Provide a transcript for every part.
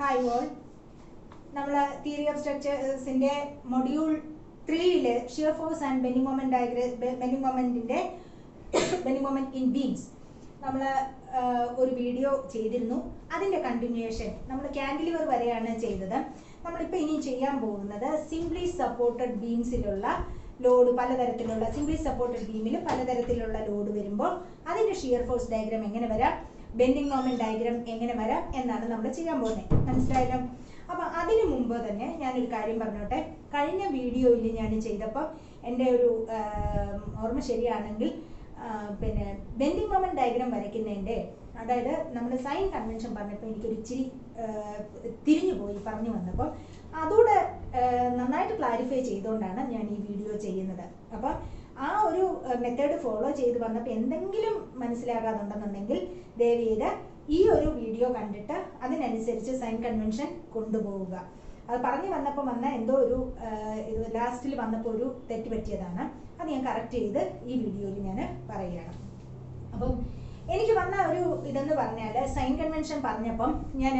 Hi all. നമ്മൾ theory of സ്ട്രക്ചേഴ്സിന്റെ module 3 shear force and bending moment bending moment in beams നമ്മൾ ഒരു video ചെയ്തിരുന്നു. അതിന്റെ കണ്ടിന്യൂവേഷൻ നമ്മൾ കാന്റിലിവർ വരെയാണ് ചെയ്തത്. നമ്മളിപ്പോൾ ഇനി ചെയ്യാൻ പോകുന്നത് സിംപ്ലി സപ്പോർട്ടഡ് ബീംസിലുള്ള ലോഡ്, പലതരത്തിലുള്ള സിംപ്ലി സപ്പോർട്ടഡ് ബീമിൽ പലതരത്തിലുള്ള ലോഡ് വരുമ്പോൾ അതിന്റെ ഷിയർ ഫോഴ്സ് ഡയഗ്രാം എങ്ങനെ വരാം, ബെൻഡിങ് മൊമെന്റ് ഡയഗ്രാം എങ്ങനെ വരാം എന്നാണ് നമ്മൾ ചെയ്യാൻ പോകുന്നത്. മനസ്സിലായല്ലോ? അപ്പം അതിനു മുമ്പ് തന്നെ ഞാനൊരു കാര്യം പറഞ്ഞോട്ടെ. കഴിഞ്ഞ വീഡിയോയിൽ ഞാൻ ചെയ്തപ്പോൾ എൻ്റെ ഒരു ഓർമ്മ ശരിയാണെങ്കിൽ പിന്നെ ബെൻഡിങ് മൊമെന്റ് ഡയഗ്രാം വരയ്ക്കുന്നതിൻ്റെ, അതായത് നമ്മൾ സൈൻ കൺവെൻഷൻ പറഞ്ഞപ്പോൾ എനിക്കൊരു ഇച്ചിരി തിരിഞ്ഞു പോയി പറഞ്ഞു വന്നപ്പോൾ അതുകൂടെ നന്നായിട്ട് ക്ലാരിഫൈ ചെയ്തുകൊണ്ടാണ് ഞാൻ ഈ വീഡിയോ ചെയ്യുന്നത്. അപ്പം ആ ഒരു മെത്തേഡ് ഫോളോ ചെയ്ത് വന്നപ്പോൾ എന്തെങ്കിലും മനസ്സിലാകാതുണ്ടെന്നുണ്ടെങ്കിൽ ദയവ് ചെയ്ത് ഈ ഒരു വീഡിയോ കണ്ടിട്ട് അതിനനുസരിച്ച് സൈൻ കൺവെൻഷൻ കൊണ്ടുപോവുക. അത് പറഞ്ഞു വന്നപ്പോൾ എന്തോ ഒരു ഇത് ലാസ്റ്റിൽ വന്നപ്പോൾ ഒരു തെറ്റ് പറ്റിയതാണ്. അത് ഞാൻ കറക്റ്റ് ചെയ്ത് ഈ വീഡിയോയിൽ ഞാൻ പറയുകയാണ്. അപ്പം എനിക്ക് വന്ന ഒരു ഇതെന്ന് പറഞ്ഞാൽ, സൈൻ കൺവെൻഷൻ പറഞ്ഞപ്പം ഞാൻ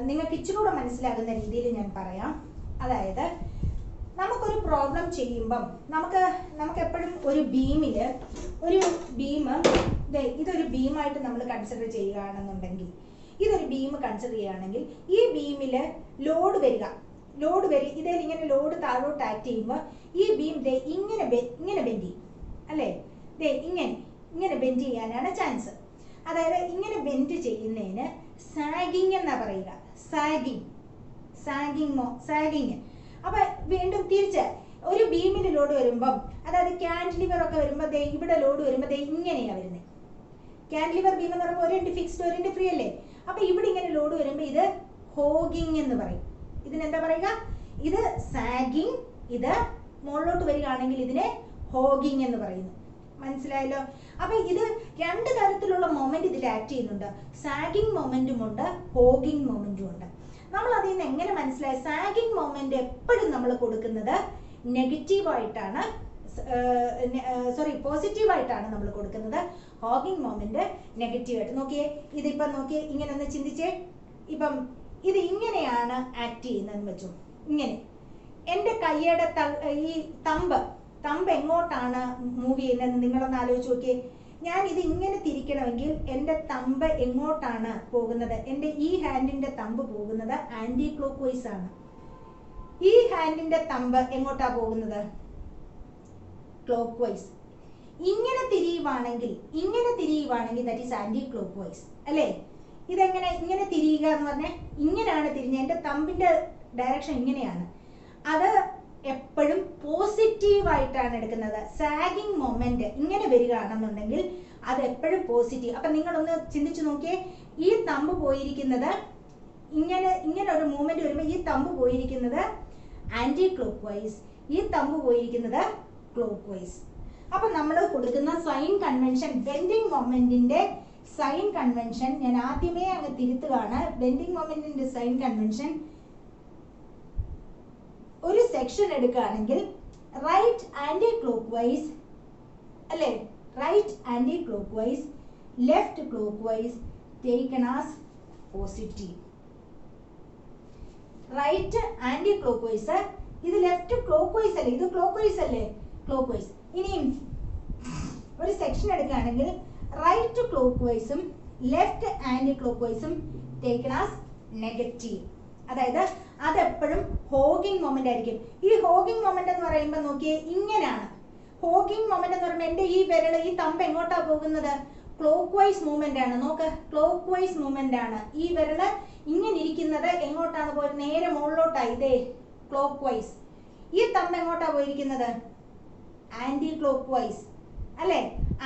നിങ്ങൾക്ക് ഇച്ചിരി കൂടെ മനസ്സിലാകുന്ന രീതിയിൽ ഞാൻ പറയാം. അതായത് നമുക്കൊരു പ്രോബ്ലം ചെയ്യുമ്പം നമുക്ക് എപ്പോഴും ഒരു ബീമിൽ ഒരു ബീം, ഇതൊരു ബീമായിട്ട് നമ്മൾ കൺസിഡർ ചെയ്യുകയാണെന്നുണ്ടെങ്കിൽ, ഇതൊരു ബീം കൺസിഡർ ചെയ്യുകയാണെങ്കിൽ ഈ ബീമിൽ ലോഡ് വരിക, ഇതിൽ ഇങ്ങനെ ലോഡ് താഴോട്ട് ആക്ട് ചെയ്യുമ്പോൾ ഈ ബീം ഇങ്ങനെ ബെൻഡ് ചെയ്യും അല്ലേ? ഇങ്ങനെ ബെൻഡ് ചെയ്യാനാണ് ചാൻസ്. അതായത് ഇങ്ങനെ ബെൻഡ് ചെയ്യുന്നതിന് സാഗിങ് എന്നാ പറയുക. സാഗിങ്. അപ്പൊ വീണ്ടും തിരിച്ച് ഒരു ബീമിൽ ലോഡ് വരുമ്പം, അതായത് കാന്റിലിവർ ഒക്കെ വരുമ്പോൾ ഇവിടെ ലോഡ് വരുമ്പോൾ ഇങ്ങനെയാ വരുന്നത്. കാന്റിലിവർ ബീം എന്ന് പറയുമ്പോൾ ഒരു ഫിക്സ്ഡ് ഒരു ഫ്രീ അല്ലേ? അപ്പൊ ഇവിടെ ഇങ്ങനെ ലോഡ് വരുമ്പോൾ ഇത് ഹോഗിങ് എന്ന് പറയും. ഇതിനെന്താ പറയുക? ഇത് സാഗിങ്. ഇത് മുകളിലോട്ട് വരികയാണെങ്കിൽ ഇതിനെ ഹോഗിങ് എന്ന് പറയുന്നു. മനസ്സിലായല്ലോ? അപ്പൊ ഇത് രണ്ട് തരത്തിലുള്ള മൊമെന്റ് ഇതിൽ ആക്ട് ചെയ്യുന്നുണ്ട്. സാഗിങ് മൊമെന്റും ഉണ്ട്, ഹോഗിങ് മൊമെന്റും ഉണ്ട്. നമ്മൾ അതിൽ നിന്ന് എങ്ങനെ മനസ്സിലായി? സാഗിങ് മൊമെന്റ് എപ്പോഴും നമ്മൾ കൊടുക്കുന്നത് നെഗറ്റീവായിട്ടാണ്, പോസിറ്റീവായിട്ടാണ് നമ്മൾ കൊടുക്കുന്നത്. ഹോഗിങ് മൊമെന്റ് നെഗറ്റീവായിട്ട്. നോക്കിയേ, ഇതിപ്പം നോക്കിയേ, ഇങ്ങനെ ഒന്ന് ചിന്തിച്ചേ. ഇപ്പം ഇത് ഇങ്ങനെയാണ് ആക്ട് ചെയ്യുന്നതെന്ന് വെച്ചു. ഇങ്ങനെ എൻ്റെ കൈയുടെ ഈ തമ്പ് എങ്ങോട്ടാണ് മൂവ് ചെയ്യുന്നതെന്ന് നിങ്ങളൊന്ന് ആലോചിച്ച് നോക്കിയേ. ഞാൻ ഇത് ഇങ്ങനെ തിരിക്കണമെങ്കിൽ എൻ്റെ തമ്പ് എങ്ങോട്ടാണ് പോകുന്നത്? എൻ്റെ ഈ ഹാൻഡിന്റെ തമ്പ് പോകുന്നത് ആന്റി ക്ലോക്ക് വൈസ് ആണ്. ഈ ഹാൻഡിന്റെ തമ്പ് എങ്ങോട്ടാ പോകുന്നത്? Clockwise. ഇങ്ങനെ തിരിയുവാണെങ്കിൽ that is anti clock vice അല്ലേ? ഇതെങ്ങനെ ഇങ്ങനെ തിരിയുക എന്ന് പറഞ്ഞാൽ ഇങ്ങനെയാണ് തിരിഞ്ഞത്. എൻ്റെ തമ്പിന്റെ ഡയറക്ഷൻ ഇങ്ങനെയാണ്. അത് എപ്പോഴും പോസിറ്റീവായിട്ടാണ് എടുക്കുന്നത്. സാഗിങ് മൊമെന്റ് ഇങ്ങനെ വരികയാണെന്നുണ്ടെങ്കിൽ അത് എപ്പോഴും പോസിറ്റീവ്. അപ്പൊ നിങ്ങളൊന്ന് ചിന്തിച്ചു നോക്കിയേ. ഈ തമ്പ് പോയിരിക്കുന്നത് ഇങ്ങനെ ഒരു മൂവ്മെന്റ് വരുമ്പോൾ ഈ തമ്പ് പോയിരിക്കുന്നത് ആന്റി ക്ലോക്ക് വൈസ്, ഈ തമ്പ് പോയിരിക്കുന്നത് ക്ലോക്ക് വൈസ്. അപ്പൊ നമ്മൾ കൊടുക്കുന്ന സൈൻ കൺവെൻഷൻ, ബെൻഡിങ് മൊമെന്റിന്റെ സൈൻ കൺവെൻഷൻ ഞാൻ ആദ്യമേ അങ്ങ് തിരുത്തുകയാണ്. ബെൻഡിങ് മൊമെന്റിന്റെ സൈൻ കൺവെൻഷൻ ഒരു സെക്ഷൻ എടുക്കുകയാണെങ്കിൽ റൈറ്റ് ആന്റി ക്ലോക്ക് വൈസ് അല്ലേ? Right anti clock vice, left clock vice taken as positive. Right anti clock vice, ഇത് ലെഫ്റ്റ് ക്ലോക്ക് വൈസ് അല്ലേ? ഇത് ക്ലോക്ക് വൈസ് അല്ലേ? Clockwise. ഇനിയും ഒരു സെക്ഷൻ എടുക്കുകയാണെങ്കിൽ റൈറ്റ് ക്ലോക്ക് വൈസും ലെഫ്റ്റ് ആന്റി ക്ലോക്ക് വൈസും ടേക്കൺ ആസ് നെഗറ്റീവ്. അതായത് അതെപ്പോഴും ഹോഗിങ് മൊമെന്റ് ആയിരിക്കും. ഈ ഹോഗിങ് മൊമെന്റ് എന്ന് പറയുമ്പോൾ നോക്കിയേ, ഇങ്ങനെയാണ് ഹോഗിങ് മൊമെന്റ് എന്ന് പറയുമ്പോൾ എൻ്റെ ഈ വിരല്, ഈ തമ്പ് എങ്ങോട്ടാ പോകുന്നത്? ക്ലോക്ക് വൈസ് മൂവ്മെന്റ് ആണ്. നോക്ക്, ക്ലോക്ക് വൈസ് മൂവ്മെന്റ് ആണ്. ഈ വിരല് ഇങ്ങനെ ഇരിക്കുന്നത് എങ്ങോട്ടാണ് പോയത്? നേരെ മുകളിലോട്ടായി. ഇതേ ക്ലോക്ക് വൈസ്. ഈ തമ്പ് എങ്ങോട്ടാ പോയിരിക്കുന്നത്? ആന്റി ക്ലോക്ക് വൈസ് അല്ലെ?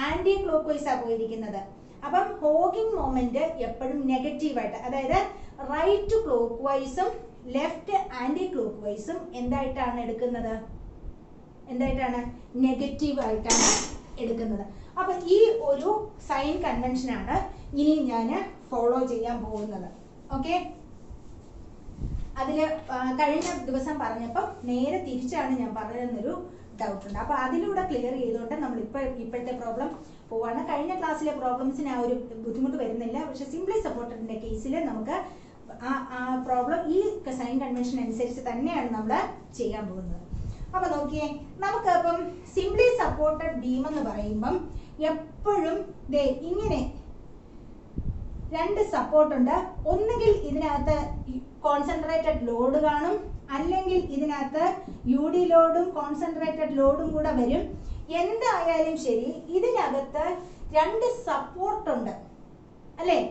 ആന്റി ക്ലോക്ക് വൈസ് ആ പോയിരിക്കുന്നത്. അപ്പം ഹോഗിങ് മൊമെന്റ് എപ്പോഴും നെഗറ്റീവായിട്ട്, അതായത് റൈറ്റ് ക്ലോക്ക് വൈസും ലെഫ്റ്റ് ആന്റി ക്ലോക്ക് വൈസും എന്തായിട്ടാണ് എടുക്കുന്നത്? നെഗറ്റീവ് ആയിട്ടാണ് എടുക്കുന്നത്. അപ്പൊ ഈ ഒരു സൈൻ കൺവെൻഷനാണ് ഇനി ഞാൻ ഫോളോ ചെയ്യാൻ പോകുന്നത്. ഓക്കെ, അതില് കഴിഞ്ഞ ദിവസം പറഞ്ഞപ്പം നേരെ തിരിച്ചാണ് ഞാൻ പറഞ്ഞതെന്നൊരു ഡൗട്ട് ഉണ്ട്. അപ്പൊ അതിലൂടെ ക്ലിയർ ചെയ്തുകൊണ്ട് നമ്മൾ ഇപ്പോഴത്തെ പ്രോബ്ലം പോവാണ്. കഴിഞ്ഞ ക്ലാസ്സിലെ പ്രോബ്ലംസിന് ആ ഒരു ബുദ്ധിമുട്ട് വരുന്നില്ല. പക്ഷെ സിംപ്ലി സപ്പോർട്ടഡിന്റെ കേസിൽ നമുക്ക് സൈൻ കൺവെൻഷൻ അനുസരിച്ച് തന്നെയാണ് നമ്മൾ ചെയ്യാൻ പോകുന്നത്. അപ്പൊ നോക്കിയേ, നമുക്ക് അപ്പം സിംപ്ലി സപ്പോർട്ടഡ് ബീം എന്ന് പറയുമ്പം എപ്പോഴും ദേ ഇങ്ങനെ രണ്ട് സപ്പോർട്ട് ഉണ്ട്. ഒന്നുകിൽ ഇതിനകത്ത് കോൺസെൻട്രേറ്റഡ് ലോഡ് കാണും, അല്ലെങ്കിൽ ഇതിനകത്ത് യു ഡി ലോഡും കോൺസെൻട്രേറ്റഡ് ലോഡും കൂടെ വരും. എന്തായാലും ശരി, ഇതിനകത്ത് രണ്ട് സപ്പോർട്ട് ഉണ്ട് അല്ലേ?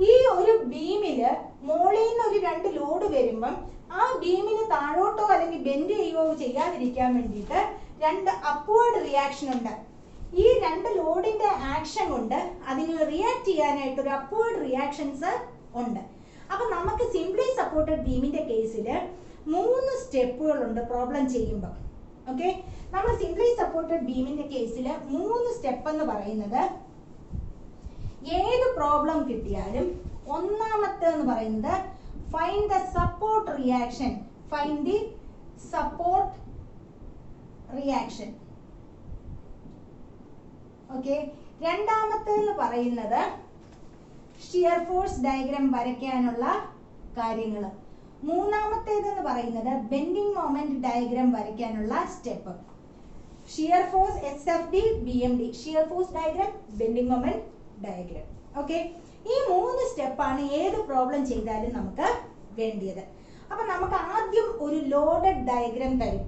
ഈ ഒരു ബീമില് മോളിൽ നിന്ന് ഒരു രണ്ട് ലോഡ് വരുമ്പം ആ ബീമിന് താഴോട്ടോ അല്ലെങ്കിൽ ബെൻഡ് ചെയ്യുകയോ ചെയ്യാതിരിക്കാൻ വേണ്ടിയിട്ട് രണ്ട് അപ്വേർഡ് റിയാക്ഷൻ ഉണ്ട്. ഈ രണ്ട് ലോഡിന്റെ ആക്ഷൻ കൊണ്ട് അതിന് റിയാക്ട് ചെയ്യാനായിട്ട് ഒരു അപ്വേർഡ് റിയാക്ഷൻസ് ഉണ്ട്. അപ്പൊ നമുക്ക് സിംപ്ലി സപ്പോർട്ടഡ് ബീമിന്റെ കേസിൽ 3 സ്റ്റെപ്പുകളുണ്ട് പ്രോബ്ലം ചെയ്യുമ്പോൾ. ഓക്കെ, നമ്മൾ സിംപ്ലി സപ്പോർട്ടഡ് ബീമിന്റെ കേസിൽ 3 സ്റ്റെപ്പ് എന്ന് പറയുന്നത്, ഏത് പ്രോബ്ലം കിട്ടിയാലും ഒന്നാമത്തെ എന്ന് പറയുന്നത് find the support reaction, find the support reaction. Okay, രണ്ടാമത്തേന്ന് പറയുന്നത് ഷിയർ ഫോഴ്സ് ഡയഗ്രാം വരയ്ക്കാനുള്ള കാര്യങ്ങൾ. മൂന്നാമത്തേതെന്ന് പറയുന്നത് ബെൻഡിങ് മൊമെന്റ് ഡയഗ്രാം വരയ്ക്കാനുള്ള സ്റ്റെപ്പ്. Shear force SFD BMD, shear force diagram, bending moment diagram. Okay, ഈ 3 സ്റ്റെപ്പാണ് ഏത് പ്രോബ്ലം ചെയ്താലും നമുക്ക് വേണ്ടിയത്. അപ്പൊ നമുക്ക് ആദ്യം ഒരു ലോഡഡ് ഡയഗ്രാം തരും,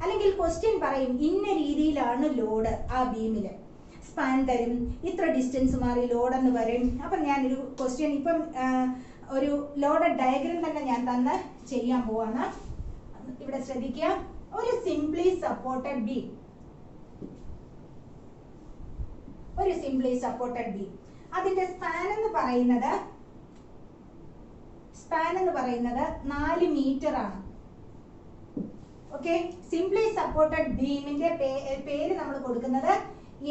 അല്ലെങ്കിൽ ക്വസ്റ്റ്യൻ പറയും ഇന്ന രീതിയിലാണ് ലോഡ് ആ ബീമില്, സ്പാൻ തരും, ഇത്ര ഡിസ്റ്റൻസ് മാറി ലോഡ് എന്ന് പറയും. അപ്പം ഞാനൊരു ക്വസ്റ്റ്യൻ ഇപ്പം ഒരു ലോഡഡ് ഡയഗ്രാം തന്നെ ഞാൻ തന്നെ ചെയ്യാൻ പോവാണ്. ഇവിടെ ശ്രദ്ധിക്കുക, ഒരു സിംപ്ലി സപ്പോർട്ടഡ് ബീം, ഒരു സിംപ്ലി സപ്പോർട്ടഡ് ബീം, അതിന്റെ സ്പാൻ എന്ന് പറയുന്നത് 4 മീറ്റർ ആണ്. ഓക്കെ, സിംപ്ലി സപ്പോർട്ടഡ് ബീമിന്റെ പേര് നമ്മൾ കൊടുക്കുന്നത്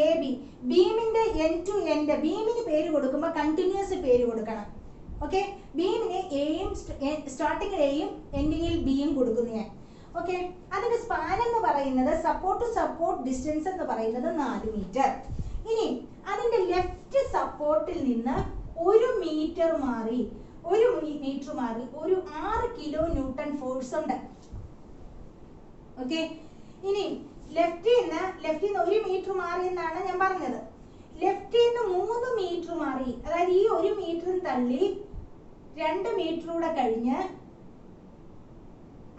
AB. ബീമിന്റെ എൻഡ് ടു എൻഡ്, ബീമിന് പേര് കൊടുക്കുമ്പോൾ കണ്ടിന്യൂസ് പേര് കൊടുക്കണം. ഓക്കെ, ബീമിന് എയും സ്റ്റാർട്ടിങ്ങിൽ എയും എൻഡിങ്ങിൽ ബിയും കൊടുക്കുന്നു ഞാൻ. ഓക്കെ, അതിന്റെ സ്പാൻ എന്ന് പറയുന്നത് സപ്പോർട്ട് ടു സപ്പോർട്ട് ഡിസ്റ്റൻസ് എന്ന് പറയുന്നത് 4 മീറ്റർ. ഇനി അതിന്റെ ലെഫ്റ്റ് സപ്പോർട്ടിൽ നിന്ന് 1 മീറ്റർ മാറി ഒരു 6 കിലോ ന്യൂട്ടൺ ഫോഴ്സ് ഉണ്ട്. ഓക്കെ, ഇനി ലെഫ്റ്റിൽ നിന്ന് 1 മീറ്റർ മാറി എന്നാണ് ഞാൻ പറഞ്ഞത്. ലെഫ്റ്റിൽ നിന്ന് 3 മീറ്റർ മാറി, അതായത് ഈ 1 മീറ്ററും തള്ളി 2 മീറ്ററൂടെ കഴിഞ്ഞ്,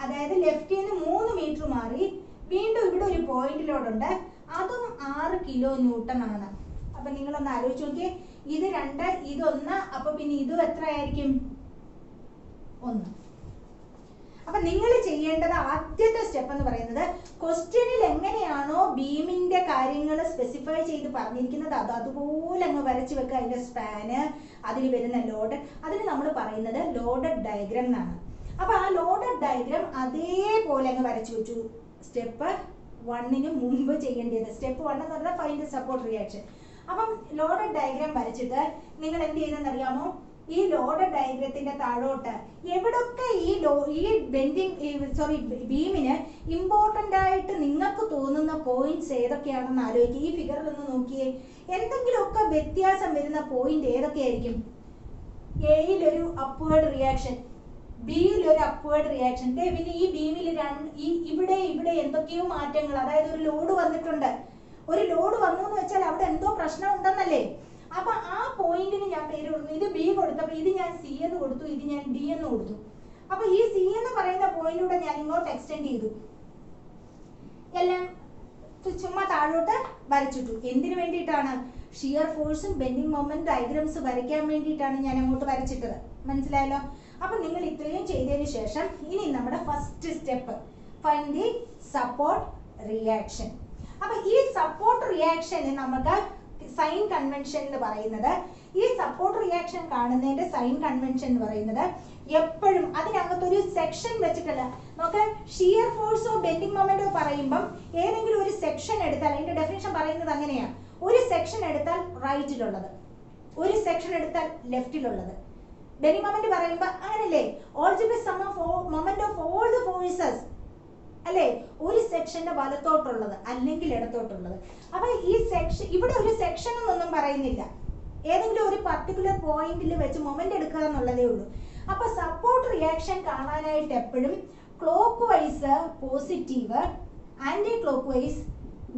അതായത് ലെഫ്റ്റിൽ നിന്ന് 3 മീറ്റർ മാറി വീണ്ടും ഇവിടെ ഒരു പോയിന്റിലോടുണ്ട്, അതും 6 കിലോ ന്യൂട്ടൺ ആണ്. അപ്പൊ നിങ്ങളൊന്ന് ആലോചിച്ച് നോക്കിയേ, ഇത് 2, ഇത് 1, അപ്പൊ പിന്നെ ഇതും എത്രയായിരിക്കും? 1. അപ്പൊ നിങ്ങൾ ചെയ്യേണ്ടത് ആദ്യത്തെ സ്റ്റെപ്പ് എന്ന് പറയുന്നത്, ക്വസ്റ്റ്യനിൽ എങ്ങനെയാണോ ബീമിന്റെ കാര്യങ്ങൾ സ്പെസിഫൈ ചെയ്ത് പറഞ്ഞിരിക്കുന്നത് അത് അതുപോലെ അങ്ങ് വരച്ചു വെക്കുക. അതിന്റെ സ്പാന്, അതിന് വരുന്ന ലോഡ്, അതിന് നമ്മൾ പറയുന്നത് ലോഡഡ് ഡയഗ്രാം എന്നാണ്. അപ്പൊ ആ ലോഡഡ് ഡയഗ്രാം അതേപോലെ അങ്ങ് വരച്ചു വെച്ചു. സ്റ്റെപ്പ് 1ന് മുമ്പ് ചെയ്യേണ്ടത് സ്റ്റെപ്പ് 1 എന്ന് പറഞ്ഞാൽ ഫൈൻഡ് ദ സപ്പോർട്ട് റിയാക്ഷൻ. അപ്പം ലോഡഡ് ഡയഗ്രാം വരച്ചിട്ട് നിങ്ങൾ എന്ത് ചെയ്തെന്ന് അറിയാമോ? ഈ ലോഡഡ് ഡയഗ്രത്തിന്റെ താഴോട്ട് എവിടൊക്കെ ഈ ബീമിന് ഇമ്പോർട്ടന്റ് ആയിട്ട് നിങ്ങൾക്ക് തോന്നുന്ന പോയിന്റ്സ് ഏതൊക്കെയാണെന്ന് ആലോചിക്കുക. ഈ ഫിഗറിൽ ഒന്ന് നോക്കിയേ, എന്തെങ്കിലുമൊക്കെ വ്യത്യാസം വരുന്ന പോയിന്റ് ഏതൊക്കെയായിരിക്കും? എയിൽ ഒരു അപ്വേർഡ് റിയാക്ഷൻ, ബിയിൽ ഒരു അപ്വേർഡ് റിയാക്ഷൻ, പിന്നെ ഈ ബീമിൽ ഇവിടെ എന്തൊക്കെയോ മാറ്റങ്ങൾ, അതായത് ഒരു ലോഡ് വന്നിട്ടുണ്ട്. ഒരു ലോഡ് വന്നു എന്ന് വെച്ചാൽ അവിടെ എന്തോ പ്രശ്നം ഉണ്ടെന്നല്ലേ? അപ്പൊ ആ പോയിന്റിന് ഞാൻ പേര് കൊടുത്തു. ഇത് ബി കൊടുത്തപ്പോ ഇത് ഞാൻ സി എന്ന് കൊടുത്തു, ഇത് ഞാൻ ഡി എന്ന് കൊടുത്തു. അപ്പൊ ഈ സി എന്ന് പറയുന്ന പോയിന്റിലൂടെ ഞാൻ ഇങ്ങോട്ട് എക്സ്റ്റെൻഡ് ചെയ്തു, എല്ലാം ചുമ്മാ താഴോട്ട് വരച്ചിട്ടു. എന്തിനു വേണ്ടിയിട്ടാണ്? ഷിയർ ഫോഴ്സും ബെൻഡിങ് മൊമെന്റ് ഡയഗ്രാംസ് വരയ്ക്കാൻ വേണ്ടിയിട്ടാണ് ഞാൻ അങ്ങോട്ട് വരച്ചിട്ടത്. മനസ്സിലായല്ലോ? അപ്പൊ നിങ്ങൾ ഇത്രയും ചെയ്തതിന് ശേഷം ഇനി നമ്മുടെ first step, find the support reaction. അപ്പൊ ഈ സപ്പോർട്ട് റിയാക്ഷന് നമുക്ക് സൈൻ കൺവെൻഷൻ എന്ന് പറയുന്നത്, ഈ സപ്പോർട്ട് റിയാക്ഷൻ കാണുന്നതിന്റെ സൈൻ കൺവെൻഷൻ എന്ന് പറയുന്നത് എപ്പോഴും അതിനകത്തൊരു സെക്ഷൻ വെച്ചിട്ടല്ല. നോക്ക്, ഷിയർ ഫോഴ്സോ ബെൻഡിങ് മൊമെന്റോ പറയുമ്പം ഏതെങ്കിലും ഒരു സെക്ഷൻ എടുത്താൽ, അതിന്റെ ഡെഫിനിഷൻ പറയുന്നത് അങ്ങനെയാണ്, ഒരു സെക്ഷൻ എടുത്താൽ റൈറ്റിലുള്ളത്, ഒരു സെക്ഷൻ എടുത്താൽ ലെഫ്റ്റിലുള്ളത്. ബെൻഡിങ് മൊമെന്റ് പറയുമ്പോൾ അങ്ങനല്ലേ, algebra sum of moment of all the forces അല്ലേ, ഒരു സെക്ഷന്റെ വലത്തോട്ടുള്ളത് അല്ലെങ്കിൽ ഇടത്തോട്ടുള്ളത്. അപ്പൊ ഈ സെക്ഷൻ, ഇവിടെ ഒരു സെക്ഷൻ എന്നൊന്നും പറയുന്നില്ല, ഏതെങ്കിലും ഒരു പർട്ടിക്കുലർ പോയിന്റിൽ വെച്ച് മൊമെന്റ് എടുക്കുക എന്നുള്ളതേ ഉള്ളൂ. അപ്പൊ സപ്പോർട്ട് റിയാക്ഷൻ കാണാനായിട്ട് എപ്പോഴും clock vice positive, anti clock vice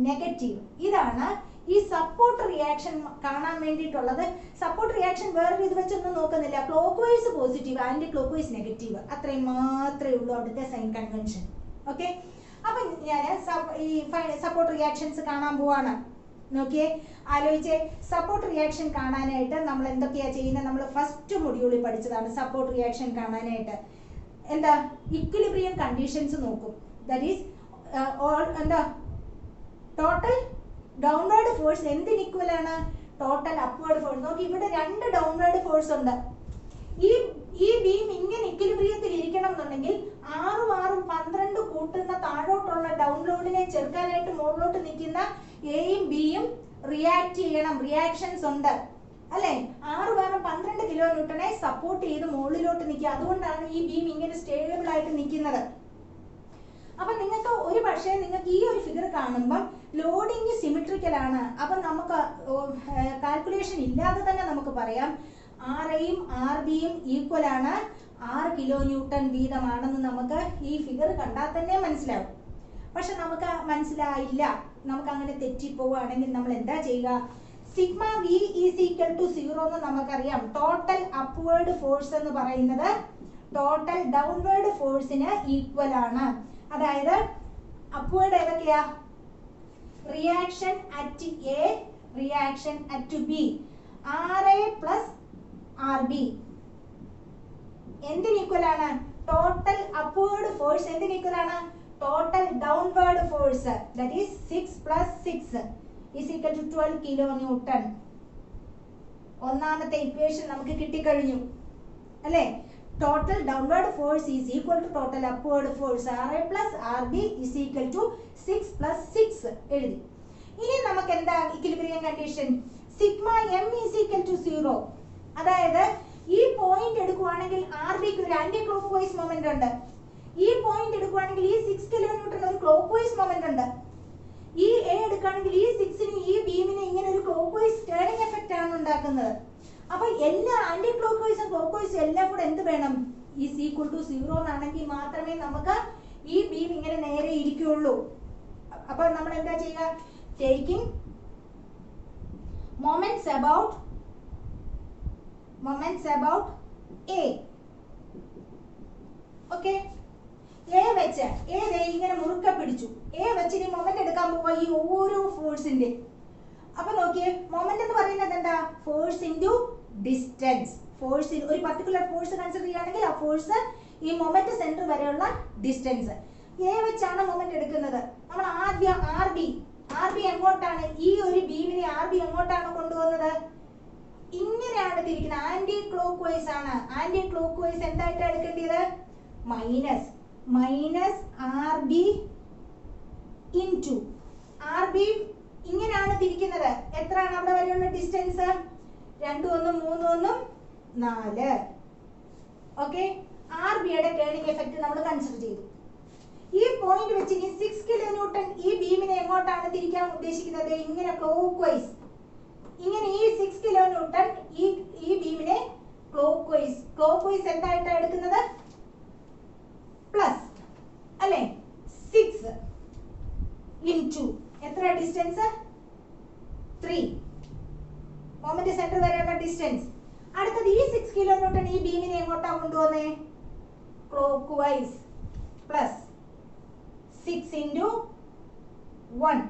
negative. ഇതാണ് ഈ സപ്പോർട്ട് റിയാക്ഷൻ കാണാൻ വേണ്ടിയിട്ടുള്ളത്. സപ്പോർട്ട് റിയാക്ഷൻ വേറൊരു ഇത് വെച്ചൊന്നും നോക്കുന്നില്ല. Clock vice positive, anti clock vice negative, അത്രയും മാത്രമേ ഉള്ളൂ അവിടുത്തെ സൈൻ കൺവെൻഷൻ. ഓക്കെ, അപ്പൊ ഞാൻ ഈ സപ്പോർട്ട് റിയാക്ഷൻസ് കാണാൻ പോവാണ്. നോക്കിയേ, ആലോചിച്ചേ, സപ്പോർട്ട് റിയാക്ഷൻ കാണാനായിട്ട് നമ്മൾ എന്തൊക്കെയാ ചെയ്യുന്നത്? നമ്മൾ ഫസ്റ്റ് മൊഡ്യൂളിൽ പഠിച്ചതാണ് സപ്പോർട്ട് റിയാക്ഷൻ കാണാനായിട്ട്. എന്താ? ഇക്വിലിബ്രിയം കണ്ടീഷൻസ് നോക്കും. ദാറ്റ് ഈസ് എന്താ? ടോട്ടൽ ഡൗൺവേർഡ് ഫോഴ്സ് എന്തിന് ഈക്വൽ ആണ്? Total upward force. നോക്കി, ഇവിടെ 2 ഡൗൺവേർഡ് ഫോഴ്സ് ഉണ്ട്. ഈ ബീം ഇങ്ങനെ ഇക്വിലിബ്രിയത്തിൽ ഇരിക്കണം എന്നുണ്ടെങ്കിൽ 6 6 12 കൂട്ടുന്ന താഴോട്ടുള്ള ഡൗൺ ലോഡിനെ ചെറുക്കാനായിട്ട് മുകളിലോട്ട് നിൽക്കുന്ന എയും ബിയും റിയാക്ട് ചെയ്യണം. റിയാക്ഷൻസ് ഉണ്ട് അല്ലെ? 6 12 കിലോ ന്യൂട്ടനെ സപ്പോർട്ട് ചെയ്ത് മുകളിലോട്ട് നിൽക്കുക. അതുകൊണ്ടാണ് ഈ ബീം ഇങ്ങനെ സ്റ്റേബിൾ ആയിട്ട് നിൽക്കുന്നത്. അപ്പൊ നിങ്ങൾക്ക് ഒരു പക്ഷേ നിങ്ങൾക്ക് ഈ ഒരു ഫിഗർ കാണുമ്പോൾ ലോഡിങ് സിമെട്രിക്കൽ ആണ്. അപ്പൊ നമുക്ക് കാൽക്കുലേഷൻ ഇല്ലാതെ തന്നെ നമുക്ക് പറയാം ആർഎയും ആർ ബിയും ഈക്വൽ ആണ്, 6 കിലോ ന്യൂട്ടൺ വീതമാണെന്ന് നമുക്ക് ഈ ഫിഗർ കണ്ടാൽ തന്നെ മനസ്സിലാവും. പക്ഷെ നമുക്ക് മനസ്സിലായില്ല, നമുക്ക് അങ്ങനെ തെറ്റിപ്പോവുകയാണെങ്കിൽ നമ്മൾ എന്താ ചെയ്യുക? Sigma V is equal to 0 എന്ന് നമുക്കറിയാം. ടോട്ടൽ അപ്വേർഡ് ഫോഴ്സ് എന്ന് പറയുന്നത് ടോട്ടൽ ഡൗൺവേർഡ് ഫോഴ്സിന് ഈക്വൽ ആണ്. അതായത് അപ്വേർഡ് ഏതൊക്കെയാ? Reaction at A, reaction at B, R A plus R B എന്തിന് ഈക്വൽ ആണ്? ടോട്ടൽ അപ്വേർഡ് ഫോഴ്സ് എന്തിന് ഈക്വൽ ആണ്? Total downward force. That is 6 plus 6 is equal to 12 kilo newton. ഒന്നാമത്തെ equation നമുക്ക് കിട്ടിക്കഴിഞ്ഞു അല്ലേ? Total downward force is equal to total upward force. RA plus RB is equal to 6 plus 6 എഴുതി. ഇനി നമുക്ക് എന്താ equilibrium condition? Sigma M is equal to 0. അതായത് ഈ പോയിന്റ് എടുക്കുവാണെങ്കിൽ RBക്ക് ഒരു ആന്റി ക്ലോക്ക് വൈസ് മൊമെന്റ് ഉണ്ട്. ഈ പോയിന്റ് എടുക്കുവാണെങ്കിൽ ഈ 6 കിലോ ന്യൂട്ടൺ ഒരു ക്ലോക്ക് വൈസ് മൊമെന്റ് ഉണ്ട്. ഈ എ എടുക്കുകയാണെങ്കിൽ ഈ 6ന് ഈ ബീമിന് ഇങ്ങനെ ഒരു ക്ലോക്ക് വൈസ് ടേണിംഗ് എഫക്റ്റ് ആണ് ഉണ്ടാക്കുന്നത്. അപ്പൊ എല്ലാ ആന്റി ക്ലോക്ക് വൈസും ക്ലോക്ക് വൈസും എല്ലാം കൂടെ എന്ത് വേണം? ഈസ് ഈക്വൽ ടു 0 എന്നാണെങ്കിൽ മാത്രമേ നമുക്ക് ഈ ബീം ഇങ്ങനെ നേരെ ഇരിക്കുകയുള്ളൂ. അപ്പൊ നമ്മൾ എന്താ ചെയ്യുക? Taking moments about A. Okay, A വെച്ച് ഇങ്ങനെ മുറുക്ക പിടിച്ചു. എ വെച്ച് ഇനി മൊമെന്റ് എടുക്കാൻ പോവാ ഈ ഓരോ ഫോഴ്സിന്റെ. അപ്പൊ നോക്കിയേ, മൊമെന്റ് എന്ന് പറയുന്നത് എന്താ? Force into distance. ഫോഴ്സ് ഒരു പർട്ടിക്കുലർ ഫോഴ്സ് കൺസിഡർ ചെയ്യുകയാണെങ്കിൽ ആ ഫോഴ്സ് ഈ മൊമെന്റ് സെന്റർ വരെയുള്ള ഡിസ്റ്റൻസ്. എ വെച്ചാണ് മൊമെന്റ് എടുക്കുന്നത്. നമ്മൾ ആദ്യം ആർ ബി എങ്ങോട്ടാണ്? ഈ ഒരു ബീമിനെ ആർ ബി എങ്ങോട്ടാണ് കൊണ്ടുവന്നത്? ഇങ്ങനെയാണ് തിരിക്കുന്നത്. ആന്റി ക്ലോക്ക് വൈസ് ആണ്. ആന്റി ക്ലോക്ക് വൈസ് എന്തായിട്ടാണ് എടുക്കേണ്ടത്? Minus R B into R B ഇങ്ങനെയാണ് തിരിക്കുന്നത്. എത്രയാണ് അവിടെ വരെയുള്ള ഡിസ്റ്റൻസ്? 2 1 3 1 4. ഓക്കെ, ആർ ബിയുടെ ടേണിംഗ് എഫക്റ്റ് നമ്മൾ കൺസിഡർ ചെയ്തു. ഈ പോയിന്റ് വെച്ച് ഇനി 6 കിലോ ന്യൂട്ടൺ ഈ ബീമിനെ എങ്ങോട്ടാണ് തിരിക്കാൻ ഉദ്ദേശിക്കുന്നത്? ഇങ്ങനെ ക്ലോക്ക് വൈസ്. ഇങ്ങനെ ഈ 6 കിലോ ന്യൂട്ടൺ ഈ ബീമിനെ ക്ലോക്ക് വൈസ് എന്തായിട്ടാണ് എടുക്കുന്നത്? പ്ലസ് അല്ലേ? 6 ഇൻറ്റു എത്ര ഡിസ്റ്റൻസ്? 3. മൊമെന്റ് സെന്റർ വരെയുള്ള ഡിസ്റ്റൻസ്. അടുത്തത് ഈ 6 കിലോ ന്യൂട്ടൺ ഈ ബീമിനെ എങ്ങോട്ടാ കൊണ്ടുവന്നേ? Clock vice. Plus 6 into 1.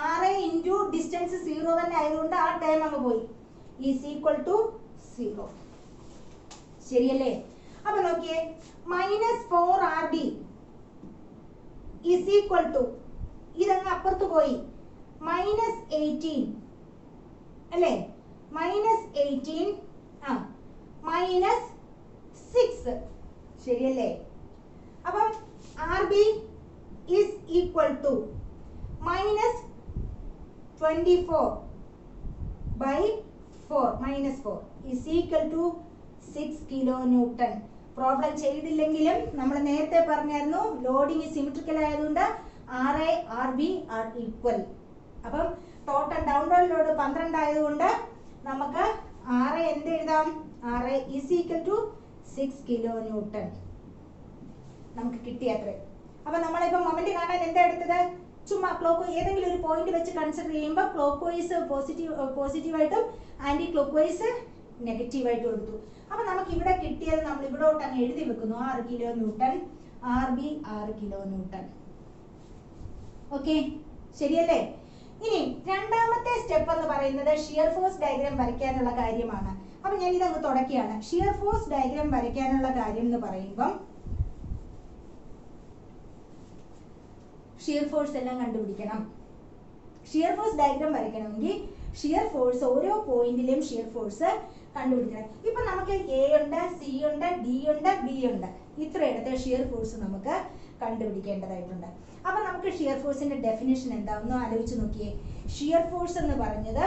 6 into distance 0 തന്നെ ആയതുകൊണ്ട് ആ ടൈം അങ്ങ് പോയി. Is equal to 0. ശരിയല്ലേ? അപ്പൊ നോക്കിയേ, -4RB ഈസ് ഈക്വൽ ടു, ഇതങ്ങ് അപ്പുറത്ത് പോയി, -18 അല്ലേ? -18 -6 ശരിയല്ലേ? അപ്പം RB is equal to -24/4 is equal to 6 kilo newton. Problem ചെയ്തില്ലെങ്കിലും നമ്മൾ നേരത്തെ പറഞ്ഞായിരുന്നു ലോഡിങ് സിമെട്രിക്കൽ ആയതുകൊണ്ട് RA RB ആർ ഈക്വൽ. അപ്പം ടോട്ടൽ ഡൗൺവേർഡ് ലോഡ് 12 ആയതുകൊണ്ട് നമുക്ക് RA എന്ത് എഴുതാം? RA is equal to 6 kilo newton നമുക്ക് കിട്ടിയത്രേ. അപ്പൊ നമ്മളിപ്പോ മൊമെന്റ് കാണാൻ എന്താ എടുത്തത്? ചുമ്മാ ക്ലോക്ക് ഏതെങ്കിലും ഒരു പോയിന്റ് വെച്ച് കൺസിഡർ ചെയ്യുമ്പോൾ ക്ലോക്ക് വൈസ് പോസിറ്റീവായിട്ടും ആന്റി ക്ലോക്ക് വൈസ് നെഗറ്റീവായിട്ടും എടുത്തു. അപ്പൊ നമുക്ക് ഇവിടെ കിട്ടിയത് നമ്മൾ ഇവിടോട്ട് അങ്ങ് എഴുതി വെക്കുന്നു. 6 kilo newton, RB 6 kilo newton. Okay, ശരിയല്ലേ? ഇനി രണ്ടാമത്തെ സ്റ്റെപ്പ് എന്ന് പറയുന്നത് ഷിയർ ഫോഴ്സ് ഡയഗ്രാം വരയ്ക്കാനുള്ള കാര്യമാണ്. അപ്പൊ ഞാൻ ഇതങ്ങ് തുടക്കുകയാണ്. ഷിയർ ഫോഴ്സ് ഡയഗ്രാം വരയ്ക്കാനുള്ള കാര്യം എന്ന് പറയുമ്പം ഷിയർ ഫോഴ്സ് എല്ലാം കണ്ടുപിടിക്കണം. ഷിയർ ഫോഴ്സ് ഡയഗ്രാം വരയ്ക്കണമെങ്കിൽ ഷിയർ ഫോഴ്സ് ഓരോ പോയിന്റിലെയും ഷിയർ ഫോഴ്സ് കണ്ടുപിടിക്കണം. ഇപ്പൊ നമുക്ക് A ഉണ്ട്, C ഉണ്ട്, D ഉണ്ട്, B ഉണ്ട്. ഇത്രയിടത്തെ ഷിയർ ഫോഴ്സ് നമുക്ക് കണ്ടുപിടിക്കേണ്ടതായിട്ടുണ്ട്. അപ്പൊ നമുക്ക് ഷിയർ ഫോഴ്സിന്റെ ഡെഫിനിഷൻ എന്താണെന്ന് ആലോചിച്ച് നോക്കിയേ. ഷിയർ ഫോഴ്സ് എന്ന് പറഞ്ഞത്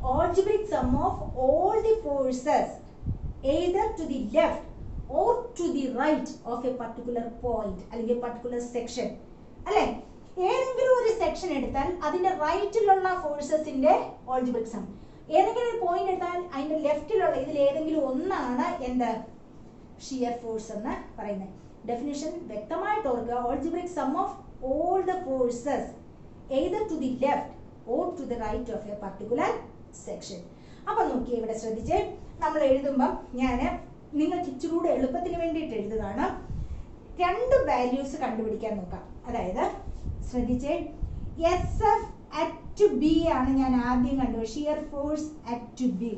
algebraic sum of all the forces either to the left or to the right of a particular point അല്ലെങ്കിൽ particular section അല്ലേ? ഏതെങ്കിലും ഒരു സെക്ഷൻ എടുത്താൽ അതിന്റെ റൈറ്റിലുള്ള ഫോഴ്സസിന്റെ algebraic sum. ഏതെങ്കിലും ഒരു പോയിന്റ് എടുത്താൽ അതിന്റെ ലെഫ്റ്റിലുള്ള ഇതിൽ ഏതെങ്കിലും ഒന്നാണ് എന്ത്? ഷിയർ ഫോഴ്സ് എന്ന് പറയുന്നത്. ഡെഫിനിഷൻ വ്യക്തമായിട്ട് ഓർക്കുക. algebraic sum of all the forces either to the left or to the right of a particular section. അപ്പൊ നോക്കിയേ, ഇവിടെ ശ്രദ്ധിച്ചേ. നമ്മൾ എഴുതുമ്പം ഞാൻ നിങ്ങൾക്ക് ഇച്ചിരൂടെ എളുപ്പത്തിന് വേണ്ടിയിട്ട് എഴുതുകയാണ്. രണ്ട് വാല്യൂസ് കണ്ടുപിടിക്കാൻ നോക്കാം. അതായത് ശ്രദ്ധിച്ചേ, SF at B ആണ് ഞാൻ ആദ്യം കണ്ടു. Shear force at B.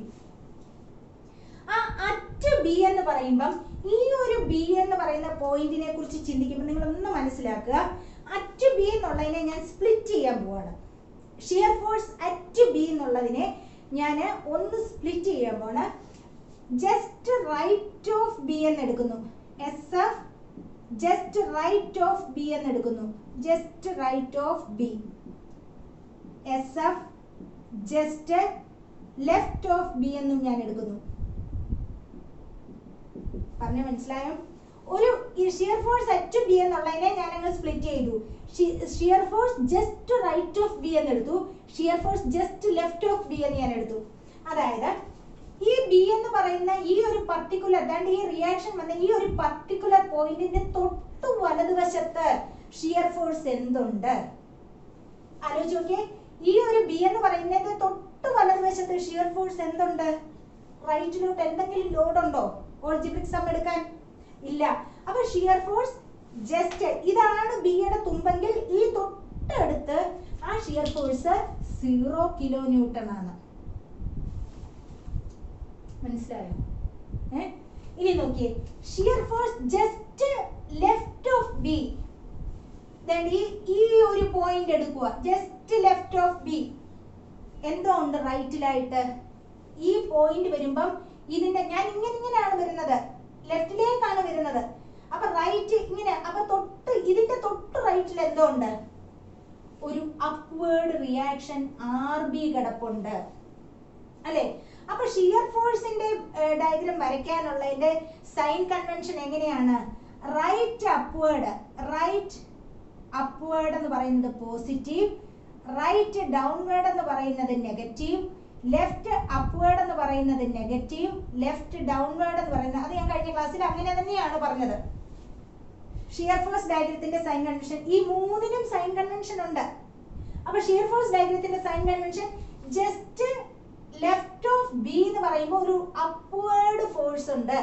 ആ at B എന്ന് പറയുമ്പം ഈ ഒരു B എന്ന് പറയുന്ന പോയിന്റിനെ കുറിച്ച് ചിന്തിക്കുമ്പോൾ നിങ്ങൾ ഒന്ന് മനസ്സിലാക്കുക. at B എന്നുള്ളതിനെ ഞാൻ സ്പ്ലിറ്റ് ചെയ്യാൻ പോവാണ്. ഷിയർ ഫോഴ്സ് at B എന്നുള്ളതിനെ ഞാൻ ഒന്ന് സ്പ്ലിറ്റ് ചെയ്യാൻ പോവാണ്. ജസ്റ്റ് റൈറ്റ് ഓഫ് B എന്ന് എടുക്കുന്നു. SF just right of B എന്ന് എടുക്കുന്നു. Just right of B. SF just left of B എന്നും ഞാൻ എടുക്കുന്നു. പറഞ്ഞ മനസ്സിലായോ? ഒരു ഷിയർ ഫോഴ്സ് at B എന്നുള്ളതിനെ ഞാൻ അങ്ങ് സ്പ്ലിറ്റ് ചെയ്തു. Shear force just right of B എന്ന് എടുത്തു. Shear force just left of B എന്ന് ഞാൻ എടുത്തു. അതായത് ഈ B എന്ന് പറയുന്ന ഈ ഒരു പർട്ടിക്കുലർ ഈ റിയാക്ഷൻ വന്ന ഈ ഒരു പർട്ടിക്കുലർ പോയിന്റിന്റെ തൊട്ട് വലതുവശത്ത് ഷിയർ ഫോഴ്സ് എന്തുണ്ട്? ആലോചിച്ച് നോക്കിയേ. ഈ ഒരു B എന്ന് പറയുന്നതിന്റെ തൊട്ട് വലതുവശത്ത് ഷിയർ ഫോഴ്സ് എന്തുണ്ട്? റൈറ്റിലോട്ട് എന്തെങ്കിലും ലോഡ് ഉണ്ടോ algebraic sum എടുക്കാൻ? ഇല്ല. അപ്പൊ ഷിയർ ഫോഴ്സ് ജസ്റ്റ് ഇതാണ് B യുടെ തുമ്പെങ്കിൽ ഈ തൊട്ടടുത്ത് ആ ഷിയർ ഫോഴ്സ് 0 കിലോ ന്യൂട്ടൺ ആണ്. മനസ്സിലായോ? ഇനി നോക്കിയേ, shear force just left of B. ഈ ഒരു പോയിന്റ് എടുക്കുക. ജസ്റ്റ് ലെഫ്റ്റ് ഓഫ് B എന്തോ ഉണ്ട് റൈറ്റിലായിട്ട്? ഈ പോയിന്റ് വരുമ്പം ഇതിന്റെ ഞാൻ ഇങ്ങനെയാണ് വരുന്നത്, ലെഫ്റ്റിലേക്കാണ് വരുന്നത്. അപ്പൊ റൈറ്റ് ഇങ്ങനെ. അപ്പൊ ഇതിന്റെ തൊട്ട് റൈറ്റിൽ എന്തോ ഉണ്ട്? ഒരു അപ്വേർഡ് റിയാക്ഷൻ RB കിടപ്പുണ്ട് അല്ലെ? അപ്പൊ ഷിയർ ഫോഴ്സിന്റെ ഡയഗ്രാം വരയ്ക്കാനുള്ളതിന്റെ സൈൻ കൺവെൻഷൻ എങ്ങനെയാണ്? റൈറ്റ് അപ്വേർഡ് എന്ന് പറയുന്നത് പോസിറ്റീവ്, റൈറ്റ് ഡൗൺവേർഡ് എന്ന് പറയുന്നത് നെഗറ്റീവ്, ലെഫ്റ്റ് അപ്വേർഡ് എന്ന് പറയുന്നത് നെഗറ്റീവ്, ലെഫ്റ്റ് ഡൗൺവേർഡ് എന്ന് പറയുന്നത് അത് ഞാൻ കഴിഞ്ഞ ക്ലാസ്സിൽ അങ്ങനെ തന്നെയാണ് പറഞ്ഞത്. ഷിയർ ഫോഴ്സ് ഡയഗ്രത്തിന്റെ സൈൻ കൺവെൻഷൻ ഈ മൂന്നിനും സൈൻ കൺവെൻഷൻ ഉണ്ട്. അപ്പൊ ഷിയർ ഫോഴ്സ് ഡയഗ്രത്തിന്റെ sign convention just left of B എന്ന് പറയുമ്പോൾ ഒരു അപ്വേർഡ് ഫോഴ്സ് ഉണ്ട്.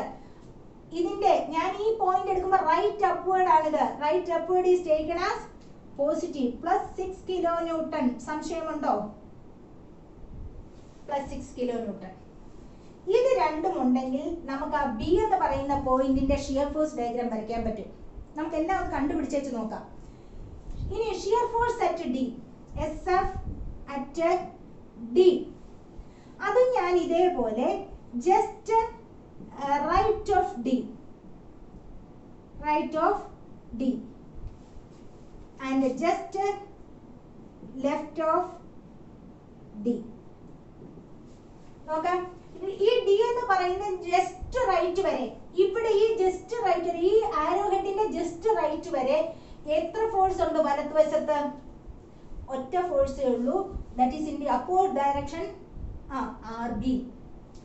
ഇതിന്റെ ഞാൻ ഈ പോയിന്റ് എടുക്കുമ്പോൾ റൈറ്റ് അപ്വേർഡ് ആണിത്. Right upward is taken as positive +6 kilo newton. സംശയമുണ്ടോ? +6 കിലോ ന്യൂട്ടൺ. ഇത് രണ്ടും ഉണ്ടെങ്കിൽ നമുക്ക് ആ B എന്ന് പറയുന്ന പോയിന്റിന്റെ ഷിയർ ഫോഴ്സ് ഡയഗ്രാം വരയ്ക്കാൻ പറ്റും. നമുക്ക് എല്ലാം ഒന്ന് കണ്ടുപിടിച്ചു നോക്കാം. ഇനി shear force at D, SF at D, അത് ഞാൻ ഇതേപോലെ just right of D and just left of D. നോക്കാം. ഈ D എന്ന് പറയുന്നത് ജസ്റ്റ് റൈറ്റ് വരെ, ഇവിടെ ഈ ജസ്റ്റ് റൈറ്റ് വരെ, ഈ ആരോ ഹെഡിന്റെ ജസ്റ്റ് റൈറ്റ് വരെ എത്ര ഫോഴ്സ് ഉണ്ട് വലതുവശത്ത്? ഒറ്റ ഫോഴ്സേ ഉള്ളൂ. That is in the upward direction RB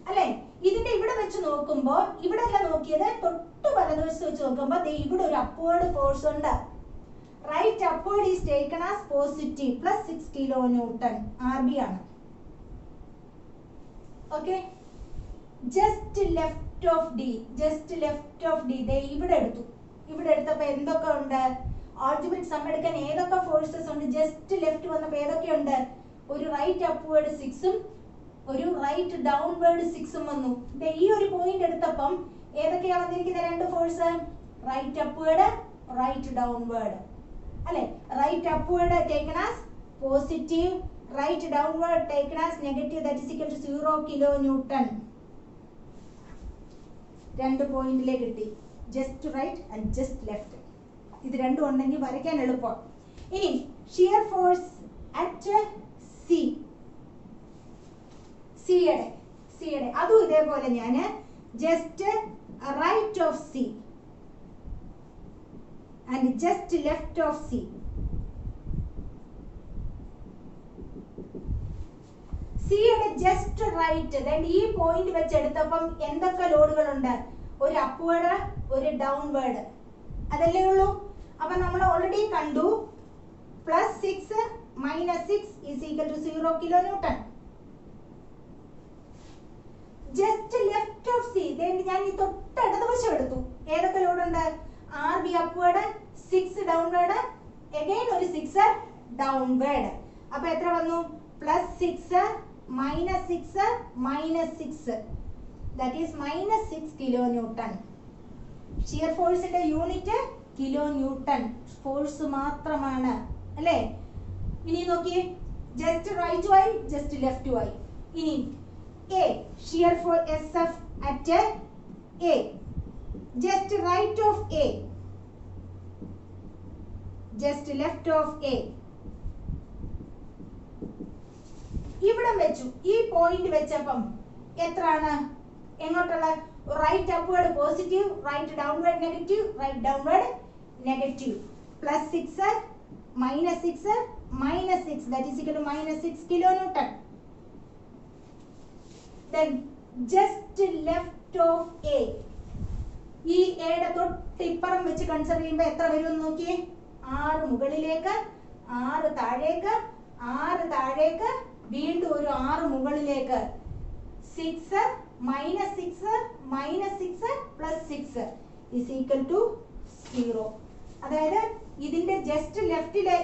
അല്ലേ? ഇതിന്റെ ഇവിടെ വെച്ച് നോക്കുമ്പോൾ ഇവിടെ അല്ല നോക്കിയത്, തൊട്ട് വലതുവശത്ത് വെച്ച് നോക്കുമ്പോൾ ഇവിടെ ഒരു അപ്വേർഡ് ഫോഴ്സ് ഉണ്ട്. Right upward is taken as positive plus 6 kilo newton RB ആണ്. Okay, just left of D, just left of D ഇവിടെ എടുത്തു. ഇവിടെ എടുത്തപ്പോൾ എന്തൊക്കെ ഉണ്ട്? ആൾജിബ്രിക് സം എടുക്കാൻ ഏതൊക്കെ ഫോഴ്സസ് ഉണ്ട്? ജസ്റ്റ് ലെഫ്റ്റ് വന്നപ്പോൾ ഏതൊക്കെ ഉണ്ട്? ഒരു റൈറ്റ് അപ്വേർഡ് 6ഉം ഒരു റൈറ്റ് ഡൗൺവേർഡ് 6ഉം വന്നു. ഈ ഒരു പോയിന്റ് എടുത്തപ്പം ഏതൊക്കെയാ വന്നിരിക്കുന്ന രണ്ട് force? Right upward, right downward അല്ലെ? Right upward taken as positive, right downward taken as negative, that is equal to 0 kilo newton. രണ്ട് പോയിന്റിലേക്ക് കിട്ടി, just right and just left. ഇത് രണ്ടും ഉണ്ടെങ്കിൽ വരയ്ക്കാൻ എളുപ്പം. ഇനി ഷിയർ ഫോഴ്സ് അറ്റ് സിയുടെ അതും ഇതേപോലെ ഞാൻ just right of C and just left of C. സിയുടെ ജസ്റ്റ് റൈറ്റ് ഈ പോയിന്റ് വെച്ചെടുത്തപ്പം എന്തൊക്കെ ലോഡുകളുണ്ട്? ഒരു അപ്വേർഡ്, ഒരു ഡൗൺവേർഡ്, അതല്ലേ ഉള്ളൂ. അപ്പൊ നമ്മൾ ഓൾറെഡി കണ്ടു +6 - 6 is equal to 0 kilo newton. Just left of C ഞാൻ ഈ തൊട്ട് ഇടതുവശം എടുത്തു. ഏതൊക്കെ ലോഡ് ഉണ്ട്? RB അപ്വേർഡ്, 6 ഡൗൺവേർഡ്, അഗൈൻ ഒരു 6 ഡൗൺവേർഡ്. അപ്പൊ എത്ര വന്നു? +6 - 6 -6, that is -6 kilo newton. Shear ഫോഴ്സിന്റെ യൂണിറ്റ് കിലോ ന്യൂട്ടൺ, ഫോഴ്സ് മാത്രമാണ് അല്ലേ? ഇനി നോക്കിയേ, ജസ്റ്റ് റൈറ്റ് ആയി, ജസ്റ്റ് ലെഫ്റ്റ് ആയി. ഇനി A, shear force SF at A, just right of A, just left of A. ഇവിടെ വെച്ചു, ഈ പോയിന്റ് വെച്ചപ്പം എത്രയാണ്? എങ്ങോട്ടുള്ള? Right upward positive, right downward negative, right downward negative. +6 -6 -6, that is equal to -6 kilo newton. Then just left of A, ഈ എയുടെ തൊട്ടിപ്പുറം വെച്ച് consider ചെയ്യുമ്പോൾ എത്ര വരും നോക്കിയേ? 6 മുകളിലേക്ക്, 6 താഴേക്ക്, 6 താഴേക്ക്, വീണ്ടും ഒരു 6 മുകളിലേക്ക്. 6 -6 -6 +6 is equal to 0. അതായത് ഇതിന്റെ ജസ്റ്റ് ലെഫ്റ്റിലെ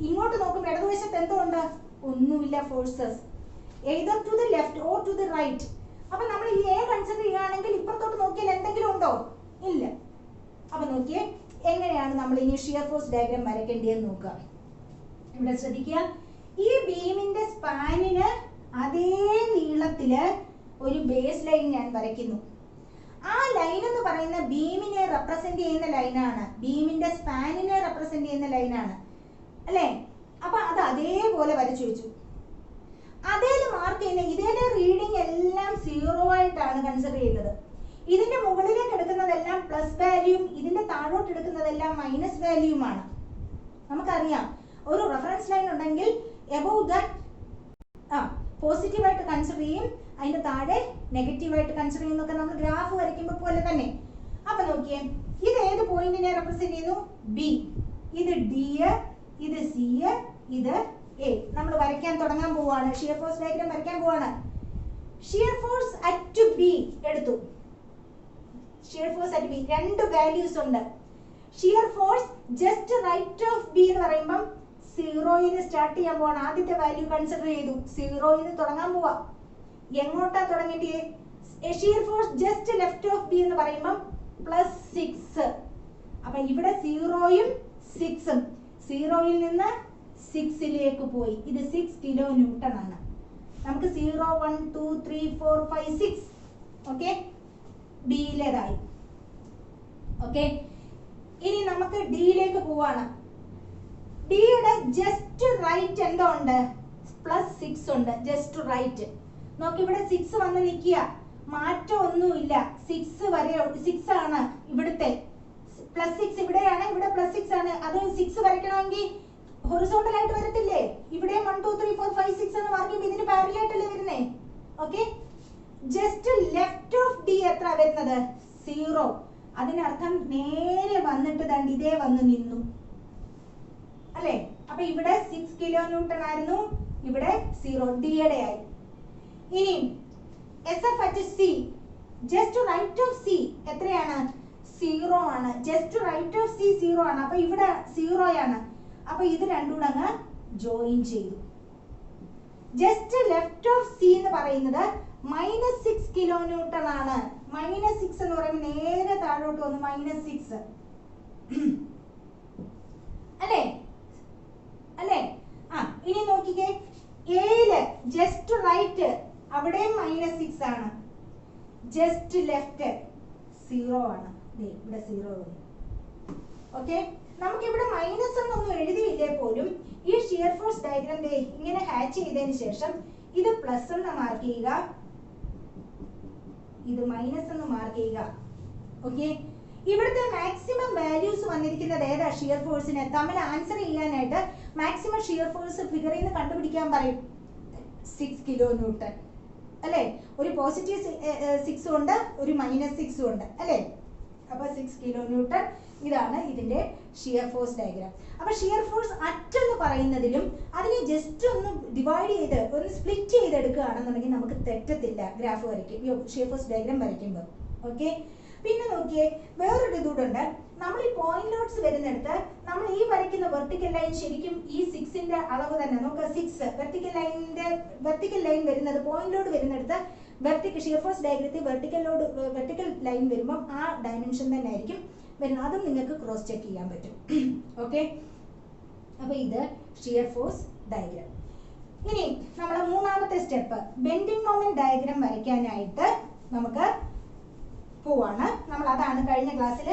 ഇങ്ങോട്ട് നോക്കുമ്പോൾ ഇടതുവശത്ത് എന്തോ ഉണ്ട്? ഒന്നുമില്ല forces, either to the left or to the right. അപ്പോൾ നമ്മൾ ഈ A കൺസിഡർ ചെയ്യുകയാണെങ്കിൽ ഇപ്പുറത്തോട്ട് നോക്കിയാൽ എന്തെങ്കിലും ഉണ്ടോ? ഇല്ല. അപ്പോൾ നോക്കിയേ എങ്ങനെയാണ് നമ്മൾ ഇനി ഷിയർ ഫോഴ്സ് ഡയഗ്രാം വരയ്ക്കേണ്ടതെന്ന് നോക്കുക. ഇവിടെ ശ്രദ്ധിക്കുക, ഈ ബീമിന്റെ സ്പാനിന് അതേ നീളത്തില് ഒരു ബേസ് ലൈൻ ഞാൻ വരയ്ക്കുന്നു. ആ ലൈൻ എന്ന് പറയുന്ന ബീമിനെ റെപ്രസെന്റ് ചെയ്യുന്ന ലൈനാണ്, ബീമിന്റെ സ്പാനിനെ റെപ്രസെന്റ് ചെയ്യുന്ന ലൈനാണ് അല്ലേ? അപ്പൊ അത് അതേപോലെ വരച്ചു വെച്ചു. അതേൽ മാർക്ക് ചെയ്യുന്ന ഇതേ റീഡിംഗ് എല്ലാം 0 ആയിട്ടാണ് കൺസിഡർ ചെയ്യുന്നത്. ഇതിന്റെ മുകളിലേക്ക് എടുക്കുന്നതെല്ലാം പ്ലസ് വാല്യൂം, ഇതിന്റെ താഴോട്ട് എടുക്കുന്നതെല്ലാം മൈനസ് വാല്യൂമാണ്. നമുക്കറിയാം ഒരു റെഫറൻസ് ലൈൻ ഉണ്ടെങ്കിൽ എബോവ് ദാറ്റ് പോസിറ്റീവ് ആയിട്ട് കൺസിഡർ ചെയ്യും, അതിന്റെ താഴെ നെഗറ്റീവ് ആയിട്ട് കൺസിഡർ ചെയ്യുന്നൊക്കെ നമ്മൾ ഗ്രാഫ് വരയ്ക്കുമ്പോൾ പോലെ തന്നെ. അപ്പൊ നോക്കിയേ, ഇത് ഏത് പോയിന്റിനെ റെപ്രസെന്റ് ചെയ്യുന്നു? B. ഇത് D, ഇത് C, ഇത് A. നമ്മൾ വരയ്ക്കാൻ തുടങ്ങാൻ പോവാണ്, ഷിയർ ഫോഴ്സ് ഡയഗ്രാം വരയ്ക്കാൻ പോവാണ്. ഷിയർ ഫോഴ്സ് അറ്റ് B എടുത്തു. ഷിയർ ഫോഴ്സ് അറ്റ് B രണ്ട് വാല്യൂസ് ഉണ്ട്. Shear force just right of B എന്ന് പറയുമ്പോൾ 0 സ്റ്റാർട്ട് ചെയ്യാൻ പോവാണ്. ആദ്യത്തെ വാല്യൂ കൺസിഡർ ചെയ്തു, 0 തുടങ്ങാൻ പോവാ. എങ്ങോട്ടാ തുടങ്ങേണ്ടത്? Shear force just left of B എന്ന് പറയുമ്പോൾ +6. അപ്പൊ ഇവിടെ 0 6, 0 നിന്ന് 6 പോയി. ഇത് 6 കിലോ ന്യൂട്ടൺ ആണ്. നമുക്ക് 0 1 2 3 4 5 6 ഓക്കെ, ബിയിലേതായി. ഓക്കെ, ഇനി നമുക്ക് ഡിയിലേക്ക് പോവാണ്. ഡിയുടെ ജസ്റ്റ് റൈറ്റ് എന്തോ ഉണ്ട്? +6 ഉണ്ട്, ജസ്റ്റ് റൈറ്റ്. നോക്കി, ഇവിടെ 6 വന്ന് നിൽക്കുക, മാറ്റം ഒന്നുമില്ല. 6 വരെ 6 ആണ് ഇവിടുത്തെ. +6 ഇവിടെയാണ്, ഇവിടെ +6 ആണ്. അത് 6 വരയ്ക്കണമെങ്കിൽ ഹൊറിസോണ്ടൽ ആയിട്ട് വരത്തില്ലേ? ഇവിടെ 1 2 3 4 5 6 എന്ന് മാർക്ക് ചെയ്യുമ്പോൾ ഇതിന് പാരലൽ ആയിട്ടല്ലേ വരുന്നേ? Okay, just left of D എത്ര വരുന്നത് 0. അതിനർത്ഥം നേരെ വന്നിട്ട് ദാണ്ട് ഇതേ വന്ന് നിന്നു അല്ലേ. അപ്പൊ ഇവിടെ 6 കിലോ ന്യൂട്ടൺ ആയിരുന്നു, ഇവിടെ 0 ഡിയുടെ ആയി. ഇനി SF at C, just right of C എത്രയാണ് 0 ആണ്. just right of C 0 ആണ്. അപ്പൊ ഇവിടെ 0 ആണ്. അപ്പൊ ഇത് രണ്ടും കൂടെ അങ്ങ് ജോയിൻ ചെയ്തു. ജസ്റ്റ് ലെഫ്റ്റ് ഓഫ് C എന്ന് പറയുന്നത് -6 കിലോ ന്യൂട്ടൺ ആണ്. -6 എന്ന് പറയുമ്പോൾ നേരെ താഴോട്ട് വന്ന് -6 അല്ലേ അല്ലേ. ഇനി നോക്കിക്കേ, എയില് ജസ്റ്റ് റൈറ്റ് അവിടെ -6 ആണ്, ജസ്റ്റ് ലെഫ്റ്റ് 0 ആണ്. ഇവിടെ 0 വന്നു. ഓക്കെ, നമുക്ക് ഇവിടെ മൈനസ് എന്നൊന്നും എഴുതിയില്ലേ പോലും ഈ ഷിയർ ഫോഴ്സ് ഡയഗ്രാം ഇങ്ങനെ ഹാച്ച് ചെയ്തതിന് ശേഷം ഇത് പ്ലസ് എന്ന് മാർക്ക് ചെയ്യുക, ഇത് മൈനസ് എന്ന് മാർക്ക് ചെയ്യുക. ഓക്കെ, ഇവിടുത്തെ മാക്സിമം വാല്യൂസ് വന്നിരിക്കുന്നത് ഏതാ ഷിയർ ഫോഴ്സിന് തമ്മിൽ ആൻസർ ചെയ്യാനായിട്ട് മാക്സിമം ഷിയർ ഫോഴ്സ് ഫിഗറിൽ നിന്ന് കണ്ടുപിടിക്കാൻ പറയും 6 കിലോ ന്യൂട്ടൺ അല്ലേ. ഒരു പോസിറ്റീവ് 6 ഉണ്ട്, ഒരു -6 ഉണ്ട് അല്ലേ. അപ്പൊ 6 കിലോ ന്യൂട്ടൺ ഇതാണ് ഇതിന്റെ ഷിയർ ഫോഴ്സ് ഡയഗ്രാം. അപ്പൊ ഷിയർ ഫോഴ്സ് അറ്റെന്ന് പറയുന്നതിലും അതിനെ ജസ്റ്റ് ഒന്ന് ഡിവൈഡ് ചെയ്ത് ഒന്ന് സ്പ്ലിറ്റ് ചെയ്തെടുക്കുകയാണെന്നുണ്ടെങ്കിൽ നമുക്ക് തെറ്റത്തില്ല ഗ്രാഫ് വരയ്ക്കും, ഷിയർ ഫോഴ്സ് ഡയഗ്രാം വരയ്ക്കുമ്പോൾ. ഓക്കെ, പിന്നെ നോക്കിയേ വേറൊരു ഇതുകൂടെ. നമ്മൾ ഈ പോയിന്റ് ലോഡ്സ് വരുന്നിടത്ത് നമ്മൾ ഈ വരയ്ക്കുന്ന വെർട്ടിക്കൽ ലൈൻ ശരിക്കും ഈ 6ന്റെ അളവ് തന്നെ നോക്കുക. 6 വെർട്ടിക്കൽ ലൈൻ വരുന്നത് പോയിന്റ് ലോഡ് വരുന്നിടത്ത് ഷിയർ ഫോഴ്സ് ഡയഗ്രത്തിൽ വെർട്ടിക്കൽ ലൈൻ വരുമ്പോൾ ആ ഡയമെൻഷൻ തന്നെ ആയിരിക്കും വരുന്നത്. അതും നിങ്ങൾക്ക് ക്രോസ് ചെക്ക് ചെയ്യാൻ പറ്റും. ഓക്കെ, അപ്പൊ ഇത് ഷിയർ ഫോഴ്സ് ഡയഗ്രാം. ഇനി നമ്മുടെ മൂന്നാമത്തെ സ്റ്റെപ്പ് ബെൻഡിങ് മൊമെന്റ് ഡയഗ്രാം വരയ്ക്കാനായിട്ട് നമുക്ക് പോവാണ്. നമ്മൾ അതാണ് കഴിഞ്ഞ ക്ലാസ്സിൽ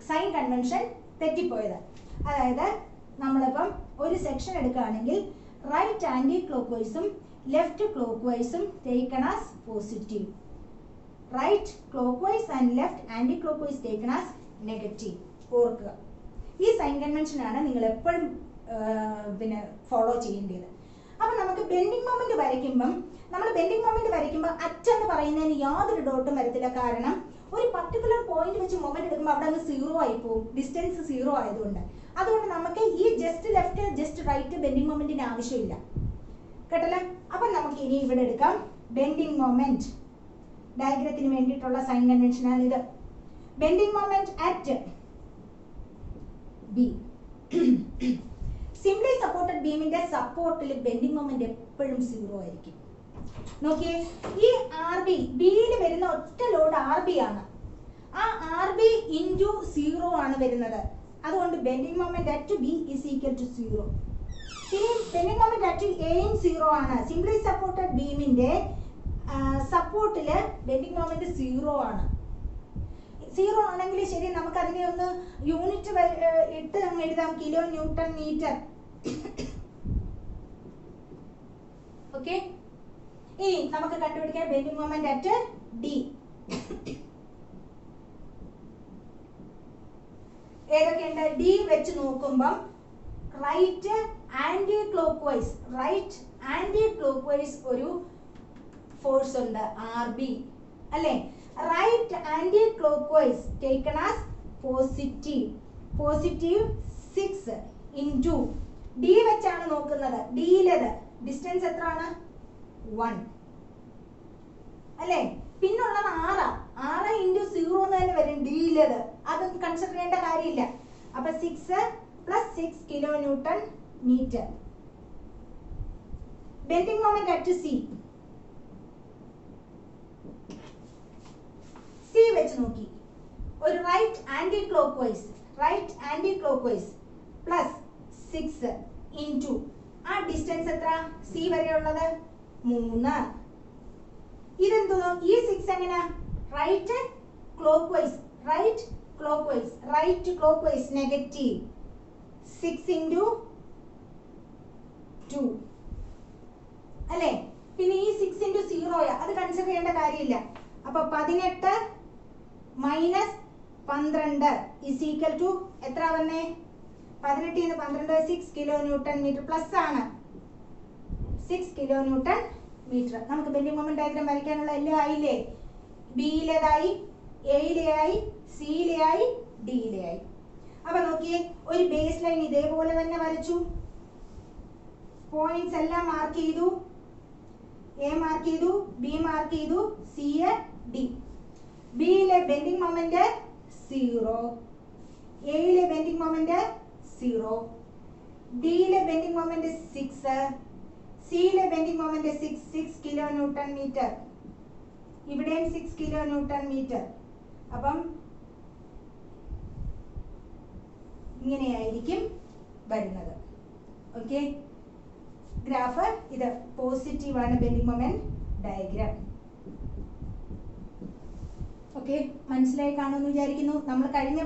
സൈൻ കൺവെൻഷൻ തെറ്റിപ്പോയത്. അതായത് നമ്മളിപ്പം ഒരു സെക്ഷൻ എടുക്കുകയാണെങ്കിൽ റൈറ്റ് ആന്റി ക്ലോക്ക് വൈസും ലെഫ്റ്റ് ക്ലോക്ക് വൈസും taken as positive, right clock vice and left anti clock vice taken as negative. ഓർക്കുക, ഈ സൈൻ കൺവെൻഷൻ ആണ് നിങ്ങൾ എപ്പോഴും പിന്നെ ഫോളോ ചെയ്യേണ്ടത്. അപ്പൊ നമുക്ക് ബെൻഡിങ് മൊമെന്റ് വരയ്ക്കുമ്പോൾ അറ്റെന്ന് പറയുന്നതിന് യാതൊരു ഡോട്ടും വരത്തില്ല. കാരണം ഒരു പർട്ടിക്കുലർ പോയിന്റ് വെച്ച് മൊമെന്റ് എടുക്കുമ്പോൾ അവിടെ അങ്ങ് 0 ആയി പോകും, ഡിസ്റ്റൻസ് 0 ആയതുകൊണ്ട്. അതുകൊണ്ട് നമുക്ക് ഈ just left just right bending മൊമെന്റിന് ആവശ്യമില്ല കേട്ടല്ലോ. അപ്പൊ നമുക്ക് ഇനി ഇവിടെ എടുക്കാം ബെൻഡിങ് മൊമെന്റ് ഡയഗ്രത്തിന് വേണ്ടിയിട്ടുള്ള സൈൻ കൺവെൻഷൻ ആണ് ഇത്. Bending moment at B. Simply supported ബീമിന്റെ സപ്പോർട്ടിൽ ബെൻഡിങ് മൊമെന്റ് എപ്പോഴും 0 ആയിരിക്കും. നോക്കിയേ, ഈ RB ബിയിൽ വരുന്ന ഒറ്റ ലോഡ് RB ആണ്. ആ RB ഇൻറ്റു 0 ആണ് വരുന്നത്. അതുകൊണ്ട് bending moment at B is equal to 0. ഇനി ബെൻഡിങ് മൊമെന്റ് അറ്റ് എയും 0 ആണ്. സിംപ്ലി സപ്പോർട്ടഡ് ബീമിന്റെ സപ്പോർട്ടില് ബെൻഡിങ് മൊമെന്റ് 0 ആണ്. 0 ആണെങ്കിൽ ശരി, നമുക്ക് അതിനെ ഒന്ന് യൂണിറ്റ് ഇട്ട് എഴുതാം, കിലോ ന്യൂട്ടൺ മീറ്റർ. ഓക്കെ, ഇനി നമുക്ക് കണ്ടുപിടിക്കാം ബെൻഡിങ് മൊമെന്റ് അറ്റ് ഡി. ഏതൊക്കെയുണ്ട്? ഡി വെച്ച് നോക്കുമ്പം റൈറ്റ് ആന്റി ക്ലോക്ക് വൈസ് ഒരു ഫോഴ്സ് ഉണ്ട് RB അല്ലേ. Right anti clock vice taken as positive 6 into D വെച്ചാണ് നോക്കുന്നത്. ഡിയിലേത് ഡിസ്റ്റൻസ് എത്രയാണ്? 1 അല്ലേ. പിന്നുള്ളത് 6 ഇൻറ്റു 0 എന്ന് തന്നെ വരും ഡിയിലേത്. അത് കൺസിഡർ ചെയ്യേണ്ട കാര്യമില്ല. അപ്പൊ 6 plus 6 kilo newton metre. Bending moment at C വെച്ച് നോക്കി. ഒരു right anti clock vice plus 6 into ആ ഡിസ്റ്റൻസ് എത്ര? സി വരെയുള്ളത് 3. ഇതെന്തോ ഈ 6 എങ്ങനെ? Right clock vice negative 6 into 2 അല്ലേ. പിന്നെ ഈ 6 ഇൻറ്റു 0 അത് കൺസിഡർ ചെയ്യേണ്ട കാര്യമില്ല. അപ്പൊ 18 മൈനസ് 12 ഇസ് ഈക്വൽ ടു എത്ര വന്നേ? 18 ന്ന് 12 6 കിലോ ന്യൂട്ടൺ മീറ്റർ പ്ലസ് ആണ് 6 കിലോ ന്യൂട്ടൺ മീറ്റർ. നമുക്ക് ബെൻഡിങ് മൊമെന്റ് ഡയഗ്രാം വരയ്ക്കാനുള്ള എല്ലാം ആയില്ലേ? ബിയിലേതായി, എയിലെ ആയി, സിയിലെ ആയി, ഡിയിലെ ആയി. അപ്പൊ നോക്കിയേ, ഒരു ബേസ് ലൈൻ ഇതേപോലെ തന്നെ വരച്ചു. പോയിന്റ്സ് എല്ലാം മാർക്ക് ചെയ്തു. എ മാർക്ക് ചെയ്തു, ബി മാർക്ക് ചെയ്തു, സി, ഡി. ബിയിലെ ബെൻഡിങ് മൊമെന്റ് 0, എയിലെ ബെൻഡിങ് മൊമെന്റ് 0, ഡിയിലെ ബെൻഡിങ് മൊമെന്റ് 6, സിയിലെ bending moment 6 kilo newton metre. ഇവിടെയും 6 കിലോ ന്യൂട്ടൺ മീറ്റർ. അപ്പം ഇങ്ങനെയായിരിക്കും വരുന്നത്. ഓക്കെ, ഗ്രാഫ് ഇത് പോസിറ്റീവ് ആണ് ബെൻഡിങ് മൊമെന്റ് ഡയഗ്രാം. ഓക്കെ, മനസ്സിലായി കാണുമെന്ന് വിചാരിക്കുന്നു. നമ്മൾ കഴിഞ്ഞ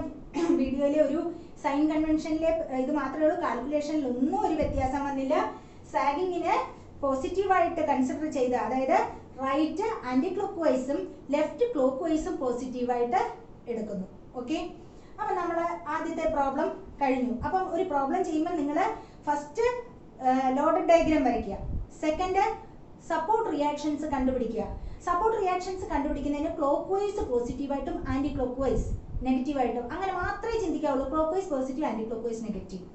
വീഡിയോയിലെ ഒരു സൈൻ കൺവെൻഷനിലെ ഇത് മാത്രമേ ഉള്ളൂ, കാൽക്കുലേഷനിൽ ഒന്നും ഒരു വ്യത്യാസം വന്നില്ല. സാഗിങ്ങിന് പോസിറ്റീവായിട്ട് കൺസിഡർ ചെയ്ത്, അതായത് റൈറ്റ് ആന്റി ക്ലോക്ക് വൈസും ലെഫ്റ്റ് ക്ലോക്ക് വൈസും പോസിറ്റീവായിട്ട് എടുക്കുന്നു. ഓക്കെ, അപ്പം നമ്മൾ ആദ്യത്തെ പ്രോബ്ലം കഴിഞ്ഞു. അപ്പം ഒരു പ്രോബ്ലം ചെയ്യുമ്പോൾ നിങ്ങൾ ഫസ്റ്റ് ലോഡഡ് ഡയഗ്രാം വരയ്ക്കുക. സെക്കൻഡ് സപ്പോർട്ട് റിയാക്ഷൻസ് കണ്ടുപിടിക്കുക. സപ്പോർട്ട് റിയാക്ഷൻസ് കണ്ടുപിടിക്കുന്നതിന് ക്ലോക്ക് വൈസ് പോസിറ്റീവായിട്ടും ആന്റി ക്ലോക്ക് വൈസ് നെഗറ്റീവായിട്ടും അങ്ങനെ മാത്രമേ ചിന്തിക്കാവുള്ളൂ. Clock vice positive, anti clock vice negative.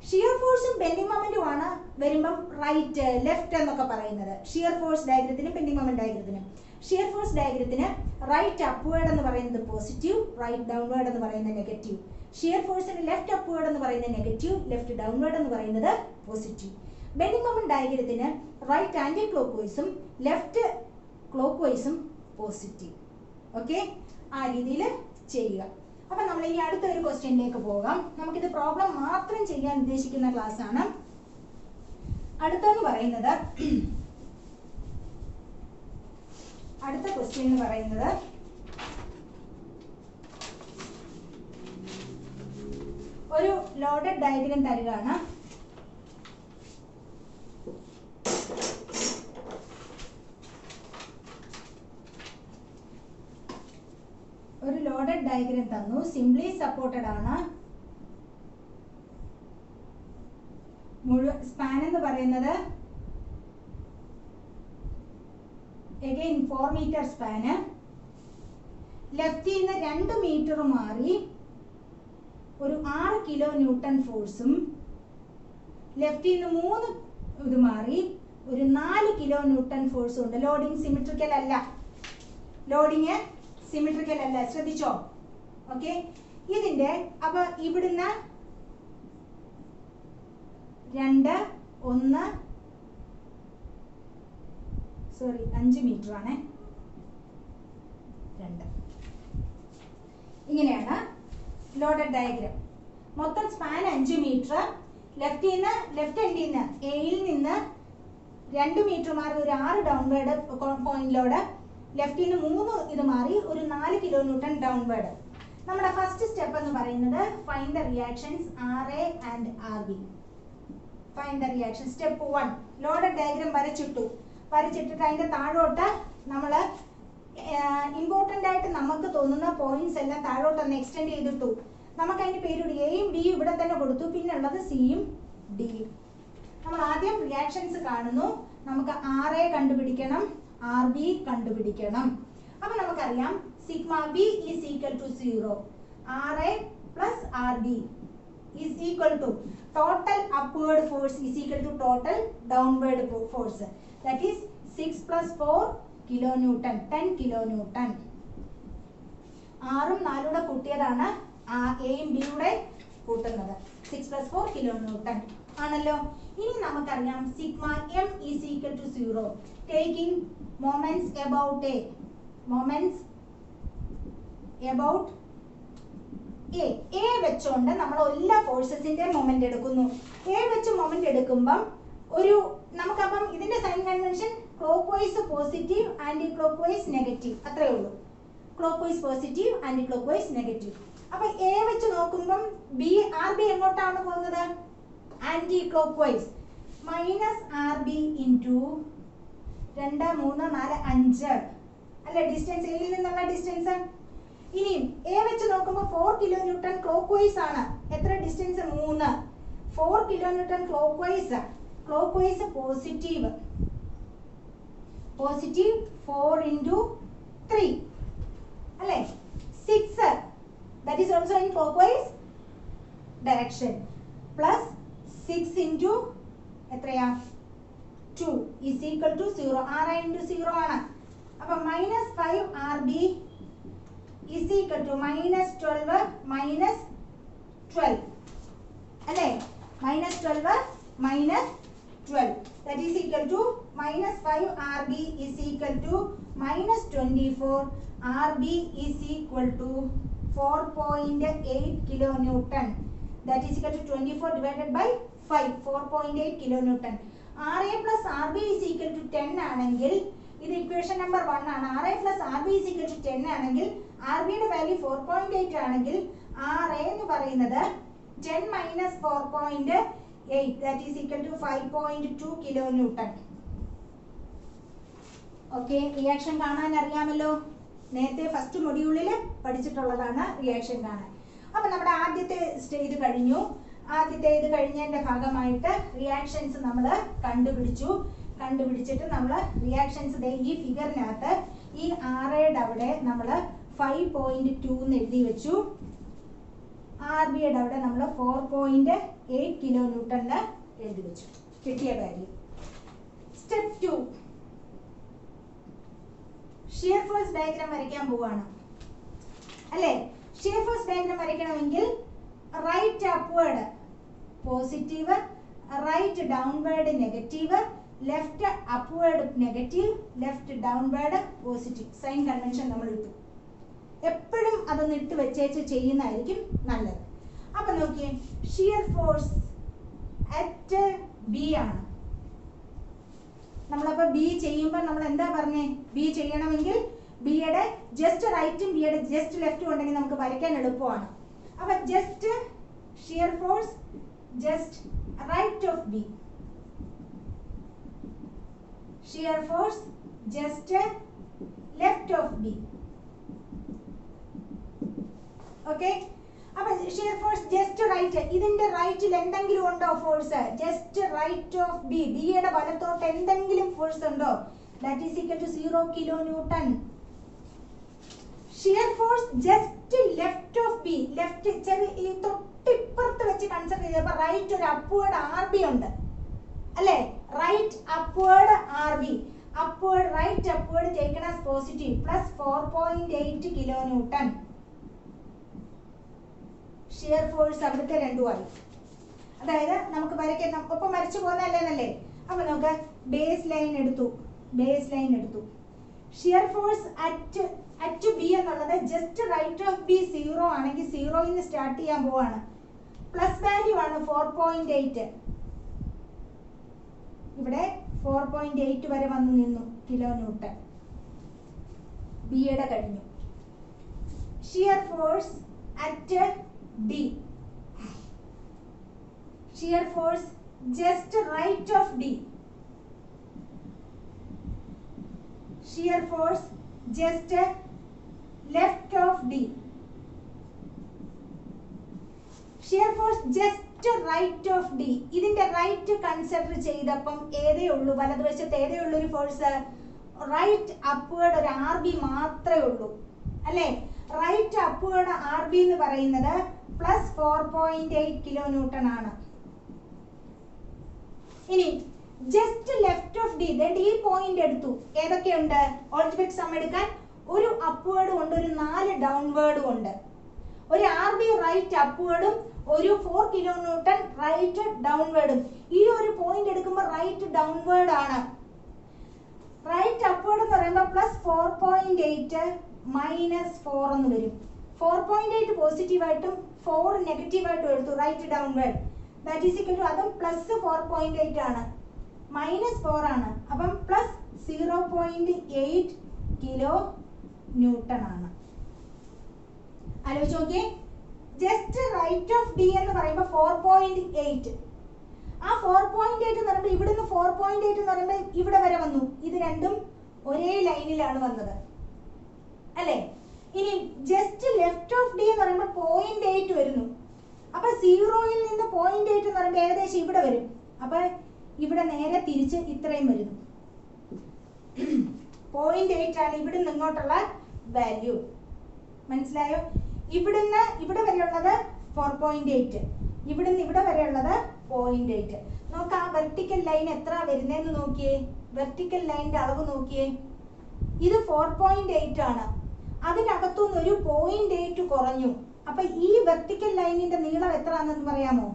Shear ഫോഴ്സും ബെൻഡിങ് മൊമെന്റും ആണ് വരുമ്പം റൈറ്റ് ലെഫ്റ്റ് എന്നൊക്കെ പറയുന്നത്. ഷിയർ ഫോഴ്സ് ഡയഗ്രത്തിനും ബെൻഡിങ് മൊമെന്റ് ഡയഗ്രത്തിനും. ഷിയർ ഫോഴ്സ് ഡയഗ്രത്തിന് റൈറ്റ് അപ്വേർഡ് എന്ന് പറയുന്നത് പോസിറ്റീവ്, റൈറ്റ് ഡൗൺവേർഡ് എന്ന് പറയുന്നത് നെഗറ്റീവ്. ഷിയർ ഫോഴ്സിന് ലെഫ്റ്റ് അപ്വേർഡ് എന്ന് പറയുന്നത് നെഗറ്റീവ്, ലെഫ്റ്റ് ഡൗൺവേർഡ് എന്ന് പറയുന്നത് പോസിറ്റീവ്. ബെൻഡിങ് മൊമെന്റ് ഡയഗ്രത്തിന് റൈറ്റ് ആന്റി ക്ലോക്ക് വൈസും ലെഫ്റ്റ് ക്ലോക്ക് വൈസും പോസിറ്റീവ്. ഓക്കെ, ആ രീതിയിൽ ചെയ്യുക. അപ്പൊ നമ്മൾ ഇനി അടുത്തൊരു ക്വസ്റ്റ്യനിലേക്ക് പോകാം. നമുക്കിത് പ്രോബ്ലം മാത്രം ചെയ്യാൻ ഉദ്ദേശിക്കുന്ന ക്ലാസ് ആണ്. അടുത്ത ക്വസ്റ്റ്യൻ എന്ന് പറയുന്നത് ഒരു ലോഡഡ് ഡയഗ്രം തരികയാണ്. ഒരു ലോഡഡ് ഡയഗ്രം തന്നു, സിംപ്ലി സപ്പോർട്ടഡ് ആണ്. മുഴുവൻ സ്പാൻ എന്ന് പറയുന്നത് again 4 മീറ്റർ സ്പാന്. ലെഫ്റ്റിൽ നിന്ന് 2 മീറ്റർ മാറി ഒരു 6 കിലോ ന്യൂട്ടൺ ഫോഴ്സും, ലെഫ്റ്റിൽ നിന്ന് 3 ഇത് മാറി ഒരു 4 കിലോ ന്യൂട്ടൺ ഫോഴ്സും ഉണ്ട്. ലോഡിങ് സിമെട്രിക്കൽ അല്ല, സിമെട്രിക്കൽ അല്ല, ശ്രദ്ധിച്ചോ? ഓക്കെ, ഇതിന്റെ അപ്പൊ ഇവിടുന്ന് 5 മീറ്റർ ആണ്. 2 ഇങ്ങനെയാണ് ലോഡഡ് ഡയഗ്രം. മൊത്തം സ്പാൻ 5 മീറ്റർ. ലെഫ്റ്റ് എൻഡിൽ നിന്ന് എയിൽ നിന്ന് 2 മീറ്റർ മാറി ഒരു 6 ഡൗൺവേർഡ് പോയിന്റിലോട്, ലെഫ്റ്റിൽ നിന്ന് 3 ഇത് മാറി ഒരു 4 കിലോ ന്യൂട്ടൺ ഡൗൺവേർഡ്. നമ്മുടെ ഫസ്റ്റ് സ്റ്റെപ്പ് എന്ന് പറയുന്നത് find the reactions RA and RB. Find the reaction. Step 1, loaded diagram വരച്ചിട്ടിട്ട് അതിന്റെ താഴോട്ട് നമ്മൾ ഇമ്പോർട്ടൻ്റ് ആയിട്ട് നമുക്ക് തോന്നുന്ന പോയിന്റ്സ് എല്ലാം താഴോട്ടൊന്ന് എക്സ്റ്റെൻഡ് ചെയ്തിട്ടു. നമുക്ക് അതിന്റെ പേര് എയും ബിയും ഇവിടെ തന്നെ കൊടുത്തു, പിന്നെ ഉള്ളത് സിയും ഡിയും. നമ്മൾ ആദ്യം റിയാക്ഷൻസ് കാണുന്നു. നമുക്ക് RA കണ്ടുപിടിക്കണം, RB കണ്ടുപിടിക്കണം. അപ്പൊ നമുക്കറിയാം sigma B is equal to 0. RA plus RB is equal to total upward force is equal to total downward force. That is 6 plus 4 kilonewton, 10 kilonewton. 6ഉം 4 കൂട്ടിയതാണ് എയും ബിയുടെ കൂട്ടുന്നത്. 6 plus 4 kilonewton ആണല്ലോ. ഇനി നമുക്കറിയാം sigma M is equal to 0. Taking moments about A വെച്ചുകൊണ്ട് നമ്മൾ എല്ലാ ഫോഴ്സസിന്റെ മൊമെന്റ് എടുക്കുന്നു. A വെച്ച് മൊമെന്റ് എടുക്കുമ്പം നമുക്കപ്പം ഇതിന്റെ sign convention clock vice positive, anti clock vice negative, അത്രേ ഉള്ളൂ. Clock vice positive, anti clock vice negative. അപ്പൊ A വെച്ച് നോക്കുമ്പം RB എങ്ങോട്ടാണ് പോകുന്നത്? Anti clock vice. Minus RB into 2, 3, 4, 5 അല്ലെ ഡിസ്റ്റൻസ്, എയിൽ നിന്നുള്ള ഡിസ്റ്റൻസ്. ഇനി A വെച്ച് നോക്കുമ്പോൾ 4 കിലോ ന്യൂട്ടൺ ക്ലോക്ക് വൈസ് ആണ്. എത്ര distance? 3. 4 kilo newton clock vice positive. Positive 4 into 3 അല്ലേ 6 that is also in clockwise direction plus 6 into എത്രയാ 2 is equal to 0 6 into 0 ആണ് അപ്പൊ -5 RB is equal to -12 minus 12 അല്ലേ -12 minus 12 that is equal to -5 RB is equal to -24 RB is equal to 4.8 kilonewton that is equal to 24 divided by 5 4.8 kilonewton RA plus RB is equal to 10 ആണെങ്കിൽ ഇത് equation number 1 ആണ് RA plus RB is equal to 10 ആണെങ്കിൽ RB യുടെ value 4.8 ആണെങ്കിൽ RA എന്ന് പറയുന്നത് 10 minus 4.8 that is equal to 5.2 kilonewton okay reaction കാണാൻ അറിയാമല്ലോ നേരത്തെ ഫസ്റ്റ് മൊഡ്യൂളിൽ പഠിച്ചിട്ടുള്ളതാണ് റിയാക്ഷൻ കാണാൻ അപ്പോൾ നമ്മുടെ ആദ്യത്തെ സ്റ്റേജ് കഴിഞ്ഞു ആദ്യത്തെ ഇത് കഴിഞ്ഞതിന്റെ ഭാഗമായിട്ട് റിയാക്ഷൻസ് നമ്മൾ കണ്ടുപിടിച്ചിട്ട് നമ്മൾ റിയാക്ഷൻസ് ഈ ഫിഗറിനകത്ത് ഈ ആറയുടെ അവിടെ നമ്മൾ 5.2 എന്ന് എഴുതി വെച്ചു ആർബിയുടെ അവിടെ നമ്മൾ 4.8 കിലോന്യൂട്ടൺ എഴുതി വെച്ചു കിട്ടിയ value step 2 shear force diagram വരയ്ക്കാൻ പോവാണ് അല്ലേ ഷിയർ ഫോഴ്സ് ഡയഗ്രാം വരയ്ക്കണമെങ്കിൽ right upward positive right downward negative left upward negative left downward positive sign convention നമ്മൾ ഇട്ടു എപ്പോഴും അതൊന്ന് ഇട്ട് വെച്ചേച്ച് ചെയ്യുന്നതായിരിക്കും നല്ലത് അപ്പൊ നോക്കിയേ ഷിയർ ഫോഴ്സ് അറ്റ് ബി ആണ് നമ്മളപ്പോ ബി ചെയ്യുമ്പോൾ നമ്മൾ എന്താ പറഞ്ഞേ ബി ചെയ്യണമെങ്കിൽ ബിയുടെ ജസ്റ്റ് റൈറ്റും ബിയുടെ ജസ്റ്റ് ലെഫ്റ്റും ഉണ്ടെങ്കിൽ നമുക്ക് വരയ്ക്കാൻ എളുപ്പമാണ് അപ്പൊ just shear force just right of B shear force just left of B okay അപ്പൊ ഷിയർ ഫോഴ്സ് ജസ്റ്റ് റൈറ്റ് ഇതിന്റെ റൈറ്റിൽ എന്തെങ്കിലും ഉണ്ടോ force just right of B ബിയുടെ വലത്തോട്ട് എന്തെങ്കിലും ഫോഴ്സ് ഉണ്ടോ that is equal to 0 kilonewton shear force just left of B left ചെറിയ ഈ തൊട്ടിപ്പുറത്ത് വെച്ച് കൺസിഡർ ചെയ്തപ്പോൾ റൈറ്റ് ഒരു അപ്വേർഡ് ആർബി ഉണ്ട് അല്ലേ right upward RB upward right upward taken as positive plus 4.8 kilonewton shear force അവിടുത്തെ രണ്ടുമായി അതായത് നമുക്ക് വരയ്ക്കാൻ ഒപ്പം വരച്ചു പോകുന്നല്ലേ അപ്പൊ നമുക്ക് ബേസ് ലൈൻ എടുത്തു ഷിയർ ഫോഴ്സ് അറ്റ് ബി എന്നുള്ളത് ജസ്റ്റ് റൈറ്റ് ഓഫ് ബി 0 ആണെങ്കിൽ 0 നിന്ന് സ്റ്റാർട്ട് ചെയ്യാൻ പോവാണ് പ്ലസ് വാല്യൂ ആണ് 4.8 ഇവിടെ 4.8 വരെ വന്നു നിന്നു കിലോന്യൂട്ടൺ ബിയുടെ കഴിഞ്ഞു shear force at D shear force just right of D shear force just left of D shear force just right of D ഇതിന്റെ റൈറ്റ് കൺസിഡർ ചെയ്തപ്പം ഏതേ ഉള്ളൂ വലതുവശത്ത് ഏതേ ഉള്ളൂ ഒരു ഫോഴ്സ് റൈറ്റ് അപ്വേർഡ് ഒരു ആർബി മാത്രമേ ഉള്ളൂ അല്ലേ റൈറ്റ് അപ്വേർഡ് ആർബി എന്ന് പറയുന്നത് പ്ലസ് 4.8 കിലോന്യൂട്ടൺ ആണ് ഇനി ജസ്റ്റ് ലെഫ്റ്റ് ഓഫ് ഡി ഈ പോയിന്റ് എടുത്തു ഏതൊക്കെയുണ്ട് ഓൾജിബ്രിക് സം എടുക്കാൻ ഒരു അപ്വേർഡും ഉണ്ട് ഒരു 4 ഡൗൺവേർഡും ഉണ്ട് ഒരു ആർബി റൈറ്റ് അപ്വേർഡും ഒരു 4 കിലോന്യൂട്ടൺ റൈറ്റ് ഡൗൺവേർഡും ഈ ഒരു പോയിന്റ് എടുക്കുമ്പോൾ റൈറ്റ് ഡൗൺവേർഡ് ആണ് റൈറ്റ് അപ്വേർഡ് എന്ന് പറയുമ്പോൾ പ്ലസ് 4.8 മൈനസ് 4 എന്ന് വരും 4.8 പോസിറ്റീവ് ആയിട്ടും 4 നെഗറ്റീവ് ആയിട്ടും എടുത്തു right downward that is equal to അതും പ്ലസ് 4.8 ആണ് മൈനസ് 4 ആണ് അപ്പം പ്ലസ് 0.8 കിലോ ന്യൂട്ടൺ ആണ് ആലോചിച്ച് നോക്കിയേ ജസ്റ്റ് റൈറ്റ് ഓഫ് ഡി എന്ന് പറയുമ്പോൾ 4.8 ആ 4.8 എന്ന് പറയുമ്പോൾ ഇവിടുന്ന് 4.8 എന്ന് പറയുമ്പോൾ ഇവിടെ വരെ വന്നു ഇത് രണ്ടും ഒരേ ലൈനിലാണ് വന്നത് അല്ലേ ഇനി ജസ്റ്റ് ലെഫ്റ്റ് ഓഫ് ഡി എന്ന് പറയുമ്പോൾ 0.8 വരുന്നു അപ്പൊ 0-യിൽ നിന്ന് 0.8 എന്ന് പറയുമ്പോൾ ഏകദേശം ഇവിടെ വരും അപ്പൊ ഇവിടെ നേരെ തിരിച്ച് ഇത്രയും വരുന്നു 0.8 ആണ് ഇവിടുന്ന് ഇങ്ങോട്ടുള്ള വാല്യൂ. മനസ്സിലായോ? ഇവിടുന്ന് ഇവിടെ വരെയുള്ളത് 4.8, ഇവിടുന്ന് ഇവിടെ വരെയുള്ളത് 0.8. നോക്ക് ആ വെർട്ടിക്കൽ ലൈൻ എത്ര വരുന്നതെന്ന് നോക്കിയേ. വെർട്ടിക്കൽ ലൈനിന്റെ അളവ് നോക്കിയേ. ഇത് 4.8 ആണ്. അതിനകത്തുനിന്ന് ഒരു 0.8 കുറഞ്ഞു. അപ്പൊ ഈ വെർട്ടിക്കൽ ലൈനിന്റെ നീളം എത്ര ആണെന്ന് പറയാമോ?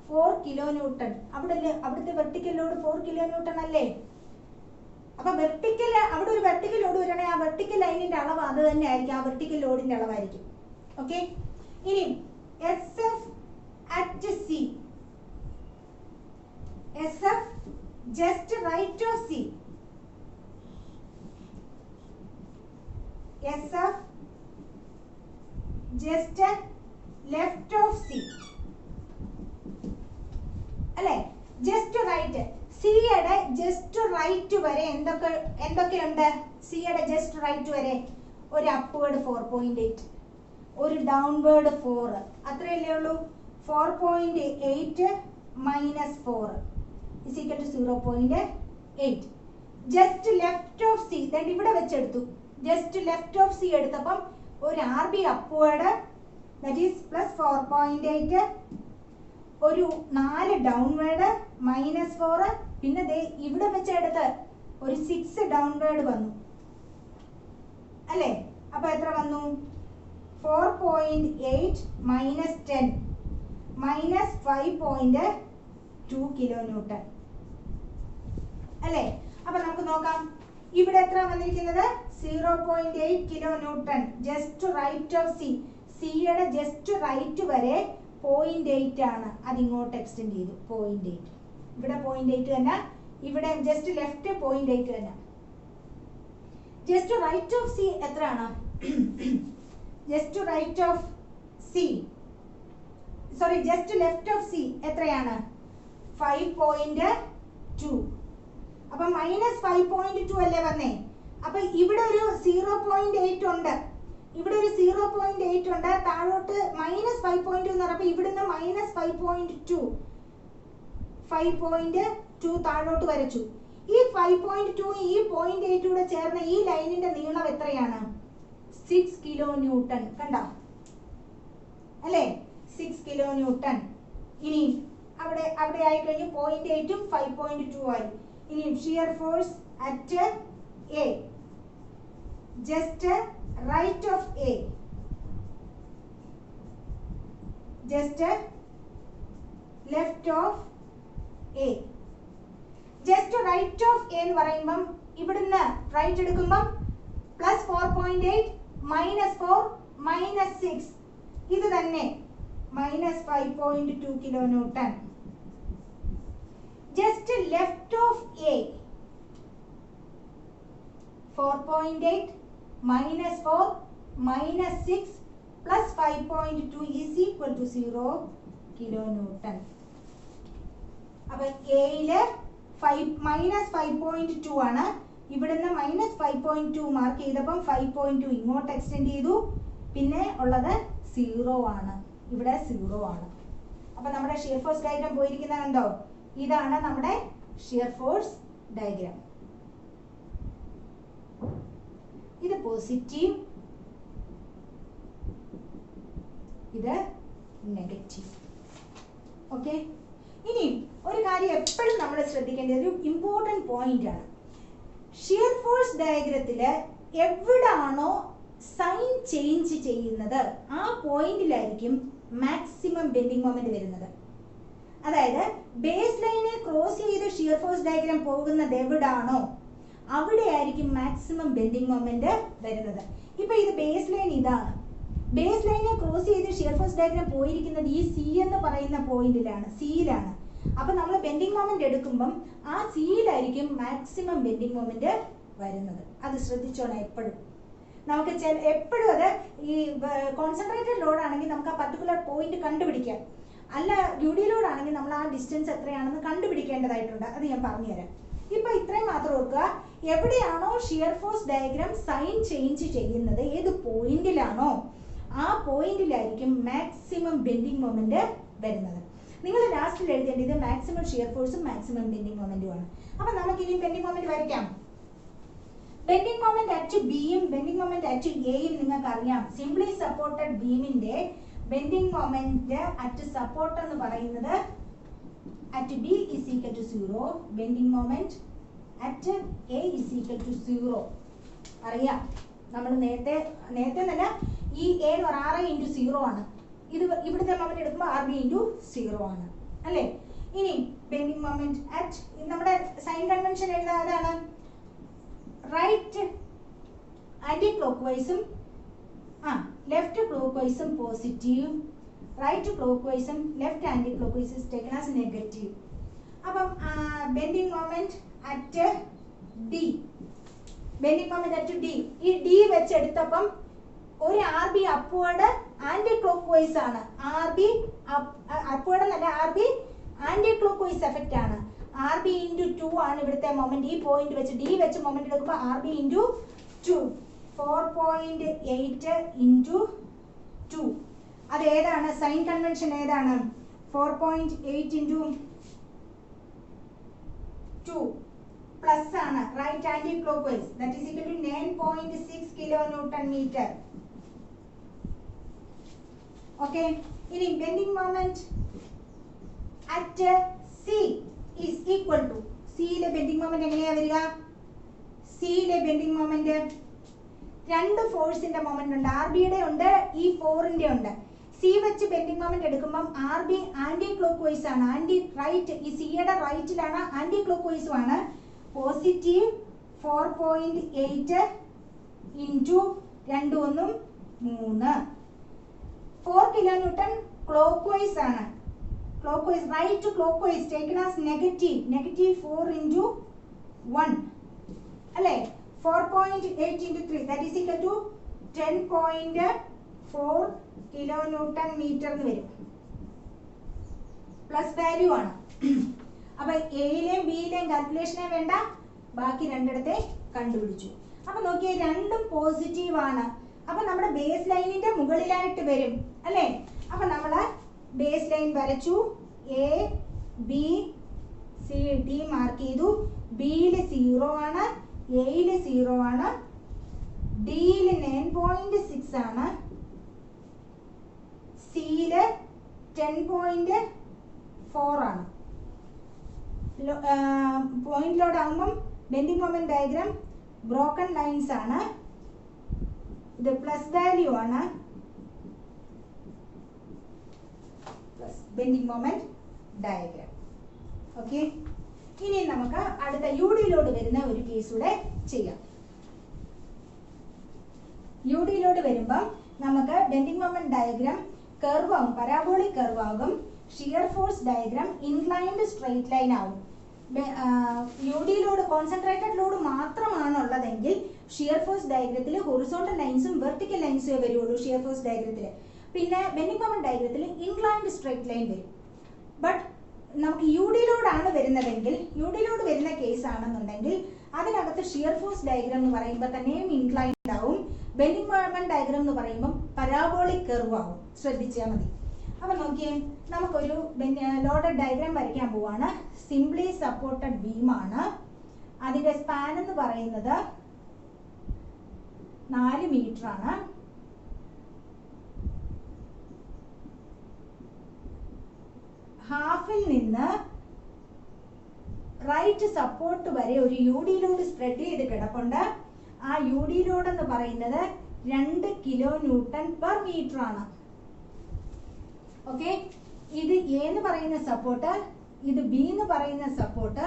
4 കിലോ ന്യൂട്ടൺ. അവിടുത്തെ വെർട്ടിക്കൽ ലോഡ് 4 കിലോ ന്യൂട്ടൺ അല്ലേ? അപ്പൊ വെർട്ടിക്കൽ അവിടെ ഒരു വെർട്ടിക്കൽ ലോഡ് വരണേ, ആ വെർട്ടിക്കൽ ലൈനിന്റെ അളവ് അത് തന്നെ ആയിരിക്കും, ആ വെർട്ടിക്കൽ ലോഡിന്റെ അളവായിരിക്കും. ഓക്കെ, ഇനി SF at C, SF just right of C, SF just left of C അല്ലേ? Just right. സിയുടെ ജസ്റ്റ് റൈറ്റ് വരെ എന്തൊക്കെയുണ്ട്? സിയുടെ ജസ്റ്റ് റൈറ്റ് വരെ ഒരു അപ്വേർഡ് 4.8, ഒരു ഡൗൺവേർഡ് 4, അത്രയല്ലേ ഉള്ളൂ. 4.8 minus 4 is equal to 0.8. Just left of C ഇവിടെ വെച്ചെടുത്തു. ജസ്റ്റ് ലെഫ്റ്റ് ഓഫ് സി എടുത്തപ്പം ഒരു RB upward, that is plus 4.8, ഒരു 4 ഡൗൺവേർഡ് മൈനസ് 4, പിന്നെ ദേ ഇവിടെ വെച്ചെടുത്ത് ഒരു 6 ഡൗൺവേർഡ് വന്നു അല്ലേ? അപ്പൊ എത്ര വന്നു? 4.8 മൈനസ് 10 മൈനസ് 5.2 കിലോ ന്യൂട്ടൺ അല്ലേ? അപ്പൊ നമുക്ക് നോക്കാം. ഇവിടെ എത്ര വന്നിരിക്കുന്നത്? 0.8 kilo newton just right of C. സിയുടെ ജസ്റ്റ് റൈറ്റ് വരെ 0.8 ആണ്. അത് ഇങ്ങോട്ട് എക്സ്റ്റെൻഡ് ചെയ്തു 0.8. ഇവിടെ 0.8 തന്നെ, ഇവിടെ ജസ്റ്റ് ലെഫ്റ്റ് 0.8 തന്നെ. ജസ്റ്റ് റൈറ്റ് ഓഫ് സി എത്രയാണ്? Just right of C, sorry just left of C എത്രയാണ്? 5.2. അപ്പൊ മൈനസ് 5.2 അല്ലേ വന്നേ? അപ്പൊ ഇവിടെ ഒരു 0.8 ഉണ്ട്, ഇവിടെ ഒരു 0.8 ഉണ്ട്, താഴോട്ട് മൈനസ് 5.2 എന്ന് പറഞ്ഞപ്പോൾ ഇവിടുന്ന് മൈനസ് 5.2 താഴോട്ട് വരച്ചു. ഈ 5.2 ഈ 0.8 കൂടെ ചേർന്ന ഈ ലൈനിന്റെ നീളം എത്രയാണ്? 6 കിലോ ന്യൂട്ടൺ. കണ്ടോ അല്ലേ? 6 കിലോ ന്യൂട്ടൺ. ഇനി അവിടെ ആയി കഴിഞ്ഞു 0.8ഉം 5.2 ആയി. ഇനി shear force at A, just right of A, just left of A. Just right of A എന്ന് പറയുമ്പം ഇവിടുന്ന് റൈറ്റ് എടുക്കുമ്പം പ്ലസ് 4.8 മൈനസ് 4 മൈനസ് 6, ഇത് തന്നെ minus 5.2 kilo newton. Just left of A 4.8 minus 4 minus 6 plus 5.2 is equal to 0 kilonewton. അപ്പോൾ എയില് minus 5.2 ആണ്. ഇവിടുന്ന് minus 5.2 mark ചെയ്തപ്പം 5.2 ഇങ്ങോട്ട് എക്സ്റ്റെൻഡ് ചെയ്തു. പിന്നെ ഉള്ളത് 0 ആണ്, ഇവിടെ 0 ആണ്. അപ്പൊ നമ്മുടെ ഷിയർ ഫോഴ്സ് ഡയഗ്രാം പോയിരിക്കുന്നത് കണ്ടോ? ഇതാണ് നമ്മുടെ ഷിയർ ഫോഴ്സ് ഡയഗ്രാം. ഇത് പോസിറ്റീവ്, ഇത് നെഗറ്റീവ്. ഓക്കെ, ഇനി ഒരു കാര്യം എപ്പോഴും നമ്മൾ ശ്രദ്ധിക്കേണ്ടത് ഒരു ഇമ്പോർട്ടൻറ്റ് പോയിന്റ് ആണ്. ഷിയർ ഫോഴ്സ് ഡയഗ്രത്തില് എവിടാണോ സൈൻ ചേഞ്ച് ചെയ്യുന്നത് ആ പോയിന്റിലായിരിക്കും മാക്സിമം ബെൻഡിങ് മൊമെന്റ് വരുന്നത്. അതായത് ബേസ് ലൈനെ ക്രോസ് ചെയ്ത് ഷിയർ ഫോഴ്സ് ഡയഗ്രാം പോകുന്നത് എവിടാണോ അവിടെ ആയിരിക്കും മാക്സിമം ബെൻഡിങ് മൊമെന്റ് വരുന്നത്. ഇപ്പൊ ഇത് ബേസ് ലൈൻ, ഇതാണ് ബേസ് ലൈനെ ക്രോസ് ചെയ്ത് ഷിയർ ഫോഴ്സ് ഡയഗ്രാം പോയിരിക്കുന്നത് ഈ സി എന്ന് പറയുന്ന പോയിന്റിലാണ്, സിയിലാണ്. അപ്പൊ നമ്മൾ ബെൻഡിങ് മൊമെന്റ് എടുക്കുമ്പം ആ സിയിലായിരിക്കും മാക്സിമം ബെൻഡിങ് മൊമെന്റ് വരുന്നത്. അത് ശ്രദ്ധിച്ചോണം എപ്പോഴും. നമുക്ക് എപ്പോഴും അത് ഈ കോൺസെൻട്രേറ്റഡ് ലോഡ് ആണെങ്കിൽ നമുക്ക് ആ പർട്ടിക്കുലർ പോയിന്റ് കണ്ടുപിടിക്കാം. അല്ല ഡ്യൂട്ടി ലോഡ് ആണെങ്കിൽ നമ്മൾ ആ ഡിസ്റ്റൻസ് എത്രയാണെന്ന് കണ്ടുപിടിക്കേണ്ടതായിട്ടുണ്ട്. അത് ഞാൻ പറഞ്ഞുതരാം. ഇപ്പൊ ഇത്രയും മാത്രം ഓർക്കുക, എവിടെയാണോ shear force diagram sign change ചെയ്യുന്നത്, ഏത് പോയിന്റിലാണോ ആ പോയിന്റിലായിരിക്കും മാക്സിമം ബെൻഡിങ് മൊമെന്റ് വരുന്നത്. നിങ്ങൾ ലാസ്റ്റിൽ എഴുതേണ്ടത് മാക്സിമം ഷിയർ ഫോഴ്സും മാക്സിമം ബെൻഡിങ് മൊമെന്റും ആണ്. അപ്പൊ നമുക്ക് ഇനി ബെൻഡിങ് മൊമെന്റ് വരയ്ക്കാം. ബെൻഡിങ് മൊമെന്റ് അറ്റ് ബിയും ബെൻഡിങ് മൊമെന്റ് അറ്റ് എയും നിങ്ങൾക്ക് അറിയാം. സിംപ്ലി സപ്പോർട്ടഡ് ബീമിന്റെ ബെൻഡിങ് മൊമെന്റ് അറ്റ് സപ്പോർട്ട് എന്ന് പറയുന്നത് at B is equal to 0, bending moment at A is equal to 0. അറിയാം, നമ്മൾ നേരത്തെ തന്നെ ഈ A എന്ന് പറഞ്ഞാൽ R into 0 ആണ്. ഇത് ഇവിടുത്തെ മൊമെന്റ് എടുക്കുമ്പോൾ RB into 0 ആണ് അല്ലേ. ഇനി ബെൻഡിങ് മൊമെന്റ് അറ്റ് നമ്മുടെ സൈൻ കൺവെൻഷൻ എഴുതാതാണ് റൈറ്റ് ആന്റി ക്ലോക്ക് വൈസും ലെഫ്റ്റ് ക്ലോക്ക് വൈസും പോസിറ്റീവ്, റൈറ്റ് ക്ലോക്ക് വൈസും left anti clock wise is taken as negative. അപ്പം bending moment at D, bending moment at D, ഈ ഡി വെച്ചെടുത്തപ്പം ഒരു R B upward anti clock vice ആണ്. R B upward എന്നല്ല, R B anti clock vice effect ആണ്. R B into 2 ആണ് ഇവിടുത്തെ moment. ഈ പോയിന്റ് വെച്ച് ഡി വെച്ച് മൊമെന്റ് എടുക്കുമ്പോൾ ആർ ബി ഇൻറ്റു 2, 4.8 ഇൻറ്റു 2. അത് ഏതാണ് സൈൻ കൺവെൻഷൻ ഏതാണ്? 4.8 ഇൻറ്റു 2 പ്ലസ് ആണ് right anti clock wise, that is equal to 9.6 kilo newton metre. Okay, ഇനി bending moment at C is equal to, സിയിലെ ബെൻഡിങ് മൊമെന്റ് എങ്ങനെയാ വരിക? സിയിലെ ബെൻഡിങ് മൊമെന്റ് രണ്ട് ഫോഴ്സിന്റെ മൊമെന്റ് ഉണ്ട്, ആർ ബിയുടെ ഉണ്ട്, ഈ 4ന്റെ ഉണ്ട്. സി വെച്ച് ബെൻഡിങ് മൊമെന്റ് എടുക്കുമ്പോൾ R B anti clock vice ആണ്, ആന്റി റൈറ്റ്, ഈ സിയുടെ റൈറ്റിലാണ്, ആന്റി ക്ലോക്ക് വൈസും ആണ്. Positive 4.8 into 2 1 3, 4 kilo newton clock vice ആണ്. Clock wise, right clock vice taken as negative, -4 into 1 അല്ലേ. 4.8 into 3 that is equal to 10.4 kilo newton metre എന്ന് വരും. പ്ലസ് വാല്യൂ ആണ്. അപ്പൊ എയിലെയും ബിയിലെയും കാൽക്കുലേഷനെ വേണ്ട, ബാക്കി രണ്ടിടത്തെ കണ്ടുപിടിച്ചു. അപ്പൊ നോക്കിയേ, രണ്ടും പോസിറ്റീവ് ആണ്. അപ്പൊ നമ്മുടെ ബേസ് ലൈനിന്റെ മുകളിലായിട്ട് വരും അല്ലേ. അപ്പൊ നമ്മള് ബേസ് ലൈൻ വരച്ചു, A B C D mark ചെയ്തു. ബിയില് 0 ആണ്, എയില് 0 ആണ്, ഡിയില് 9.6 ആണ്, സിയില് 10.4 ആണ്. പോയിന്റ് ലോഡ് ആകുമ്പം bending moment diagram broken lines ആണ്. ഇത് പ്ലസ് വാല്യൂ ആണ്, ബെൻഡിങ് മൊമെന്റ് ഡയഗ്രാം. ഓക്കെ, ഇനി നമുക്ക് അടുത്ത യു ഡി ലോഡ് വരുന്ന ഒരു കേസ് കൂടെ ചെയ്യാം. യു ഡി ലോഡ് വരുമ്പം നമുക്ക് ബെൻഡിങ് മൊമെന്റ് ഡയഗ്രാം കർവ് ആവും, പരാബോളിക് കർവ് ആകും. Shear force diagram inclined straight line ആവും. U D load concentrated load മാത്രമാണ് ഉള്ളതെങ്കിൽ ഷിയർ ഫോഴ്സ് ഡയഗ്രത്തിൽ ഹൊറിസോണ്ടൽ ലൈൻസും വെർട്ടിക്കൽ ലൈൻസും വരുള്ളൂ ഷിയർ ഫോഴ്സ് ഡയഗ്രത്തിൽ. പിന്നെ ബെൻഡിങ് മൊമെന്റ് ഡയഗ്രത്തിൽ ഇൻക്ലൈൻഡ് സ്ട്രെയിറ്റ് ലൈൻ വരും. ബട്ട് നമുക്ക് യു ഡി ലോഡ് ആണ് വരുന്നതെങ്കിൽ, യു ഡി ലോഡ് വരുന്ന കേസ് ആണെന്നുണ്ടെങ്കിൽ അതിനകത്ത് ഷിയർ ഫോഴ്സ് ഡയഗ്രാം എന്ന് പറയുമ്പോൾ തന്നെയും ഇൻക്ലൈൻഡ് ആവും. ബെൻഡിങ് മൊമെന്റ് ഡയഗ്രാം എന്ന് പറയുമ്പോൾ പരാബോളിക് കർവ് ആവും. ശ്രദ്ധിച്ചാൽ മതി. അപ്പൊ നോക്കിയേ, നമുക്കൊരു ലോഡഡ് ഡയഗ്രാം വരയ്ക്കാൻ പോവാണ്. സിംപ്ലി സപ്പോർട്ടഡ് ബീം ആണ്. അതിന്റെ സ്പാൻ എന്ന് പറയുന്നത് 4 മീറ്റർ ആണ്. ഹാഫിൽ നിന്ന് റൈറ്റ് സപ്പോർട്ട് വരെ ഒരു യു ഡി ലോഡ് സ്പ്രെഡ് ചെയ്ത് കിടപ്പുണ്ട്. ആ യു ഡി ലോഡ് എന്ന് പറയുന്നത് 2 കിലോ ന്യൂട്ടൺ പെർ മീറ്റർ ആണ്. ഓക്കെ, ഇത് എ എന്ന് പറയുന്ന സപ്പോർട്ട്, ഇത് ബി എന്ന് പറയുന്ന സപ്പോർട്ട്,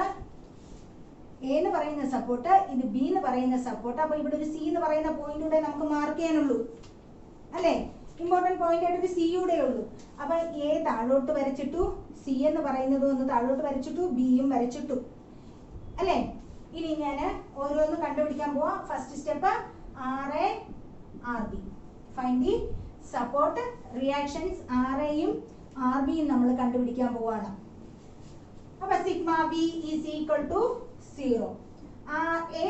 എ എന്ന് പറയുന്ന സപ്പോർട്ട്, ഇത് ബി എന്ന് പറയുന്ന സപ്പോർട്ട്. അപ്പൊ ഇവിടെ ഒരു സി എന്ന് പറയുന്ന പോയിന്റ് കൂടെ നമുക്ക് മാർക്ക് ചെയ്യാനുള്ളൂ അല്ലേ. ഇമ്പോർട്ടന്റ് പോയിന്റ് ആയിട്ട് ഒരു സി യുടെ ഉള്ളൂ. അപ്പൊ എ താഴോട്ട് വരച്ചിട്ടു, സി എന്ന് പറയുന്നത് ഒന്ന് താഴോട്ട് വരച്ചിട്ടു, ബിയും വരച്ചിട്ടു അല്ലേ. ഇനി ഞാൻ ഓരോന്ന് കണ്ടുപിടിക്കാൻ പോവാം. First step R A R B, find the support reactions. R എയും ആർ ബിയും നമ്മൾ കണ്ടുപിടിക്കാൻ പോവാണ്. അപ്പൊ sigma B is equal to 0. R A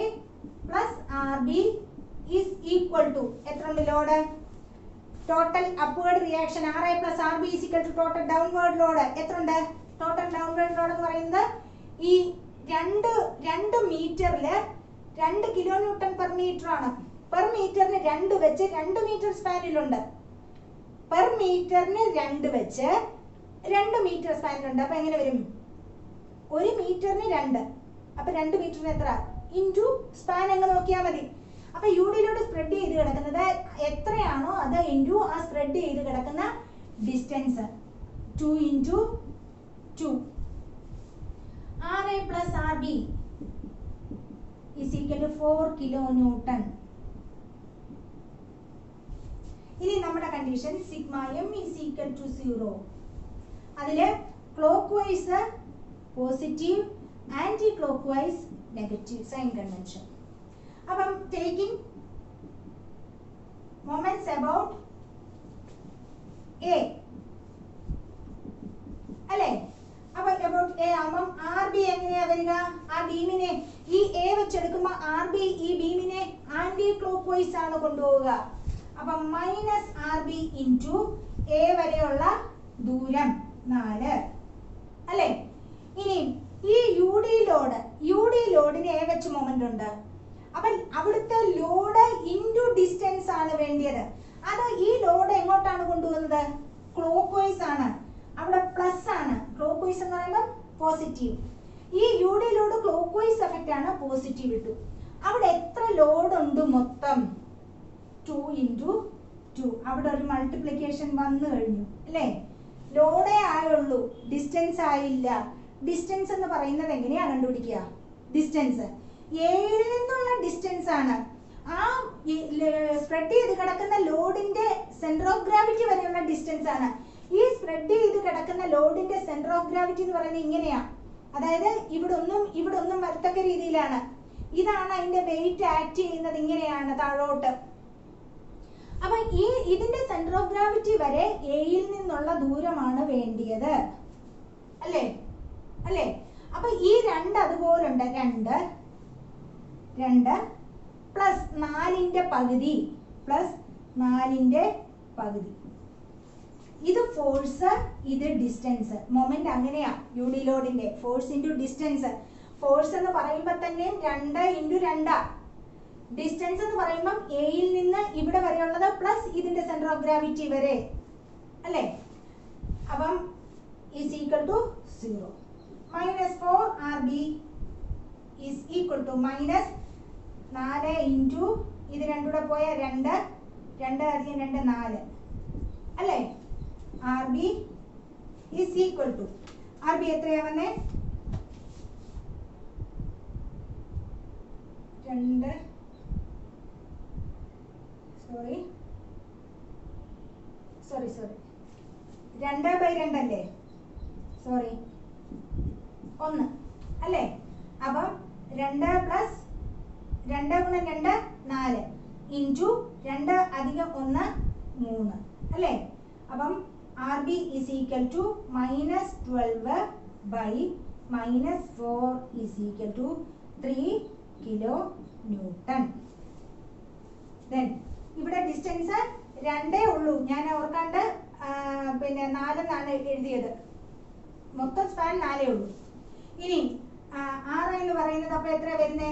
plus R B is equal to എത്ര ഉണ്ട് load? Total upward reaction R A plus R B is equal to total downward load എത്ര ഉണ്ട്? ടോട്ടൽ ഡൗൺവേർഡ് ലോഡ് എന്ന് പറയുന്നത് ഈ 2 മീറ്ററില് 2 kilonewton per metre ആണ്. Per മീറ്ററിന് 2 വെച്ച് 2 മീറ്റർ സ്പാനിലുണ്ട്. പെർ മീറ്ററിന് 2 വെച്ച് 2 മീറ്റർ സ്പാനിലുണ്ട്. അപ്പൊ എങ്ങനെ വരും? 1 മീറ്ററിന് 2, അപ്പൊ 2 മീറ്ററിന് എത്ര ഇൻറ്റു സ്പാൻ അങ്ങ് നോക്കിയാൽ മതി. അപ്പൊ യുഡിയിലൂടെ സ്പ്രെഡ് ചെയ്ത് കിടക്കുന്നത് എത്രയാണോ അത് ഇൻറ്റു ആ സ്പ്രെഡ് ചെയ്ത് കിടക്കുന്ന distance. 2 into 2 RA plus RB is equal to 4 kilonewton. ഇനി നമ്മുടെ condition sigma M is equal to 0. അതില് clock vice positive, anti clock vice negative sign convention. അപ്പം ടേക്കിംഗ് മൊമെന്റ്സ് അബൌട്ട് എ അല്ലേ? അപ്പൊ അബൌട്ട് എ ആകുമ്പം R B എങ്ങനെയാ വരിക? ആ ബീമിനെ ഈ എ വെച്ചെടുക്കുമ്പോ ആർ ബി ഈ ബീമിനെ ആന്റി ക്ലോക്ക് വൈസ് ആണ് കൊണ്ടുപോവുക. അപ്പൊ minus R B into A വരെയുള്ള ദൂരം 4 അല്ലേ? ഇനി ഈ യു ഡി ലോഡിന് എ വെച്ച് മൊമെന്റ് ഉണ്ട്. അപ്പൊ അവിടുത്തെ ലോഡ് ഇൻറ്റു ഡിസ്റ്റൻസ് ആണ് വേണ്ടിയത്. അത് ഈ ലോഡ് എങ്ങോട്ടാണ് കൊണ്ടുപോകുന്നത്? ക്ലോക്ക് വൈസ് ആണ്. അവിടെ പ്ലസ് ആണ്. ക്ലോക്ക് വൈസ് എന്ന് പറയുമ്പോൾ പോസിറ്റീവ്. ഈ U D load clock vice effect ആണ്, പോസിറ്റീവ് ഇട്ടു. അവിടെ എത്ര ലോഡ് ഉണ്ട് മൊത്തം? 2 ഇൻറ്റു 2. അവിടെ ഒരു മൾട്ടിപ്ലിക്കേഷൻ വന്നു കഴിഞ്ഞു അല്ലേ? ലോഡേ ആയുള്ളൂ, ഡിസ്റ്റൻസ് ആയില്ല. ഡിസ്റ്റൻസ് എന്ന് പറയുന്നത് എങ്ങനെയാ കണ്ടുപിടിക്കുക? ഡിസ്റ്റൻസ് എയിൽ നിന്നുള്ള ഡിസ്റ്റൻസ് ആണ്. ആ സ്പ്രെഡ് ചെയ്ത് കിടക്കുന്ന ലോഡിന്റെ സെന്റർ ഓഫ് ഗ്രാവിറ്റി വരെയുള്ള ഡിസ്റ്റൻസ് ആണ്. ഈ സ്പ്രെഡ് ചെയ്ത് കിടക്കുന്ന ലോഡിന്റെ സെന്റർ ഓഫ് ഗ്രാവിറ്റി എന്ന് പറയുന്നത് ഇങ്ങനെയാ. അതായത് ഇവിടെ ഒന്നും വരത്തക്ക രീതിയിലാണ്. ഇതാണ് അതിന്റെ വെയിറ്റ് ആക്ട് ചെയ്യുന്നത്, ഇങ്ങനെയാണ് താഴോട്ട്. അപ്പൊ ഇതിന്റെ സെന്റർ ഓഫ് ഗ്രാവിറ്റി വരെ എയിൽ നിന്നുള്ള ദൂരമാണ് വേണ്ടിയത് അല്ലേ? അപ്പൊ ഈ 2 അതുപോലുണ്ട്. 2 പ്ലസ് 4ന്റെ പകുതി പ്ലസ് 4ന്റെ പകുതി. ഇത് ഫോഴ്സ്, ഇത് ഡിസ്റ്റൻസ്. മൊമെന്റ് അങ്ങനെയാ യുഡി ലോഡിന്റെ. Force into distance. ഫോഴ്സ് എന്ന് പറയുമ്പോൾ തന്നെ 2 ഇൻറ്റു 2. ഡിസ്റ്റൻസ് എന്ന് പറയുമ്പോൾ എയിൽ നിന്ന് ഇവിടെ വരെയുള്ളത് പ്ലസ് ഇതിന്റെ സെന്റർ ഓഫ് ഗ്രാവിറ്റി വരെ അല്ലേ? അപ്പം is equal to 0. Minus 4 RB is equal to minus 4 into ഇത് 2 കൂടെ പോയ 2 അധികം 2 4 അല്ലേ? RB is equal to RB എത്രയാ വന്നേ? 2 2/2 അല്ലേ? 1 അല്ലേ? അപ്പം 2 പ്ലസ് 2 ഗുണം 2 4 ഇൻറ്റു 2 അധികം 1 3 അല്ലേ? അപ്പം RB is equal to minus 12 by minus 4 is equal to 3 kilonewton. Then ഇവിടെ ഡിസ്റ്റൻസ് 2 ഉള്ളൂ. ഞാൻ ഓർക്കാണ്ട് പിന്നെ 4 എന്നാണ് എഴുതിയത്. മൊത്തം സ്പാൻ 4 ഉള്ളൂ. ഇനി R എന്ന് പറയുന്നത് അപ്പൊ എത്ര വരുന്നേ?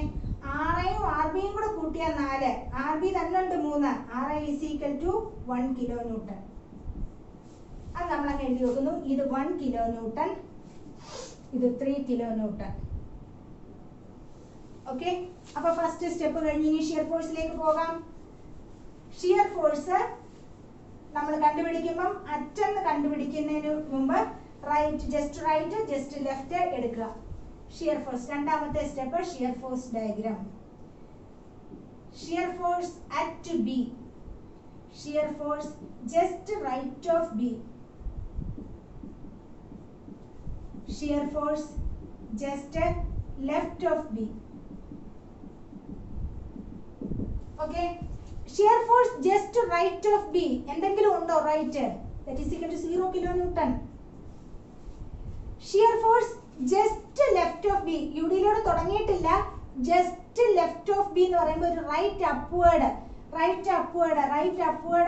RIയും RBയും കൂടെ കൂട്ടിയാൽ 4. RB തന്നെ ഉണ്ട് 3. RI is equal to 1 kilonewton. അത് നമ്മൾ അങ്ങ് എഴുതി വെക്കുന്നു. ഇത് 1 kilonewton, ഇത് 3 kilonewton. ഓക്കെ, അപ്പൊ ഫസ്റ്റ് സ്റ്റെപ്പ് കഴിഞ്ഞ് ഇനി ഷിയർ ഫോഴ്സിലേക്ക് പോകാം. ഷിയർ ഫോഴ്സ് നമ്മൾ കണ്ടുപിടിക്കുമ്പം അറ്റെന്ന് കണ്ടുപിടിക്കുന്നതിന് മുമ്പ് ജസ്റ്റ് റൈറ്റ് ജസ്റ്റ് ലെഫ്റ്റ് എടുക്കുക. ഷിയർ ഫോഴ്സ് രണ്ടാമത്തെ step shear force diagram. Shear force at B, shear force just right of B, shear force just left of B. Okay, shear force just right of B എന്തെങ്കിലും ഉണ്ടോ? Right, that is equal to 0 kilonewton. Shear force just left of B, യുഡിയിലൂടെ തുടങ്ങിയിട്ടില്ല. Just left of B എന്ന് പറയുമ്പോൾ ഒരു right upward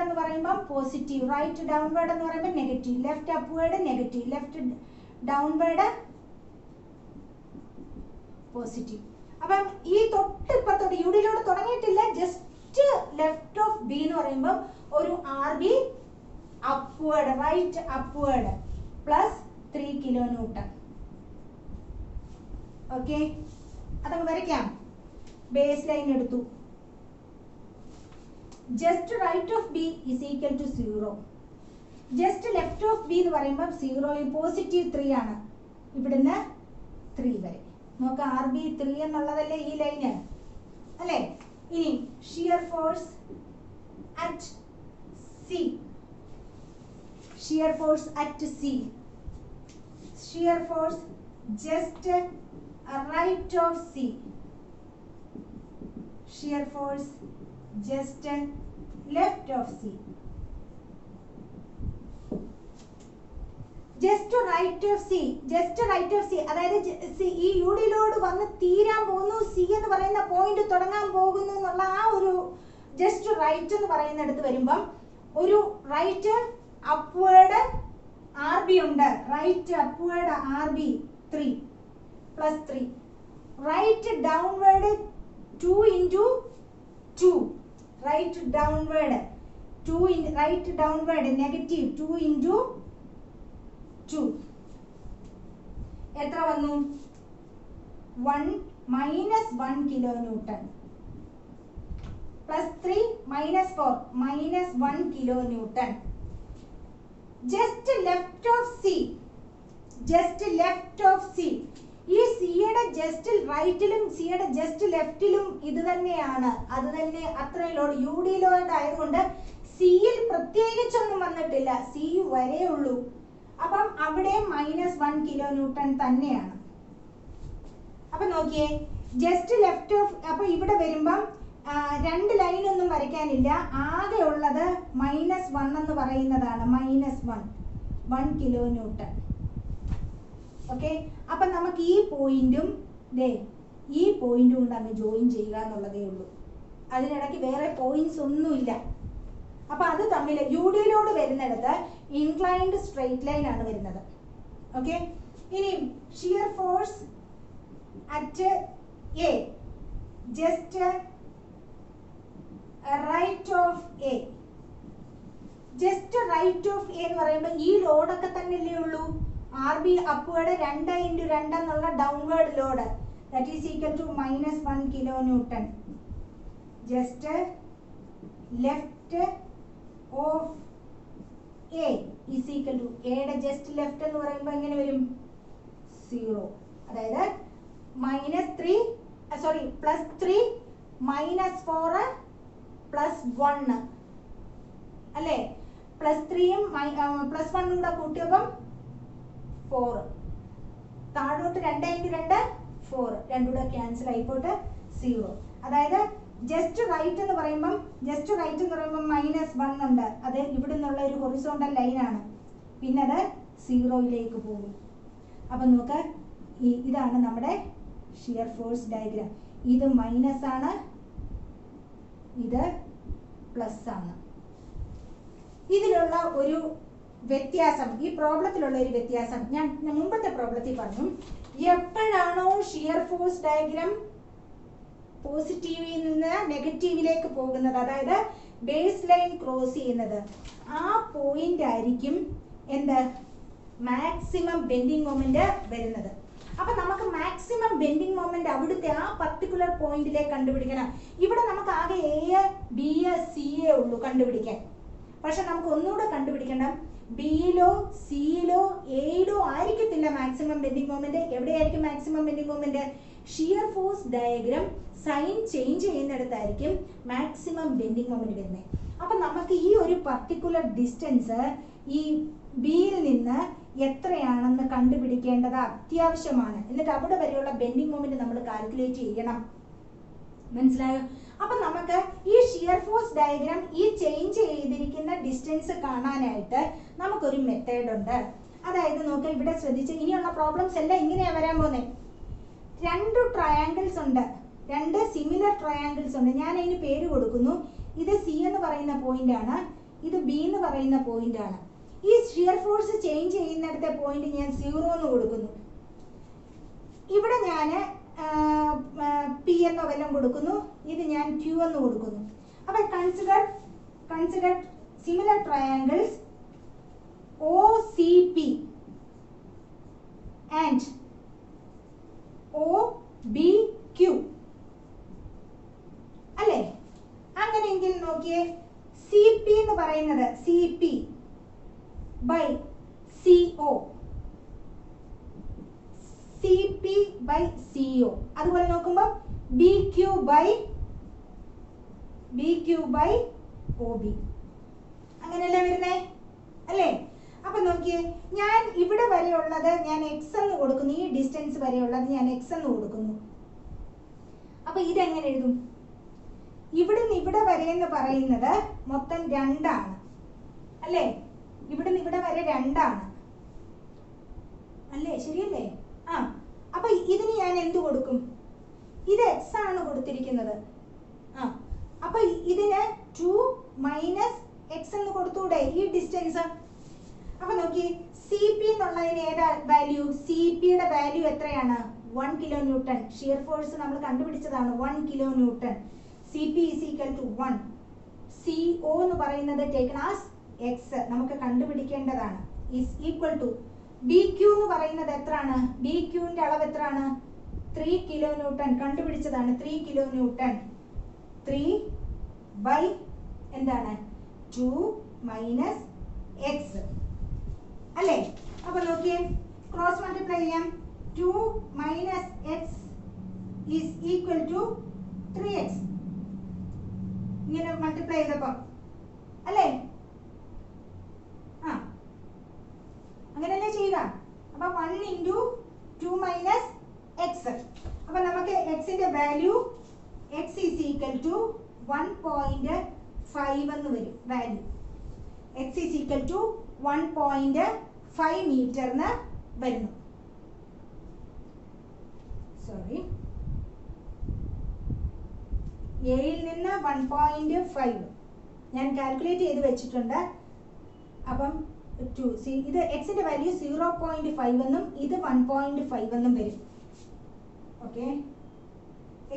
എന്ന് പറയുമ്പോൾ positive, right downward എന്ന് പറയുമ്പോൾ negative, left upward negative, left downward positive. അപ്പം ഈ തൊട്ടിപ്പുറത്തോട്ട് യുഡിയിലോട്ട് തുടങ്ങിയിട്ടില്ല, ജസ്റ്റ് ലെഫ്റ്റ് ഓഫ് ബി എന്ന് പറയുമ്പോൾ ഒരു R B upward, right upward plus 3 kilonewton. Okay, അതങ്ങ് വരയ്ക്കാം. ബേസ് ലൈൻ എടുത്തു. Just right of B is equal to 0. Just left of B എന്ന് പറയുമ്പോൾ 0 പോസിറ്റീവ് 3 ആണ്, ഇവിടുന്ന് 3 വരെ. നോക്കാം, ആർ ബി 3 എന്നുള്ളതല്ലേ ഈ ലൈന് അല്ലേ. ഇനി shear force at C, shear force at C, shear force just right of C, shear force just left of C. Just right of C, just right of C അതായത് ഈ യുഡിയിലോട് വന്ന് തീരാൻ പോകുന്നു, സി എന്ന് പറയുന്ന പോയിന്റ് തുടങ്ങാൻ പോകുന്നു എന്നുള്ള ആ ഒരു ജസ്റ്റ് റൈറ്റ് എന്ന് പറയുന്നിടത്ത് വരുമ്പം ഒരു റൈറ്റ് അപ്വേർഡ് ആർ ബി ഉണ്ട്. Right upward R B 3 plus 3, right downward 2 into 2, right downward 2 right downward negative 2 into 2 എത്ര വന്നു? 1 minus 1 kilonewton plus 3 minus 4 minus 1 kilo newton. Just left of C, just left of C, ഈ സിയുടെ just റൈറ്റിലും സിയുടെ just ലെഫ്റ്റിലും ഇത് തന്നെയാണ്, അത് തന്നെ അത്രയും ലോഡ് യു ഡി ലോഡ് ആയതുകൊണ്ട് സിയിൽ പ്രത്യേകിച്ചൊന്നും വന്നിട്ടില്ല, സി വരേ ഉള്ളൂ. അപ്പം അവിടെ -1 കിലോ ന്യൂട്ടൺ തന്നെയാണ്. അപ്പൊ നോക്കിയേ, ജസ്റ്റ് ലെഫ്റ്റ് ഓഫ്, അപ്പൊ ഇവിടെ വരുമ്പം 2 ലൈനൊന്നും വരയ്ക്കാനില്ല, ആകെ ഉള്ളത് -1 എന്ന് പറയുന്നതാണ്, -1 കിലോ ന്യൂട്ടൺ. ഓക്കെ, അപ്പൊ നമുക്ക് ഈ പോയിന്റും ഈ പോയിന്റും കൊണ്ട് അങ്ങ് ജോയിൻ ചെയ്യുക എന്നുള്ളതേ ഉള്ളൂ. അതിനിടയ്ക്ക് വേറെ പോയിന്റ്സ് ഒന്നുമില്ല. അപ്പൊ അത് തമ്മിൽ യുഡിയിലോട് വരുന്നിടത്ത് ഇൻക്ലൈൻഡ് സ്ട്രെയിറ്റ് ലൈൻ ആണ് വരുന്നത്. ഓക്കെ, ഇനി shear force at A, just right of A, just right of A എന്ന് പറയുമ്പോൾ ഈ ലോഡൊക്കെ തന്നെയല്ലേ ഉള്ളൂ. ആർ ബി അപ്വേർഡ് 2 into 2 എന്നുള്ള downward load, that is equal to -1 kilo newton. Just left of A is equal to, എയുടെ just left എന്ന് പറയുമ്പോൾ എങ്ങനെ വരും? 0. അതായത് +3 -4 +1 അല്ലേ. +3ഉം +1ഉം കൂടെ കൂട്ടിയപ്പം 4, താഴോട്ട് 2 into 2 4, രണ്ടും കൂടെ ക്യാൻസൽ ആയിപ്പോട്ട് 0. അതായത് ജസ്റ്റ് റൈറ്റ് എന്ന് പറയുമ്പം -1 ഉണ്ട്, അത് ഇവിടെ നിന്നുള്ള ഒരു ഹൊറിസോണ്ടൽ ലൈനാണ്, പിന്നെ അത് 0യിലേക്ക് പോകും. അപ്പം നോക്ക്, ഇതാണ് നമ്മുടെ ഷിയർ ഫോഴ്സ് ഡയഗ്രാം. ഇത് മൈനസ് ആണ്, ഇത് പ്ലസ് ആണ്. ഇതിലുള്ള ഒരു വ്യത്യാസം, ഈ പ്രോബ്ലത്തിലുള്ള ഒരു വ്യത്യാസം ഞാൻ മുമ്പത്തെ പ്രോബ്ലത്തിൽ പറഞ്ഞു. എപ്പോഴാണോ ഷിയർ ഫോഴ്സ് ഡയഗ്രാം പോസിറ്റീവിൽ നിന്ന് നെഗറ്റീവിലേക്ക് പോകുന്നത്, അതായത് ബേസ് ലൈൻ ക്രോസ് ചെയ്യുന്നത്, ആ പോയിന്റ് ആയിരിക്കും എന്ത്, മാക്സിമം ബെൻഡിങ് മൊമെന്റ് വരുന്നത്. അപ്പൊ നമുക്ക് മാക്സിമം ബെൻഡിങ് മൊമെന്റ് അവിടുത്തെ ആ പർട്ടിക്കുലർ പോയിന്റിലേക്ക് കണ്ടുപിടിക്കണം. ഇവിടെ നമുക്ക് ആകെ എ ബി സി ഉള്ളൂ കണ്ടുപിടിക്കാൻ. പക്ഷെ നമുക്ക് ഒന്നുകൂടെ കണ്ടുപിടിക്കണം, ബിയിലോ സിയിലോ എയിലോ ആയിരിക്കത്തില്ല മാക്സിമം ബെൻഡിങ് മൊമെന്റ്. എവിടെയായിരിക്കും maximum bending moment? Shear force diagram sign change ചെയ്യുന്നിടത്തായിരിക്കും മാക്സിമം ബെൻഡിങ് മൊമെന്റ് വരുന്നത്. അപ്പൊ നമുക്ക് ഈ ഒരു പർട്ടിക്കുലർ ഡിസ്റ്റൻസ് ഈ ബിയിൽ നിന്ന് എത്രയാണെന്ന് കണ്ടുപിടിക്കേണ്ടത് അത്യാവശ്യമാണ്. എന്നിട്ട് അവിടെ വരെയുള്ള ബെൻഡിങ് മൊമെന്റ് നമ്മൾ കാൽക്കുലേറ്റ് ചെയ്യണം. മനസ്സിലായോ? അപ്പൊ നമുക്ക് ഈ ഷിയർ ഫോഴ്സ് ഡയഗ്രാം ഈ ചേഞ്ച് ചെയ്തിരിക്കുന്ന ഡിസ്റ്റൻസ് കാണാനായിട്ട് നമുക്കൊരു മെത്തേഡ് ഉണ്ട്. അതായത് നോക്ക്, ഇവിടെ ശ്രദ്ധിച്ച്, ഇനിയുള്ള പ്രോബ്ലംസ് എല്ലാം ഇങ്ങനെയാ വരാൻ പോകുന്നത്. 2 ട്രയാങ്കിൾസ് ഉണ്ട്, 2 സിമിലർ ട്രയാങ്കിൾസ് ഉണ്ട്. ഞാൻ അതിന് പേര് കൊടുക്കുന്നു. ഇത് സി എന്ന് പറയുന്ന പോയിന്റ് ആണ്, ഇത് ബി എന്ന് പറയുന്ന പോയിന്റ് ആണ്. ഈ ഷിയർ ഫോഴ്സ് ചേഞ്ച് ചെയ്യുന്നിടത്തെ പോയിന്റ് ഞാൻ 0 എന്ന് കൊടുക്കുന്നു. ഇവിടെ ഞാൻ പി എന്നോ വല്ലതും കൊടുക്കുന്നു, ഇത് ഞാൻ ക്യൂ എന്ന് കൊടുക്കുന്നു. അപ്പോൾ consider similar triangles OCP and OBQ അല്ലേ? അങ്ങനെയെങ്കിൽ നോക്കിയേ, CP എന്ന് പറയുന്നത് CP by CO, CP by CO. അതുപോലെ നോക്കുമ്പോൾ BQ by OB. അങ്ങനെയല്ലേ വരുന്നേ അല്ലേ? അപ്പൊ നോക്കിയേ, ഞാൻ ഇവിടെ വരെയുള്ളത് ഞാൻ എക്സ് എന്ന് കൊടുക്കുന്നു, ഈ ഡിസ്റ്റൻസ് വരെയുള്ളത് ഞാൻ എക്സ് എന്ന് കൊടുക്കുന്നു. അപ്പൊ ഇതെങ്ങനെ എഴുതും? ഇവിടുന്ന് ഇവിടെ വരെ എന്ന് പറയുന്നത് മൊത്തം 2 ആണ് അല്ലേ? ഇവിടുന്ന് ഇവിടെ വരെ 2 ആണ് അല്ലേ? ശരിയല്ലേ? അപ്പൊ ഇതിന് ഞാൻ എന്ത് കൊടുക്കും? ഇത് എക്സ് ആണ് കൊടുത്തിരിക്കുന്നത്. അപ്പൊ ഇതിന് 2 - x എന്ന് കൊടുത്തൂടെ ഈ ഡിസ്റ്റൻസ്? അപ്പൊ നോക്കി, CP എന്നുള്ളതിന് ഏതാ വാല്യൂ? CP യുടെ വാല്യൂ എത്രയാണ്? 1 കിലോ ന്യൂട്ടൺ. ഷിയർ ഫോഴ്സ് നമ്മൾ കണ്ടുപിടിച്ചതാണ് 1 kilo newton. CP is equal to 1. CO എന്ന് പറയുന്നത് ടേക്കൺ ആസ് x, നമുക്ക് കണ്ടുപിടിക്കേണ്ടതാണ്, is equal to BQ എന്ന് പറയുന്നത് എത്രയാണ്? BQ ന്റെ അളവ് എത്രയാണ്? 3 കിലോ ന്യൂട്ടൺ. കണ്ടുപിടിച്ചതാണ് 3 കിലോ ന്യൂട്ടൺ. 3 by എന്താണ്? 2 - x അല്ലേ? അപ്പൊ നോക്കിയേ, ക്രോസ് മൾട്ടിപ്ലൈ ചെയ്യാം. 2 - x is equal to 3x. ഇങ്ങനെ മൾട്ടിപ്ലൈ ചെയ്തപ്പോ അല്ലേ? അങ്ങനെയല്ലേ ചെയ്യുക? അപ്പൊ 1 × 2 - x. അപ്പൊ നമുക്ക് എക്സിന്റെ value x is equal to 1.5 എന്ന് വരും. Value x is equal to 1.5 മീറ്ററിന് വരുന്നു. സോറി, എയിൽ നിന്ന് 1.5 ഞാൻ കാൽക്കുലേറ്റ് ചെയ്ത് വെച്ചിട്ടുണ്ട്. അപ്പം 2 ഇത് എക്സിന്റെ വാല്യൂ 0.5 എന്നും ഇത് 1.5 എന്നും വരും. Okay,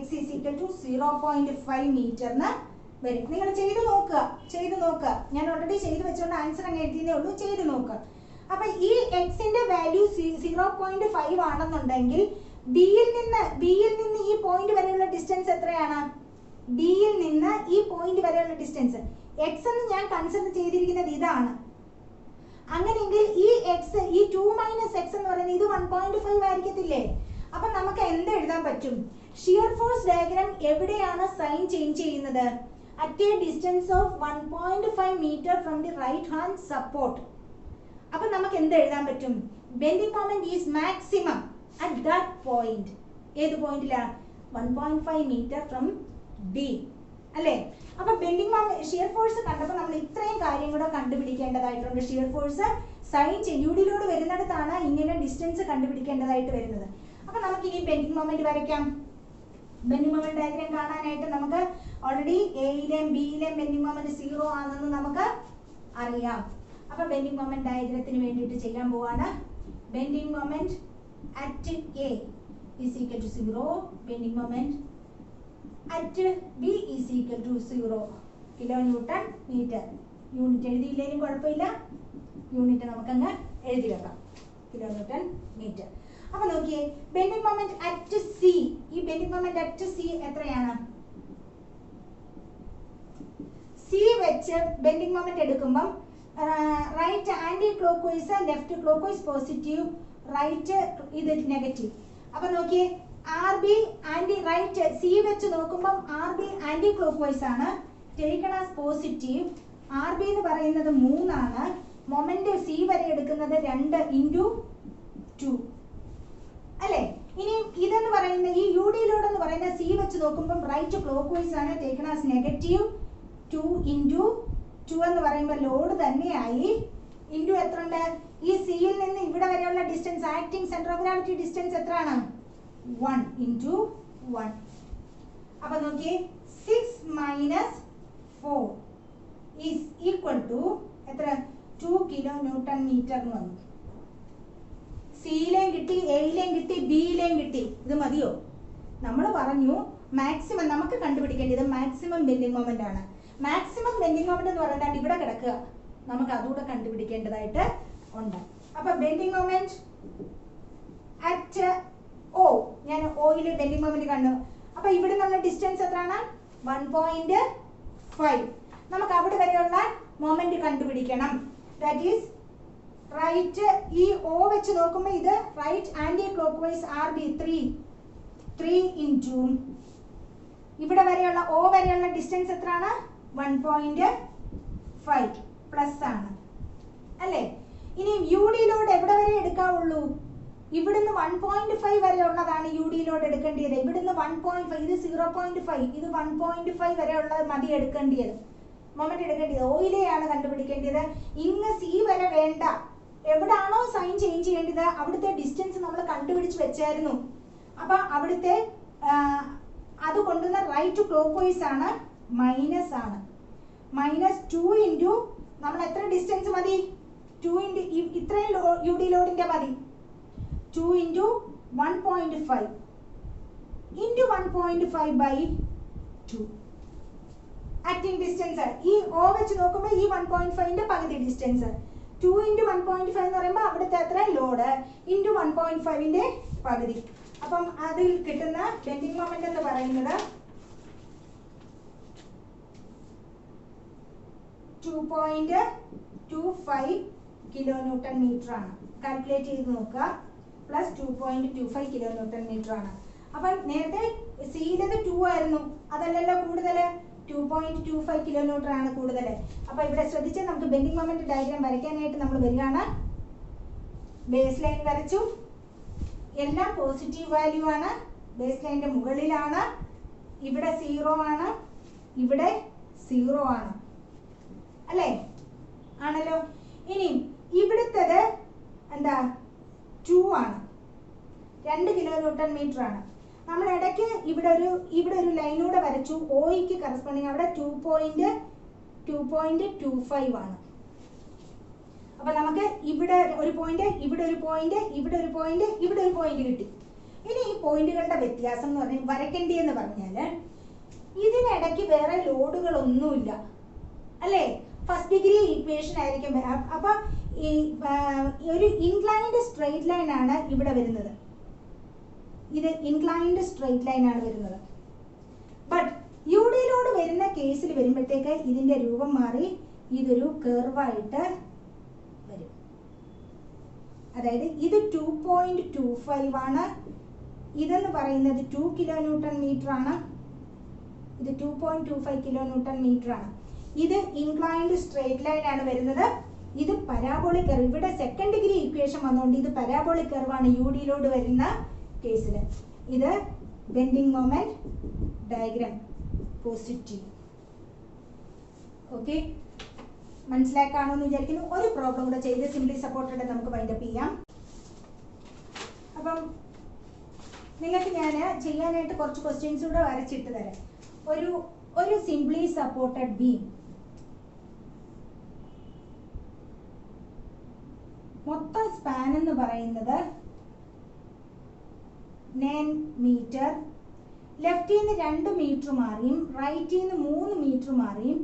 x is equal to 0.5 മീറ്ററിന് വരും. നിങ്ങൾ ചെയ്ത് നോക്കുക. ഞാൻ ഓൾറെഡി ചെയ്ത് വെച്ചുകൊണ്ട് ആൻസർ അങ്ങ് എഴുതിയതേ ഉള്ളൂ. ചെയ്ത് നോക്കുക. അപ്പൊ ഈ എക്സിന്റെ വാല്യൂ 0.5 ആണെന്നുണ്ടെങ്കിൽ ബിയിൽ നിന്ന് ഈ പോയിന്റ് വരെയുള്ള ഡിസ്റ്റൻസ് എത്രയാണ്? ബിയിൽ നിന്ന് ഈ പോയിന്റ് വരെയുള്ള ഡിസ്റ്റൻസ് എക്സ് എന്ന് ഞാൻ കൺസിഡർ ചെയ്തിരിക്കുന്നത് ഇതാണ്. അങ്ങനെയെങ്കിൽ ഈ എക്സ്, ഈ 2 - x എന്ന് പറയുന്നത് ഇത് 1.5 ആയിരിക്കത്തില്ലേ? അപ്പൊ നമുക്ക് എന്ത് എഴുതാൻ പറ്റും? ഷിയർ ഫോഴ്സ് ഡയഗ്രാം എവിടെയാണ് സൈൻ ചേഞ്ച് ചെയ്യുന്നത്? At a distance of 1.5 metre from the right hand support. അപ്പൊ നമുക്ക് എന്ത് എഴുതാൻ പറ്റും? Bending moment is maximum at that point. ഏത് പോയിന്റിലാ? 1.5 മീറ്റർ ഫ്രം ബി അല്ലേ? അപ്പൊ ബെൻഡിങ് മൊമെന്റ്, ഷിയർ ഫോഴ്സ് കണ്ടപ്പോൾ നമ്മൾ ഇത്രയും കാര്യം കൂടെ കണ്ടുപിടിക്കേണ്ടതായിട്ടുണ്ട്. ഷിയർ ഫോഴ്സ് സൈൻ യൂഡിലോട് വരുന്നിടത്താണ് ഇങ്ങനെ ഡിസ്റ്റൻസ് കണ്ടുപിടിക്കേണ്ടതായിട്ട് വരുന്നത്. അപ്പൊ നമുക്ക് ഇനി ബെൻഡിങ് മൊമെന്റ് വരയ്ക്കാം. ബെൻഡിങ് മൊമെന്റ് ഡയഗ്രാം കാണാനായിട്ട് നമുക്ക് ഓൾറെഡി എയിലെയും ബിയിലെയും ബെൻഡിങ് മൊമെന്റ് 0 ആണെന്ന് നമുക്ക് അറിയാം. അപ്പൊ ബെൻഡിങ് മൊമെന്റ് ഡയഗ്രത്തിന് വേണ്ടിയിട്ട് ചെയ്യാൻ പോവാണ്. Bending moment at A is equal to 0. bending moment at B is equal to 0 kilonewton meter. Unit എഴുതിയില്ലെങ്കിലും കുഴപ്പമില്ല, യൂണിറ്റ് നമുക്കങ്ങ് എഴുതി വെക്കാം, കിലോന്യൂട്ടൺ മീറ്റർ. അപ്പൊ നോക്കിയേ, ബെൻഡിങ് മൊമെന്റ് അറ്റ് സി. ഈ ബെൻഡിങ് മൊമെന്റ് അറ്റ് സി എത്രയാണ്? സി വെച്ച് ബെൻഡിങ് മൊമെന്റ് എടുക്കുമ്പം right anti clock vice, left clock vice positive, right ഇത് നെഗറ്റീവ്. അപ്പൊ നോക്കിയേ, R B anti right C വെച്ച് നോക്കുമ്പോൾ R B anti clock vice ആണ്, taken as positive. R B എന്ന് പറയുന്നത് 3 ആണ്. മൊമെന്റ് സി വരെ എടുക്കുന്നത് 2 × 2 അല്ലേ? ഇനി ഇതെന്ന് പറയുന്ന ഈ യു ഡി ലോഡ് എന്ന് പറയുന്ന സി വെച്ച് നോക്കുമ്പോൾ റൈറ്റ് ക്ലോക്ക് വൈസ് ആണ്, ടേക്കൺ ആസ് നെഗറ്റീവ്. 2 × 2 എന്ന് പറയുമ്പോൾ ലോഡ് തന്നെയായി. ഇൻറ്റു എത്ര ഉണ്ട്? ഈ സിയിൽ നിന്ന് ഇവിടെ വരെയുള്ള distance, acting centre of gravity distance എത്രയാണ്? 1 × 1. അപ്പൊ നോക്കിയേ, 6 - 4 ഈസ് ഈക്വൽ ടു എത്ര? 2 കിലോന്യൂട്ടൺ മീറ്റർ എന്ന് വന്നു. സിയിലേയും കിട്ടി, എയിലേയും കിട്ടി, ബിയിലേയും കിട്ടി. ഇത് മതിയോ? നമ്മൾ പറഞ്ഞു മാക്സിമം നമുക്ക് കണ്ടുപിടിക്കേണ്ടത് മാക്സിമം ബെൻഡിങ് മൊമെന്റ് ആണ്. മാക്സിമം ബെൻഡിങ് മൊമെന്റ് എന്ന് പറയുന്നത് ഇവിടെ കിടക്കുക, നമുക്ക് അതുകൂടെ കണ്ടുപിടിക്കേണ്ടതായിട്ട് ഉണ്ട്. അപ്പൊ ബെൻഡിങ് മൊമെന്റ് അറ്റ് O, ഞാൻ ഓയിൽ ബെൻഡിങ് മൊമെന്റ് കണ്ടു. അപ്പൊ ഇവിടെ നിന്നുള്ള ഡിസ്റ്റൻസ് എത്രയാണ്? 1.5. നമുക്ക് അവിടെ വരെയുള്ള മൊമെന്റ് കണ്ടുപിടിക്കണം. ദാറ്റ് ഈസ് റൈറ്റ്, ഈ O വെച്ച് നോക്കുമ്പോൾ ഇത് right anti clock vice RB 3 into ഇവിടെ വരെയുള്ള O വരെയുള്ള ഡിസ്റ്റൻസ് എത്രയാണ്? 1.5 പ്ലസ് ആണ് അല്ലേ? ഇനി യു ഡി ലോഡ് എവിടെ വരെ എടുക്കാവുള്ളൂ? ഇവിടുന്ന് 1.5 വരെ ഉള്ളതാണ് യു ഡി ലോഡ് എടുക്കേണ്ടത്. ഇവിടുന്ന് 1.5, ഇത് 0.5, ഇത് 1.5 വരെ ഉള്ളത് മതി എടുക്കേണ്ടത്, മൊമെന്റ് എടുക്കേണ്ടത്. ഓയിലെയാണ് കണ്ടുപിടിക്കേണ്ടത്. ഇങ്ങ് സി വരെ വേണ്ട, എവിടാണോ സൈൻ ചേഞ്ച് ചെയ്യേണ്ടത് അവിടുത്തെ ഡിസ്റ്റൻസ് നമ്മൾ കണ്ടുപിടിച്ച് വെച്ചായിരുന്നു. അപ്പൊ അവിടുത്തെ അത് കൊണ്ടുവന്ന റൈറ്റ് ക്ലോക്ക് വൈസ് ആണ്, മൈനസ് ആണ്. -2 ഇൻറ്റു നമ്മൾ എത്ര ഡിസ്റ്റൻസ് മതി? 2 ഇൻറ്റു ഇത്രയും യു ഡി ലോഡിന്റെ മതി. 2 ഇൻറ്റു 1.5 ഇൻറ്റു 1.5/2 ആക്ടിങ് ഡിസ്റ്റൻസ്. ഈ O വെച്ച് നോക്കുമ്പോൾ ഈ 1.5ന്റെ പകുതി ഡിസ്റ്റൻസ്. 2 ഇൻറ്റു 1.5 എന്ന് പറയുമ്പോൾ അവിടുത്തെ എത്ര ലോഡ് ഇൻറ്റു 1.5ന്റെ പകുതി. അപ്പം അതിൽ കിട്ടുന്ന ബെൻഡിങ് മൊമെന്റ് എന്ന് പറയുന്നത് 2.25 കിലോ ന്യൂട്ടൺ മീറ്റർ ആണ്. കാൽക്കുലേറ്റ് ചെയ്ത് നോക്കുക. പ്ലസ് 2.25 കിലോ ന്യൂട്ടൺ മീറ്റർ ആണ്. അപ്പം നേരത്തെ സിയിലത് 2 ആയിരുന്നു, അതല്ലല്ലോ കൂടുതൽ, 2.25 കിലോ ന്യൂട്ടൺ ആണ് കൂടുതൽ. അപ്പൊ ഇവിടെ ശ്രദ്ധിച്ച് നമുക്ക് ബെൻഡിങ് മൊമെന്റ് ഡയഗ്രാം വരയ്ക്കാനായിട്ട് നമ്മൾ വരികയാണ്. ബേസ് ലൈൻ വരച്ചു, എല്ലാം പോസിറ്റീവ് വാല്യൂ ആണ്, ബേസ് ലൈനിന്റെ മുകളിലാണ്. ഇവിടെ 0 ആണ്, ഇവിടെ 0 ആണ് അല്ലേ? ആണല്ലോ. ഇനി ഇവിടുത്തത് എന്താ? 2 ആണ്, 2 കിലോ ന്യൂട്ടൺ മീറ്റർ ആണ്. നമ്മൾ ഇടയ്ക്ക് ഇവിടെ ഒരു ലൈനൂടെ വരച്ചു, ഓയ്ക്ക് കറസ്പോണ്ടിങ് അവിടെ 2.25 ആണ്. അപ്പൊ നമുക്ക് ഇവിടെ ഒരു പോയിന്റ്, ഇവിടെ ഒരു പോയിന്റ്, ഇവിടെ ഒരു പോയിന്റ്, ഇവിടെ ഒരു പോയിന്റ് കിട്ടി. ഇനി ഈ പോയിന്റുകളുടെ വ്യത്യാസം എന്ന് പറഞ്ഞാൽ വരയ്ക്കേണ്ടിയെന്ന് പറഞ്ഞാല് ഇതിനിടയ്ക്ക് വേറെ ലോഡുകളൊന്നുമില്ല അല്ലേ? ഫസ്റ്റ് ഡിഗ്രി ഇക്വേഷൻ ആയിരിക്കും. അപ്പൊ ഈ ഒരു ഇൻക്ലൈൻഡ് സ്ട്രെയിറ്റ് ലൈൻ ആണ് ഇവിടെ വരുന്നത്. ഇത് ഇൻക്ലൈൻഡ് സ്ട്രെയിറ്റ് ലൈൻ ആണ് വരുന്നത്. ബട്ട് യു ഡി ലോഡ് വരുന്ന കേസിൽ വരുമ്പോഴത്തേക്ക് ഇതിന്റെ രൂപം മാറി ഇതൊരു കർവായിട്ട് വരും. അതായത് ഇത് 2.25 ആണ്, ഇതെന്ന് പറയുന്നത് 2 കിലോ ന്യൂട്ടൺ മീറ്റർ ആണ്, ഇത് 2.25 കിലോ ന്യൂട്ടൺ മീറ്റർ ആണ്. ഇത് ഇൻക്ലൈൻഡ് സ്ട്രെയിറ്റ് ലൈൻ ആണ് വരുന്നത്. ഇത് പരാബോളിക് കർവ്. ഇവിടെ സെക്കൻഡ് ഡിഗ്രി ഇക്വേഷൻ വന്നുകൊണ്ട് ഇത് പരാബോളിക് കർവാണ് യു ഡി ലോഡ് വരുന്ന കേസിൽ. ഇത് bending moment diagram positive. Okay, മനസ്സിലാക്കാണോ എന്ന് വിചാരിക്കുന്നു. ഒരു പ്രോബ്ലം കൂടെ ചെയ്ത് സിംപ്ലി സപ്പോർട്ടഡ് നമുക്ക് വൈൻഡപ്പ് ചെയ്യാം. അപ്പം നിങ്ങൾക്ക് ഞാൻ ചെയ്യാനായിട്ട് കുറച്ച് ക്വസ്റ്റ്യൻസ് കൂടെ വരച്ചിട്ട് തരാം. ഒരു സിംപ്ലി സപ്പോർട്ടഡ് ബീം മൊത്തം സ്പാൻ എന്ന് പറയുന്നത് 9 മീറ്റർ. ലെഫ്റ്റിൽ നിന്ന് 2 മീറ്റർ മാറിയും റൈറ്റിൽ നിന്ന് 3 മീറ്റർ മാറിയും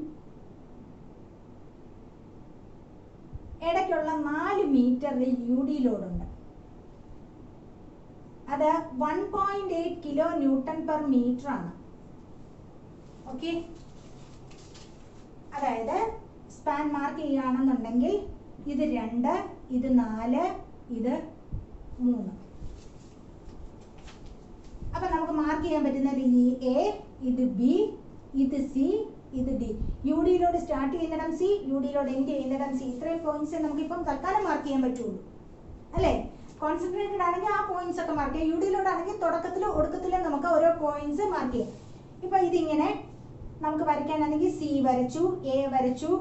ഇടയ്ക്കുള്ള 4 മീറ്ററിൽ യു ഡി ലോഡ് ഉണ്ട്. അത് 1.8 കിലോ ന്യൂട്ടൺ പെർ മീറ്റർ ആണ്. ഓക്കെ, അതായത് സ്പാൻ മാർക്ക് ചെയ്യുകയാണെന്നുണ്ടെങ്കിൽ ഇത് 2, ഇത് 4, ഇത് 3. അപ്പൊ നമുക്ക് മാർക്ക് ചെയ്യാൻ പറ്റുന്നത് ഈ എ, ഇത് ബി, ഇത് സി, ഇത് D. U D load start ചെയ്യുന്നിടം C, U D load end ചെയ്യുന്നിടം സി. ഇത്രയും പോയിന്റ്സ് നമുക്കിപ്പം തൽക്കാലം മാർക്ക് ചെയ്യാൻ പറ്റുള്ളൂ അല്ലേ? കോൺസെൻട്രേറ്റഡ് ആണെങ്കിൽ ആ പോയിന്റ്സ് ഒക്കെ മാർക്ക് ചെയ്യാം. യു ഡി ലോഡ് ആണെങ്കിൽ തുടക്കത്തിലും ഒടുക്കത്തിലും നമുക്ക് ഓരോ പോയിന്റ്സ് മാർക്ക് ചെയ്യാം. ഇപ്പൊ ഇതിങ്ങനെ നമുക്ക് വരയ്ക്കാനാണെങ്കിൽ സി വരച്ചു, എ വരച്ചു,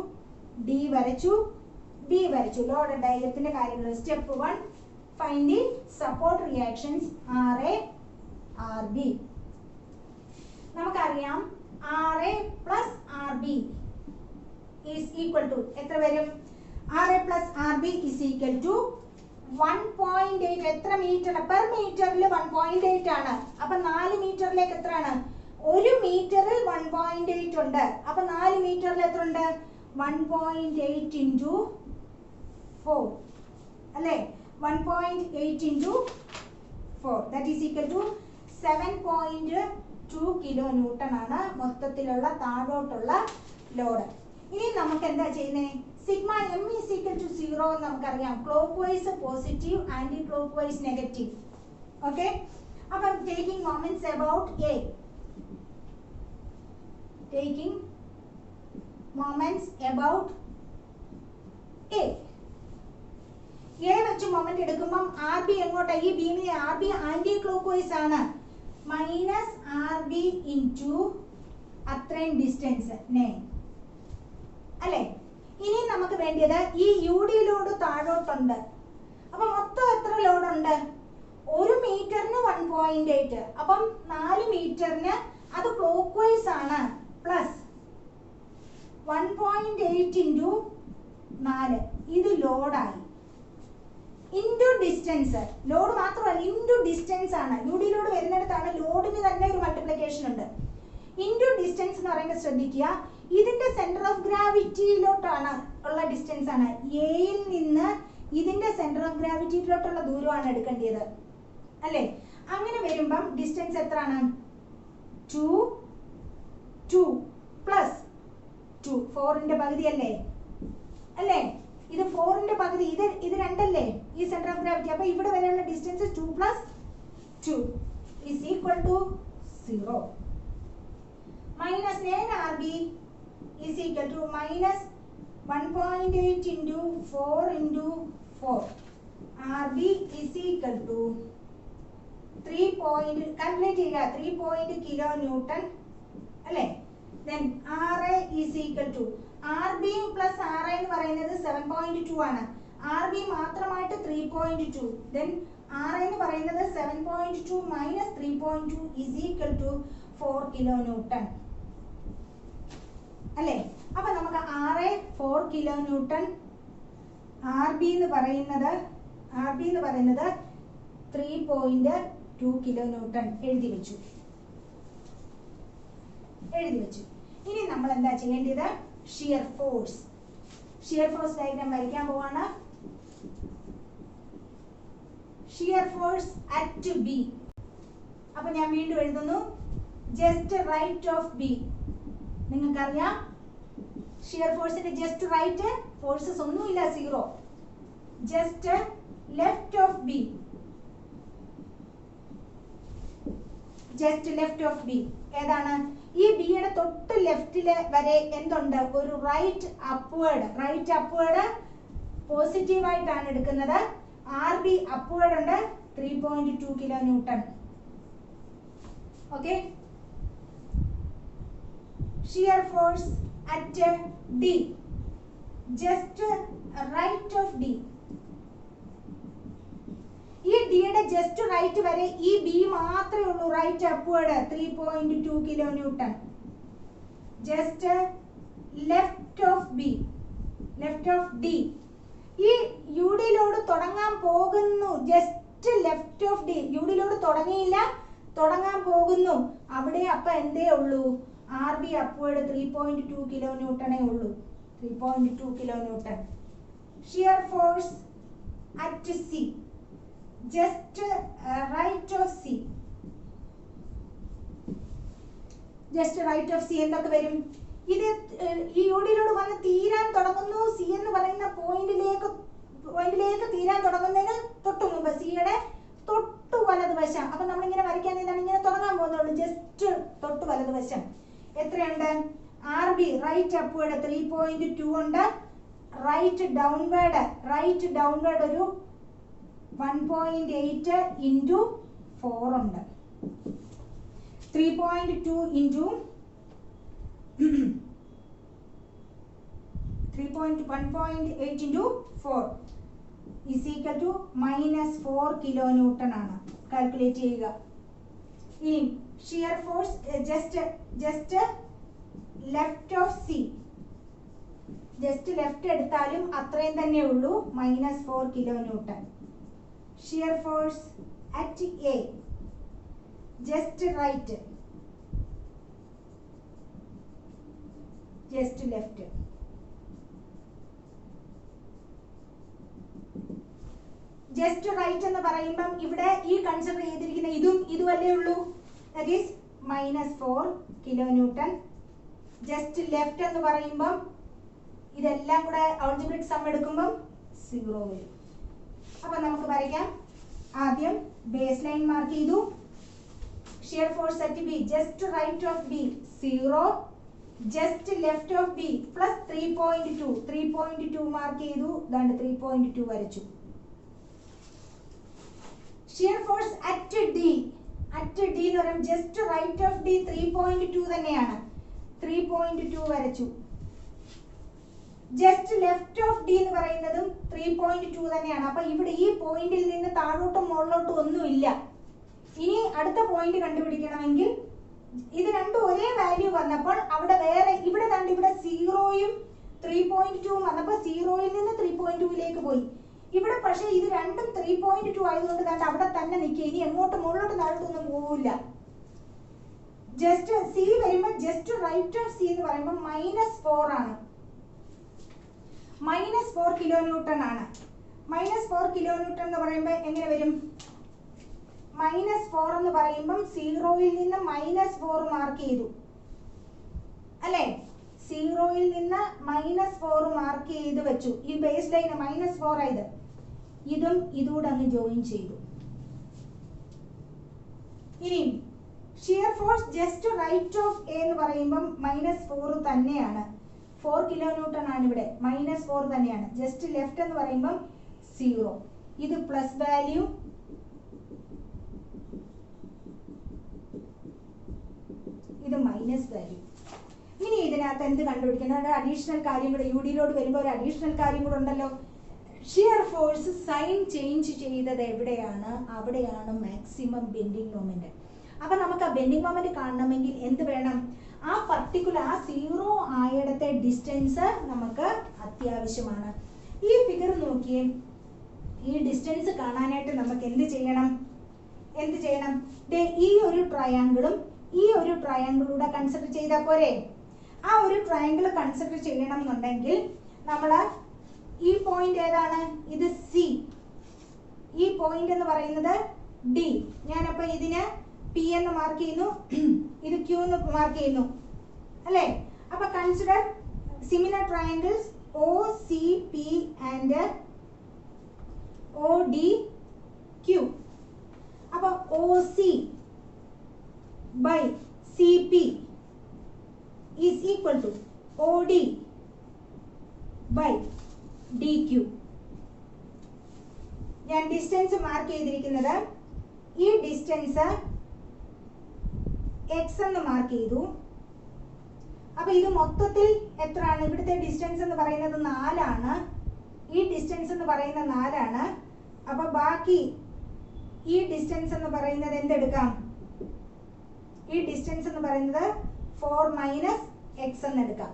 ഡി വരച്ചു, ബി വരച്ചു. ലോഡ് ഡയഗ്രത്തിന്റെ കാര്യങ്ങൾ. Step 1, find the support reactions RA RB. നമുക്കറിയാം RA plus RB is equal to എത്ര വരും? RA plus RB is equal to 1.8 എത്ര മീറ്റർ പെർ മീറ്ററിൽ 1.8 ആണ്. അപ്പൊ 4 മീറ്ററിലേക്ക് എത്രയാണ്? 1 മീറ്ററിൽ 1.8 ഉണ്ട്. അപ്പൊ 4 മീറ്ററിൽ എത്ര ഉണ്ട്? 1.8 into 4 അല്ലേ? 1.8 into 4 that is equal to 7.2 kilonewton ആണ് മൊത്തത്തിലുള്ള താഴോട്ടുള്ള ലോഡ്. ഇനി നമുക്ക് എന്താ ചെയ്യുന്നത്? Sigma M is equal to 0 എന്ന് നമുക്കറിയാം. Clock vice positive, anti clock vice negative. Okay, അപ്പം taking moments about A, taking moments about A വെച്ച് മൊമെന്റ് എടുക്കുമ്പോൾ ആർ ബി എങ്ങോട്ടാ? ഈ ബീമിനെ R B anti clock vice ആണ്. മൈനസ് ആർ ബി ഇൻറ്റു അത്രയും ഡിസ്റ്റൻസ് അല്ലേ? ഇനി നമുക്ക് വേണ്ടിയത് ഈ യു ഡി ലോഡ് താഴോട്ടുണ്ട്. അപ്പൊ മൊത്തം എത്ര ലോഡ് ഉണ്ട്? 1 മീറ്ററിന് 1.8. അപ്പം 4 മീറ്ററിന് അത് ക്ലോക്ക് വൈസ് ആണ്. പ്ലസ് 1.8 ഇൻറ്റു 4 ഇത് ലോഡായി. ഇൻറ്റു ഡിസ്റ്റൻസ്, ലോഡ് മാത്രമല്ല ഇൻറ്റു ഡിസ്റ്റൻസ് ആണ്. യു ഡി ലോഡ് വരുന്നിടത്താണ് ലോഡിന് തന്നെ ഒരു മൾട്ടിപ്ലിക്കേഷൻ ഉണ്ട്. ഇൻറ്റു ഡിസ്റ്റൻസ് എന്ന് പറയുമ്പോൾ ശ്രദ്ധിക്കുക, ഇതിന്റെ സെന്റർ ഓഫ് ഗ്രാവിറ്റിയിലോട്ടാണ് ഉള്ള ഡിസ്റ്റൻസ് ആണ്. എയിൽ നിന്ന് ഇതിന്റെ സെന്റർ ഓഫ് ഗ്രാവിറ്റിയിലോട്ടുള്ള ദൂരമാണ് എടുക്കേണ്ടത് അല്ലേ? അങ്ങനെ വരുമ്പം ഡിസ്റ്റൻസ് എത്രയാണ്? 2 പ്ലസ് 2 4ന്റെ പകുതി അല്ലേ? ഇത് 4ന്റെ പകുതി, ഇത് 2 അല്ലേ ഈ സെന്റർ ഓഫ് ഗ്രാവിറ്റി? അപ്പൊ ഇവിടെ വരെയുള്ള distance 2 plus 2 is equal to 0. Minus 9 RB is equal to minus 1.8 into 4 into 4. RB is equal to 3 point, calculate ചെയ്യുക, 3 kilonewton അല്ലേ? Then RA is equal to RB plus RA എന്ന് പറയുന്നത് 7.2 ആണ്. RB മാത്രമായിട്ട് 3.2. Then RA എന്ന് പറയുന്നത് 7.2 minus 3.2 is equal to 4 kilonewton അല്ലേ? അപ്പൊ നമുക്ക് RA 4 kilonewton, RB എന്ന് പറയുന്നത് 3.2 kilonewton എഴുതി വെച്ചു. ഇനി നമ്മൾ എന്താ ചെയ്യേണ്ടത്? ഷിയർ ഫോഴ്സ് ഡയഗ്രാം വരയ്ക്കാൻ പോവാണ്. Shear force at B. അപ്പൊ ഞാൻ വീണ്ടും എഴുതുന്നു, ജസ്റ്റ് റൈറ്റ് ഓഫ് ബി. നിങ്ങൾക്കറിയാം ഷിയർ ഫോഴ്സിന്റെ ജസ്റ്റ് റൈറ്റ്, ഫോഴ്സസ് ഒന്നുമില്ല, 0. Just left of B, just left of B ഏതാണ്? ഈ ബിയുടെ തൊട്ട് ലെഫ്റ്റില് വരെ എന്തുണ്ട്? ഒരു റൈറ്റ് അപ്വേർഡ് പോസിറ്റീവ് ആയിട്ടാണ് എടുക്കുന്നത്. ആർ ബി അപ്വേർഡ് ഉണ്ട് 3.2 kilonewton. Okay, shear force at D, just right of D. ഈ ഡിയുടെ ജസ്റ്റ് റൈറ്റ് വരെ ഈ ബി മാത്രമേ ഉള്ളൂ right upward 3.2 kilonewton. Just left of B, left of D. ഈ യു ഡി ലോഡ് തുടങ്ങാൻ പോകുന്നു, just left of D. U D load തുടങ്ങിയില്ല, തുടങ്ങാൻ പോകുന്നു. അവിടെ അപ്പൊ എന്തേ ഉള്ളൂ? ആർ ബി അപ്വേർഡ് 3.2 kilonewton ഉള്ളൂ, 3.2 kilonewton. Shear force at C, just right of C, just right of C എന്തൊക്കെ വരും? ഇത് ഈ യൂഡിയിലൂടെ വന്ന് തീരാൻ തുടങ്ങുന്നു. സി എന്ന് പറയുന്ന പോയിന്റിലേക്ക് തീരാൻ തുടങ്ങുന്നതിന് തൊട്ട് മുമ്പ് സിയുടെ തൊട്ട് വലതുവശം. അപ്പൊ നമ്മളിങ്ങനെ വരയ്ക്കാൻ ഇങ്ങനെ തുടങ്ങാൻ പോകുന്നുള്ളൂ. ജസ്റ്റ് തൊട്ട് വലതുവശം എത്രയുണ്ട്? ആർ ബി റൈറ്റ് അപ്വേർഡ് 3.2 ഉണ്ട്. റൈറ്റ് ഡൗൺവേർഡ് ഒരു 1.8 into 4 ഉണ്ട്. 3.2 into 1.8 into 4 is equal to minus 4 kilonewton ആണ്. കാൽക്കുലേറ്റ് ചെയ്യുക. ഇനി shear force just left of C, just left എടുത്താലും അത്രയും തന്നെ ഉള്ളൂ, -4 kilonewton. shear force at A, just right, just left. Just right എന്ന് പറയുമ്പം ഇവിടെ ഈ കൺസിഡർ ചെയ്തിരിക്കുന്ന ഇതുവല്ലേ ഉള്ളൂ, that is -4 kN. Just left എന്ന് പറയുമ്പം ഇതെല്ലാം കൂടെ ആൾജിബ്രിക് സം എടുക്കുമ്പം 0 വരും. അപ്പൊ നമുക്ക് വരയ്ക്കാം. ആദ്യം ബേസ് ലൈൻ മാർക്ക് ചെയ്തു. Shear force at B, just right of B 0, just left of B plus 3.2, 3.2 mark ചെയ്തു. ദാണ്ട് 3.2 വരച്ചു. Shear force at D, at D എന്ന് പറയുമ്പോൾ ജസ്റ്റ് റൈറ്റ് ഓഫ് ഡി 3.2 തന്നെയാണ്. 3.2 വരച്ചു. ജസ്റ്റ് ലെഫ്റ്റ് ഓഫ് ഡി എന്ന് പറയുന്നതും 3.2 തന്നെയാണ്. അപ്പൊ ഇവിടെ ഈ പോയിന്റിൽ നിന്ന് താഴോട്ടും മുകളിലോട്ടും ഒന്നുമില്ല. ഇനി അടുത്ത പോയിന്റ് കണ്ടുപിടിക്കണമെങ്കിൽ ഇത് രണ്ടും ഒരേ വാല്യൂ വന്നപ്പോൾ അവിടെ വേറെ ഇവിടെ കണ്ട് ഇവിടെ 0യും 3.2 വന്നപ്പോൾ 0യിൽ നിന്ന് 3.2ലേക്ക് പോയി. ഇവിടെ പക്ഷേ ഇത് രണ്ടും 3.2 ആയതുകൊണ്ട് കണ്ട് അവിടെ തന്നെ നിൽക്കുക. ഇനി എങ്ങോട്ട് മുകളിലോട്ട് താഴോട്ടൊന്നും പോവില്ല. ജസ്റ്റ് സി വരുമ്പോൾ ജസ്റ്റ് റൈറ്റ് ഓഫ് സി എന്ന് പറയുമ്പോൾ -4 ആണ്. -4 kN ആണ്. -4 kN എന്ന് പറയുമ്പോൾ എങ്ങനെ വരും? -4 എന്ന് പറയുമ്പം 0യിൽ നിന്ന് -4 മാർക്ക് ചെയ്തു അല്ലേ? 0യിൽ നിന്ന് -4 മാർക്ക് ചെയ്ത് വെച്ചു. ഈ ബേസ് ലൈൻ -4 ആയത്. ഇതും ഇതുകൂടെ അങ്ങ് ജോയിൻ ചെയ്തു. ഇനി shear force just right of A എന്ന് പറയുമ്പം -4 തന്നെയാണ്. 4 kN ആണ് ഇവിടെ. -4 തന്നെയാണ്. ജസ്റ്റ് ലെഫ്റ്റ് എന്ന് പറയുമ്പം 0. ഇത് പ്ലസ് വാല്യൂ, ഇത് മൈനസ് വാല്യൂ. ഇനി ഇതിനകത്ത് എന്ത് കണ്ടുപിടിക്കണം? അഡീഷണൽ കാര്യം കൂടെ യു ഡിയിലോട്ട് വരുമ്പോൾ ഒരു അഡീഷണൽ കാര്യം കൂടെ ഉണ്ടല്ലോ. ഷിയർ ഫോഴ്സ് സൈൻ ചേഞ്ച് ചെയ്തത് എവിടെയാണ്? അവിടെയാണ് മാക്സിമം ബെൻഡിങ് മൊമെന്റ്. അപ്പൊ നമുക്ക് ആ ബെൻഡിങ് മൊമെന്റ് കാണണമെങ്കിൽ എന്ത് വേണം? ആ പർട്ടിക്കുലർ ആ 0 ആയിടത്തെ ഡിസ്റ്റൻസ് നമുക്ക് അത്യാവശ്യമാണ്. ഈ ഫിഗർ നോക്കിയേ. ഈ ഡിസ്റ്റൻസ് കാണാനായിട്ട് നമുക്ക് എന്ത് ചെയ്യണം? ഈ ഒരു ട്രയാങ്കിളും ഈ ഒരു ട്രയാങ്കിളൂടെ കൺസിഡർ ചെയ്താൽ പോരെ? ആ ഒരു ട്രയാങ്കിൾ കൺസിഡർ ചെയ്യണം എന്നുണ്ടെങ്കിൽ നമ്മൾ ഈ പോയിന്റ് ഏതാണ്? ഇത് സി. ഈ പോയിന്റ് എന്ന് പറയുന്നത് ഡി. ഞാനപ്പോ ഇതിന് പി എന്ന് മാർക്ക് ചെയ്യുന്നു, ഇത് ക്യൂ എന്ന് മാർക്ക് ചെയ്യുന്നു അല്ലേ? അപ്പൊ consider similar triangles O C P and O D Q. അപ്പൊ O C by CP is equal to OD by DQ. ഞാൻ ഡിസ്റ്റൻസ് മാർക്ക് ചെയ്തിരിക്കുന്നത് ഈ ഡിസ്റ്റൻസ് x എന്ന് മാർക്ക് ചെയ്തു. അപ്പൊ ഇത് മൊത്തത്തിൽ എത്രയാണ്? ഇവിടുത്തെ ഡിസ്റ്റൻസ് എന്ന് പറയുന്നത് 4 ആണ്. ഈ ഡിസ്റ്റൻസ് എന്ന് പറയുന്നത് 4 ആണ്. അപ്പൊ ബാക്കി ഈ ഡിസ്റ്റൻസ് എന്ന് പറയുന്നത് എന്തെടുക്കാം? ഈ ഡിസ്റ്റൻസ് എന്ന് പറയുന്നത് 4 - x എന്ന് എടുക്കാം.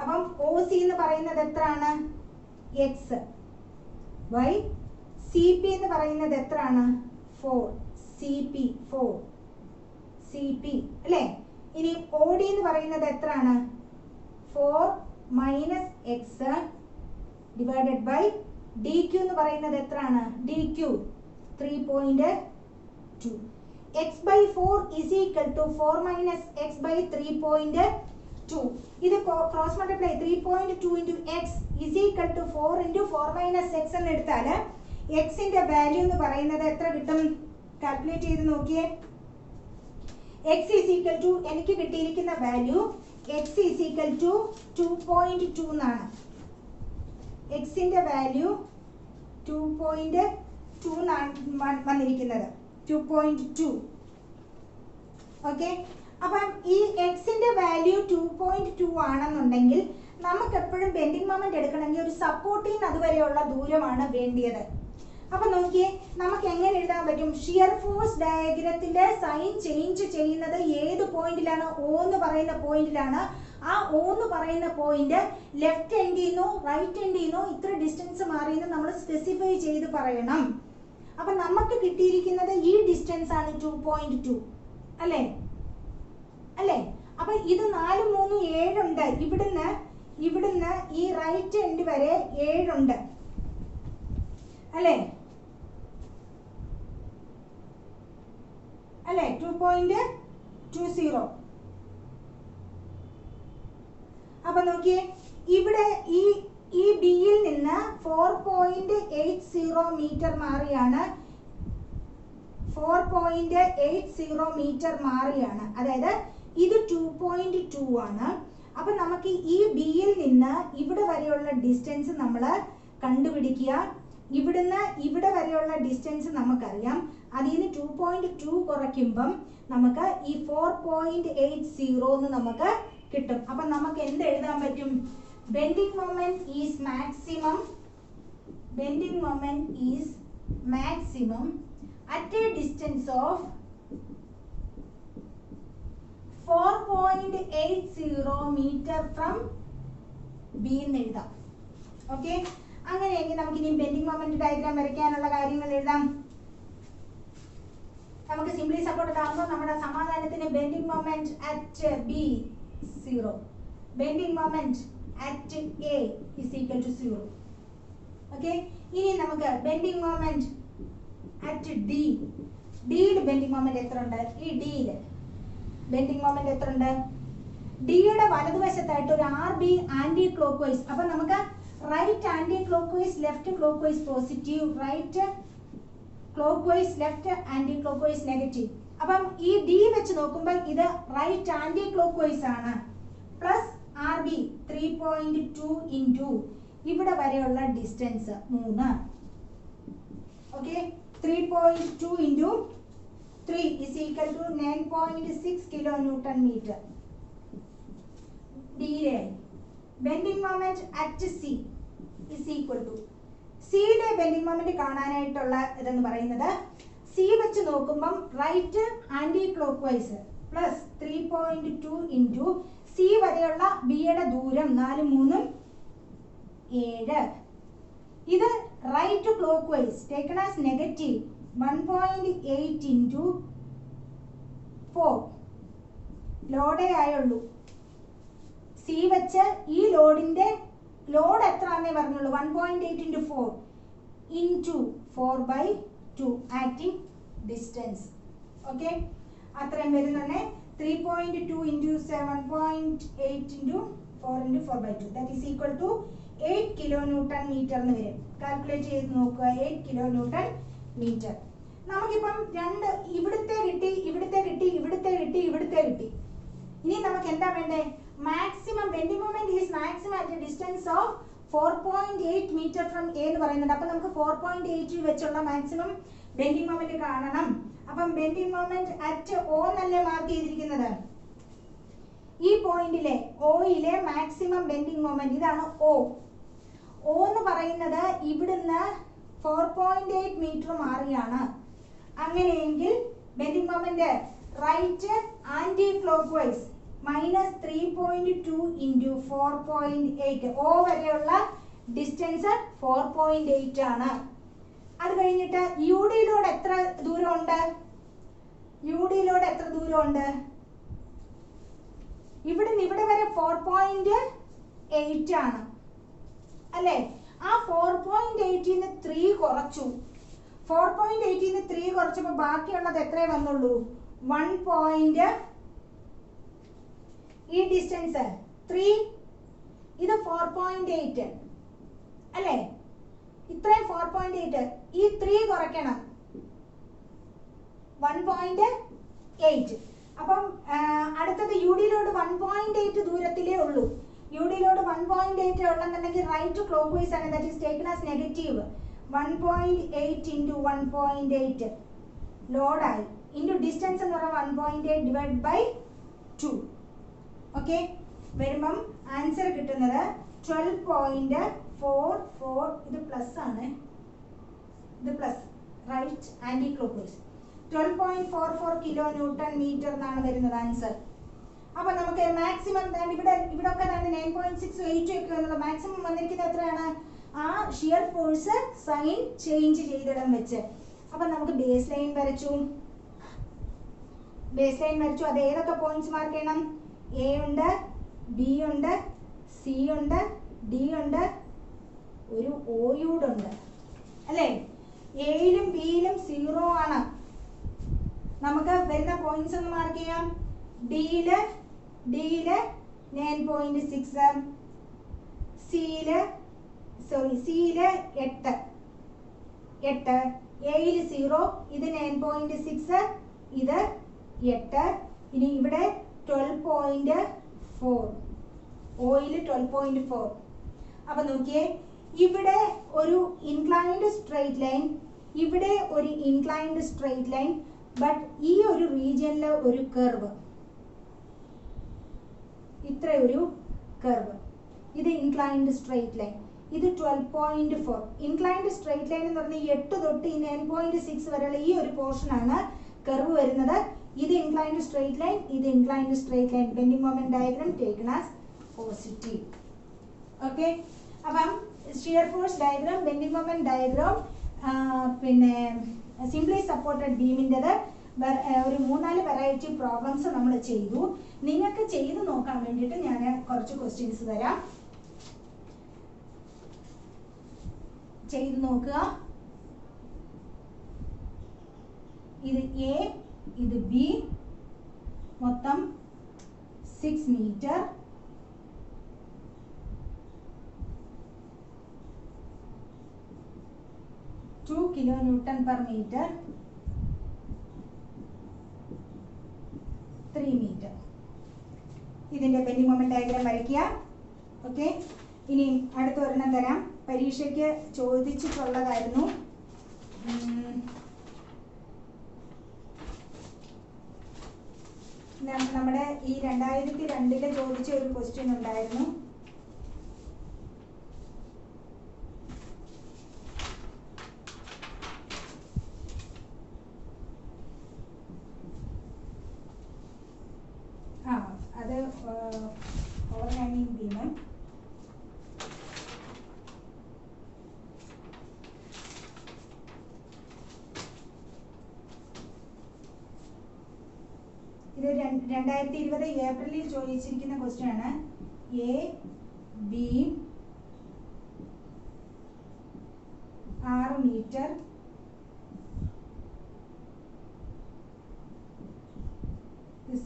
അപ്പം OC എന്ന് പറയുന്നത് എത്രയാണ്? x by CP എന്ന് പറയുന്നത് എത്രയാണ്? 4 CP 4 CP അല്ലേ? ഇനി OD എന്ന് പറയുന്നത് എത്രയാണ്? 4 - x divided by DQ എന്ന് പറയുന്നത് എത്രയാണ്? DQ 3.2. x by 4 is equal to 4 - x by 3.2. ഇത് cross multiply 3.2 into x is equal to 4 into 4 - x എന്ന് എടുത്താൽ x ന്റെ വാല്യൂ എന്ന് പറയുന്നത് എത്ര കിട്ടും? കാൽക്കുലേറ്റ് ചെയ്ത് നോക്കിയേ. x is equal to എനിക്ക് കിട്ടിയിരിക്കുന്ന value x is equal to 2.2 എന്നാണ്. x ന്റെ വാല്യൂ 2.2 വന്നിരിക്കുന്നത്. 2.2. ഓക്കെ. അപ്പം ഈ എക്സിന്റെ വാല്യൂ 2.2 ആണെന്നുണ്ടെങ്കിൽ നമുക്ക് എപ്പോഴും ബെൻഡിങ് മൊമെന്റ് എടുക്കണമെങ്കിൽ ഒരു സപ്പോർട്ടിന് അതുവരെയുള്ള ദൂരമാണ് വേണ്ടിയത്. അപ്പൊ നോക്കിയേ, നമുക്ക് എങ്ങനെ എഴുതാൻ പറ്റും? ഷിയർ ഫോഴ്സ് ഡയഗ്രത്തിന്റെ സൈൻ ചേഞ്ച് ചെയ്യുന്നത് ഏത് പോയിന്റിലാണ്? O എന്ന് പറയുന്ന പോയിന്റിലാണ്. ആ O എന്ന് പറയുന്ന പോയിന്റ് ലെഫ്റ്റ് എൻഡിൽ നിന്നോ റൈറ്റ് എൻഡിൽ നിന്നോ ഇത്ര ഡിസ്റ്റൻസ് മാറിയെന്ന് നമ്മൾ സ്പെസിഫൈ ചെയ്ത് പറയണം. അപ്പൊ നമുക്ക് കിട്ടിയിരിക്കുന്നത് ഈ ഡിസ്റ്റൻസ് ആണ് 2.2 അല്ലേ അല്ലേ? അപ്പൊ ഇത് 4 3 7 ഉണ്ട്. ഇവിടുന്ന് ഈ റൈറ്റ് എൻഡ് വരെ 7 ഉണ്ട് അല്ലേ അല്ലേ 2.20. അപ്പൊ നോക്കിയേ, ഇവിടെ ഈ ബിയിൽ നിന്ന് 4.80 മീറ്റർ മാറിയാണ് 4.80 മീറ്റർ മാറിയാണ്. അതായത് ഇത് 2.2 ആണ്. അപ്പൊ നമുക്ക് ഈ ബിയിൽ നിന്ന് ഇവിടെ വരെയുള്ള ഡിസ്റ്റൻസ് നമ്മൾ കണ്ടുപിടിക്കുക. ഇവിടുന്ന് ഇവിടെ വരെയുള്ള ഡിസ്റ്റൻസ് നമുക്കറിയാം. അതിൽ നിന്ന് 2.2 കുറയ്ക്കുമ്പം നമുക്ക് ഈ 4.80 എന്ന് നമുക്ക് കിട്ടും. അപ്പൊ നമുക്ക് എന്ത് എഴുതാൻ പറ്റും? Bending moment is maximum at a distance of 4.80 metre from B എന്ന് എഴുതാം. ഓക്കെ, അങ്ങനെയെങ്കിൽ നമുക്ക് ഇനി ബെൻഡിങ് മൊമെന്റ് ഡയഗ്രാം വരയ്ക്കാനുള്ള കാര്യങ്ങൾ എഴുതാം. നമുക്ക് സിംപ്ലി സപ്പോർട്ടഡ് ആകുമ്പോൾ നമ്മുടെ സമാധാനത്തിന് bending moment at B 0, bending moment at A is equal to 0. Okay, ഇനി നമുക്ക് ബെൻഡിങ് മൊമെന്റ് അറ്റ് ഡി. ഡിയിൽ ബെൻഡിങ് മൊമെന്റ് എത്ര ഉണ്ട്? ഈ ഡിയിൽ ബെൻഡിങ് മൊമെന്റ് എത്ര ഉണ്ട്? ഡിയുടെ വലതുവശത്തായിട്ട് ഒരു R B anti clock vice. അപ്പൊ നമുക്ക് right anti clock vice, left clock vice positive, right clock vice, left anti clock vice negative. അപ്പം ഈ ഡി വെച്ച് നോക്കുമ്പോൾ ഇത് റൈറ്റ് ആന്റി ക്ലോക്ക് വൈസ് ആണ്. പ്ലസ് ആർ ബി 3.2 ഇൻറ്റു ഇവിടെ വരെയുള്ള distance 3. Okay, 3.2 into 3 is equal to 9.6 kilonewton meter. ഡിയിലെ bending moment at C is equal to, സിയുടെ ബെൻഡിങ് മൊമെന്റ് കാണാനായിട്ടുള്ള ഇതെന്ന് പറയുന്നത്, സി വെച്ച് നോക്കുമ്പം right anti clock vice plus 3.2 into C വരെയുള്ള ബിയുടെ ദൂരം 4 3 7. ഇത് right clock vice taken as negative 1.8 into 4 ലോഡേ ആയുള്ളൂ. സി വെച്ച് ഈ ലോഡിന്റെ ലോഡ് എത്ര ആണെന്നേ പറഞ്ഞുള്ളൂ. 1.8 into 4 into 4/2 acting distance. Okay, അത്രയും വരുന്നുണ്ട്. 3.2 into 7.8 into 4 into 4/2 that is equal to 8 kilonewton metre എന്ന് വരും. കാൽക്കുലേറ്റ് ചെയ്ത് നോക്കുക, 8 കിലോന്യൂട്ടൺ മീറ്റർ. നമുക്കിപ്പം രണ്ട് ഇവിടുത്തെ കിട്ടി, ഇവിടുത്തെ കിട്ടി, ഇവിടുത്തെ കിട്ടി, ഇവിടുത്തെ കിട്ടി. ഇനി നമുക്ക് എന്താ വേണ്ടേ? Maximum bending moment is maximum at a distance of 4.8 metre from A എന്ന് പറയുന്നുണ്ട്. അപ്പൊ നമുക്ക് 4.8 വെച്ചുള്ള മാക്സിമം ബെൻഡിങ് മൊമെന്റ് കാണണം. അപ്പം ബെൻഡിങ് മൊമെന്റ് അറ്റ് O എന്നല്ലേ മാർക്ക് ചെയ്തിരിക്കുന്നത്. ഈ പോയിന്റിലെ ഓയിലെ മാക്സിമം ബെൻഡിങ് മൊമെന്റ് ഇതാണ് O. O എന്ന് പറയുന്നത് ഇവിടുന്ന് 4.8 മീറ്റർ മാറിയാണ്. അങ്ങനെയെങ്കിൽ bending moment right anti clock vice -3.2 into 4.8. O വരെയുള്ള ഡിസ്റ്റൻസ് 4.8 ആണ്. അത് കഴിഞ്ഞിട്ട് യു ഡിയിലൂടെ എത്ര ദൂരമുണ്ട്? ഇവിടെ നിന്ന് ഇവിടെ വരെ 4.8 ആണ് അല്ലേ? ആ 4.8 ന്ന് 3 കുറച്ചു. 4.8 ന്ന് 3 കുറച്ചപ്പോൾ ബാക്കിയുള്ളത് എത്രയേ വന്നുള്ളൂ? 1. ഈ ഡിസ്റ്റൻസ് 3, ഇത് 4.8 അല്ലേ? ഇത്രയും 4.8, ഈ 3 കുറയ്ക്കണം 1.8. അപ്പം അടുത്തത് യു ഡിയിലോട് 1.8 ദൂരത്തിലേ ഉള്ളൂ. യു ഡിയിലോട് 1.8 ഉള്ളെന്നുണ്ടെങ്കിൽ റൈറ്റ് ക്ലോക്ക് വൈസ് ആണ്. That is taken as negative 1.8 into 1.8 ലോഡായി ഇൻറ്റു ഡിസ്റ്റൻസ് എന്ന് പറഞ്ഞാൽ 1.8 ഡിവൈഡ് ബൈ 2. ഓക്കെ, വരുമ്പം ആൻസർ കിട്ടുന്നത് 12.44. ഇത് പ്ലസ് ആണ്, ഇത് plus right anti clock wise 12.44 kilo newton metre എന്നാണ് വരുന്നത് ആൻസർ. അപ്പൊ നമുക്ക് മാക്സിമം ഇവിടെ ഒക്കെ 9.68 ഒക്കെ വന്നുള്ള മാക്സിമം വന്നിരിക്കുന്നത് എത്രയാണ്? ആ ഷിയർ ഫോഴ്സ് സൈൻ ചേഞ്ച് ചെയ്തിടം വെച്ച്. അപ്പൊ നമുക്ക് ബേസ് ലൈൻ വരച്ചു. അത് ഏതൊക്കെ പോയിന്റ്സ് മാർക്ക് ചെയ്യണം? എ ഉണ്ട്, ബി ഉണ്ട്, സി ഉണ്ട്, ഡി ഉണ്ട്, ഒരു ഓയൂടുണ്ട് അല്ലേ? എയിലും ബിയിലും 0 ആണ്. നമുക്ക് വരുന്ന പോയിന്റ്സ് ഒന്ന് മാർക്ക് ചെയ്യാം. ഡിയില് 9.6, സിയില് 8, എയിൽ 0, ഇത് 9.6, ഇത് 8. ഇനി ഇവിടെ 12.4, ഓയിൽ 12.4. അപ്പൊ നോക്കിയേ, ഇവിടെ ഒരു ഇൻക്ലൈൻഡ് സ്ട്രെയിറ്റ് ലൈൻ, ഇവിടെ ഒരു ഇൻക്ലൈൻഡ് സ്ട്രെയിറ്റ് ലൈൻ, ബട്ട് ഈ ഒരു റീജിയനിലെ ഒരു കർവ്, ഇത്ര ഒരു കർവ്, ഇത് ഇൻക്ലൈൻഡ് സ്ട്രെയിറ്റ് ലൈൻ, ഇത് 12.4. ഇൻക്ലൈൻഡ് സ്ട്രെയിറ്റ് ലൈൻ എന്ന് പറഞ്ഞാൽ 8 തൊട്ട് ഈ 9.6 വരെയുള്ള ഈ ഒരു പോർഷൻ ആണ് കർവ് വരുന്നത്. ഇത് ഇൻക്ലൈൻഡ് സ്ട്രെയിറ്റ് ലൈൻ, ഇത് inclined straight line. Bending moment diagram taken as positive. Okay, അപ്പം shear force diagram, bending moment diagram, പിന്നെ സിംപ്ലി സപ്പോർട്ടഡ് ബീമിൻ്റെത് ഒരു 3-4 വെറൈറ്റി പ്രോബ്ലംസ് നമ്മൾ ചെയ്തു. നിങ്ങൾക്ക് ചെയ്ത് നോക്കാൻ വേണ്ടിയിട്ട് ഞാൻ കുറച്ച് ക്വസ്റ്റ്യൻസ് തരാം, ചെയ്ത് നോക്കുക. ഇത് എ, ഇത് ബി, മൊത്തം 6 metre. (2 kilonewton per meter), 3 metre. ഇതിന്റെ ബെൻഡിങ് മൊമെന്റ് ഡയഗ്രാം വരയ്ക്കുക. ഓക്കെ, ഇനി അടുത്ത ഒരെണ്ണം തരാം, പരീക്ഷയ്ക്ക് ചോദിച്ചിട്ടുള്ളതായിരുന്നു. നമ്മുടെ ഈ 2002 ചോദിച്ച ഒരു ക്വസ്റ്റ്യൻ ഉണ്ടായിരുന്നു. അത് ഓവർഹാങ്ങിങ് ബീം. ഇത് 2020 ഏപ്രിലിൽ ചോദിച്ചിരിക്കുന്ന ക്വസ്റ്റ്യൻ ആണ്. എ ബി 6 മീറ്റർ,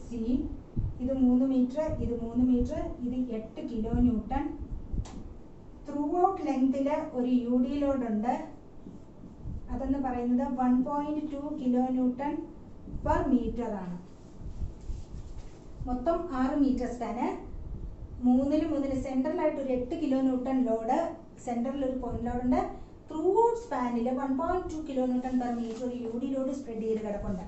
സി ഇത് 3 മീറ്റർ, ഇത് 3 മീറ്റർ, ഇത് 8 kilonewton. ത്രൂ ഔട്ട് ലെങ്തില് ഒരു യു ഡി ലോഡ് ഉണ്ട്, അതെന്ന് പറയുന്നത് 1.2 kilonewton per meter ആണ്. മൊത്തം 6 മീറ്റർ സ്പാന്. 3 സെൻട്രലായിട്ട് ഒരു 8 kilonewton ലോഡ്, സെൻട്രലിൽ ഒരു പോയിന്റ് ലോഡ് ഉണ്ട്. ത്രൂ ഔട്ട് സ്പാനിൽ 1.2 kilonewton per meter ഒരു യു ഡി ലോഡ് സ്പ്രെഡ് ചെയ്ത് കിടപ്പുണ്ട്.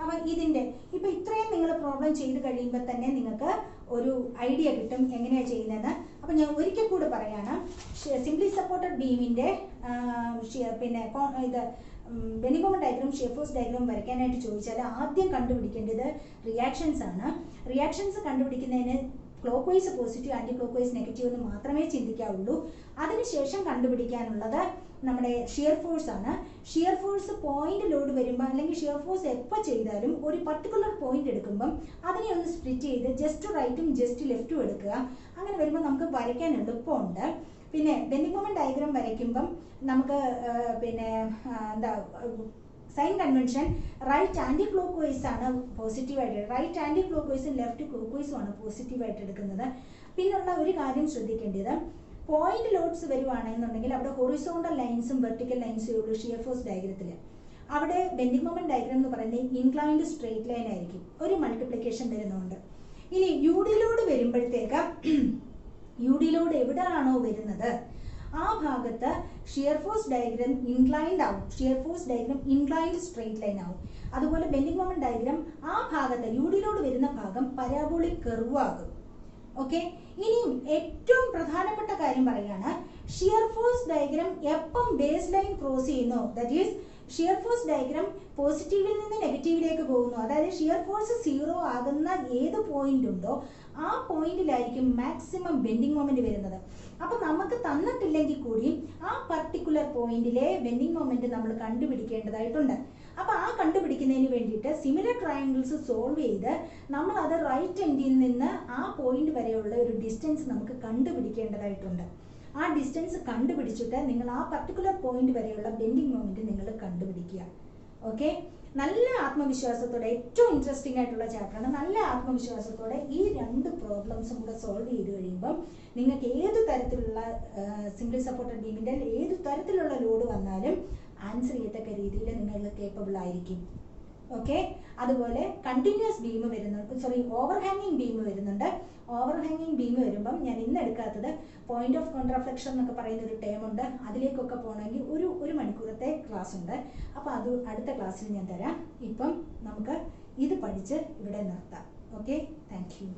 അപ്പം ഇതിൻ്റെ ഇപ്പം ഇത്രയും നിങ്ങൾ പ്രോബ്ലം ചെയ്ത് കഴിയുമ്പോൾ തന്നെ നിങ്ങൾക്ക് ഒരു ഐഡിയ കിട്ടും എങ്ങനെയാണ് ചെയ്യുന്നതെന്ന്. അപ്പം ഞാൻ ഒരിക്കൽ കൂടി പറയാണ്, സിംപ്ലി സപ്പോർട്ടഡ് ബീമിൻ്റെ പിന്നെ ഇത് bending moment diagram, shear force diagram വരയ്ക്കാനായിട്ട് ചോദിച്ചാൽ ആദ്യം കണ്ടുപിടിക്കേണ്ടത് റിയാക്ഷൻസ് ആണ്. റിയാക്ഷൻസ് കണ്ടുപിടിക്കുന്നതിന് clock vice positive, anti clock vice negative എന്ന് മാത്രമേ ചിന്തിക്കാവുള്ളൂ. അതിനുശേഷം കണ്ടുപിടിക്കാനുള്ളത് നമ്മുടെ ഷിയർ ഫോഴ്സ് ആണ്. ഷിയർ ഫോഴ്സ് പോയിന്റ് ലോഡ് വരുമ്പോൾ, അല്ലെങ്കിൽ ഷിയർ ഫോഴ്സ് എപ്പോൾ ചെയ്താലും ഒരു പർട്ടിക്കുലർ പോയിന്റ് എടുക്കുമ്പം അതിനെ ഒന്ന് സ്പ്ലിറ്റ് ചെയ്ത് ജസ്റ്റ് റൈറ്റും ജസ്റ്റ് ലെഫ്റ്റും എടുക്കുക. അങ്ങനെ വരുമ്പോൾ നമുക്ക് വരയ്ക്കാൻ എളുപ്പമുണ്ട്. പിന്നെ ബെൻഡിങ് മൊമെന്റ് ഡയഗ്രാം വരയ്ക്കുമ്പം നമുക്ക് പിന്നെ എന്താ sign convention, right anti clock vice ആണ് പോസിറ്റീവായിട്ട്, റൈറ്റ് ആൻറ്റി ക്ലോക്ക് വൈസും ലെഫ്റ്റ് ക്ലോക്ക് വൈസും ആണ് പോസിറ്റീവായിട്ട് എടുക്കുന്നത്. പിന്നുള്ള ഒരു കാര്യം ശ്രദ്ധിക്കേണ്ടത്, പോയിന്റ് ലോഡ്സ് വരുവാണെന്നുണ്ടെങ്കിൽ അവിടെ ഹൊറിസോണ്ടൽ ലൈൻസും വെർട്ടിക്കൽ ലൈൻസും ഉള്ളൂ ഷിയർ ഫോഴ്സ് ഡയഗ്രത്തിൽ. അവിടെ ബെൻഡിങ് മൊമെന്റ് ഡയഗ്രാം എന്ന് പറയുന്നത് ഇൻക്ലൈൻഡ് സ്ട്രെയിറ്റ് ലൈൻ ആയിരിക്കും, ഒരു മൾട്ടിപ്ലിക്കേഷൻ വരുന്നുണ്ട്. ഇനി യു ഡി ലോഡ് വരുമ്പോഴത്തേക്ക് യു ഡി ലോഡ് എവിടെയാണോ വരുന്നത് ആ ഭാഗത്ത് ഷിയർ ഫോഴ്സ് ഡയഗ്രാം ഇൻക്ലൈൻഡ് ആവും, shear force diagram inclined straight line ആവും. അതുപോലെ ബെൻഡിങ് മൊമെന്റ് ഡയഗ്രാം ആ ഭാഗത്ത് യു ഡി ലോഡ് വരുന്ന ഭാഗം പരാബോളിക് കർവ് ആകും. ഓക്കെ, ഇനിയും ഏറ്റവും പ്രധാനപ്പെട്ട കാര്യം പറയുകയാണ്, ഷിയർ ഫോഴ്സ് ഡയഗ്രാം എപ്പം ബേസ് ലൈൻ ക്രോസ് ചെയ്യുന്നു, that is shear force diagram പോസിറ്റീവിൽ നിന്ന് നെഗറ്റീവിലേക്ക് പോകുന്നു, അതായത് ഷിയർ ഫോഴ്സ് 0 ആകുന്ന ഏത് പോയിന്റ് ഉണ്ടോ ആ പോയിന്റിലായിരിക്കും മാക്സിമം ബെൻഡിങ് മൊമെന്റ് വരുന്നത്. അപ്പൊ നമുക്ക് തന്നിട്ടില്ലെങ്കിൽ കൂടി ആ പർട്ടിക്കുലർ പോയിന്റിലെ ബെൻഡിങ് മൊമെന്റ് നമ്മൾ കണ്ടുപിടിക്കേണ്ടതായിട്ടുണ്ട്. അപ്പൊ ആ കണ്ടുപിടിക്കുന്നതിന് വേണ്ടിയിട്ട് സിമിലർ ട്രയാങ്കിൾസ് സോൾവ് ചെയ്ത് നമ്മൾ അത് റൈറ്റ് എൻഡിൽ നിന്ന് ആ പോയിന്റ് വരെയുള്ള ഒരു ഡിസ്റ്റൻസ് നമുക്ക് കണ്ടുപിടിക്കേണ്ടതായിട്ടുണ്ട്. ആ ഡിസ്റ്റൻസ് കണ്ടുപിടിച്ചിട്ട് നിങ്ങൾ ആ പർട്ടിക്കുലർ പോയിന്റ് വരെയുള്ള ബെൻഡിങ് മൊമെന്റ് നിങ്ങൾ കണ്ടുപിടിക്കുക. ഓക്കെ, നല്ല ആത്മവിശ്വാസത്തോടെ, ഏറ്റവും ഇൻട്രസ്റ്റിംഗ് ആയിട്ടുള്ള ചാപ്റ്ററാണ്. നല്ല ആത്മവിശ്വാസത്തോടെ ഈ 2 പ്രോബ്ലംസും കൂടെ സോൾവ് ചെയ്ത് കഴിയുമ്പം നിങ്ങൾക്ക് ഏത് തരത്തിലുള്ള സിംപ്ലി സപ്പോർട്ടഡ് ബീമിൻ്റെ ഏത് തരത്തിലുള്ള ലോഡ് വന്നാലും ആൻസർ ചെയ്യത്തക്ക രീതിയിൽ നിങ്ങൾ കേപ്പബിൾ ആയിരിക്കും. ഓക്കെ, അതുപോലെ കണ്ടിന്യൂസ് ബീം വരുന്നുണ്ട്, ഓവർഹാങ്ങിങ് ബീം വരുന്നുണ്ട്. ഓവർഹാങ്ങിങ് ബീം വരുമ്പം ഞാൻ ഇന്ന് എടുക്കാത്തത് പോയിന്റ് ഓഫ് കോൺട്രാഫ്ലക്ഷൻ എന്നൊക്കെ പറയുന്ന ഒരു ടേം ഉണ്ട്. അതിലേക്കൊക്കെ പോകണമെങ്കിൽ ഒരു മണിക്കൂറത്തെ ക്ലാസ് ഉണ്ട്. അപ്പോൾ അത് അടുത്ത ക്ലാസ്സിൽ ഞാൻ തരാം. ഇപ്പം നമുക്ക് ഇത് പഠിച്ച് ഇവിടെ നിർത്താം. Okay, thank you.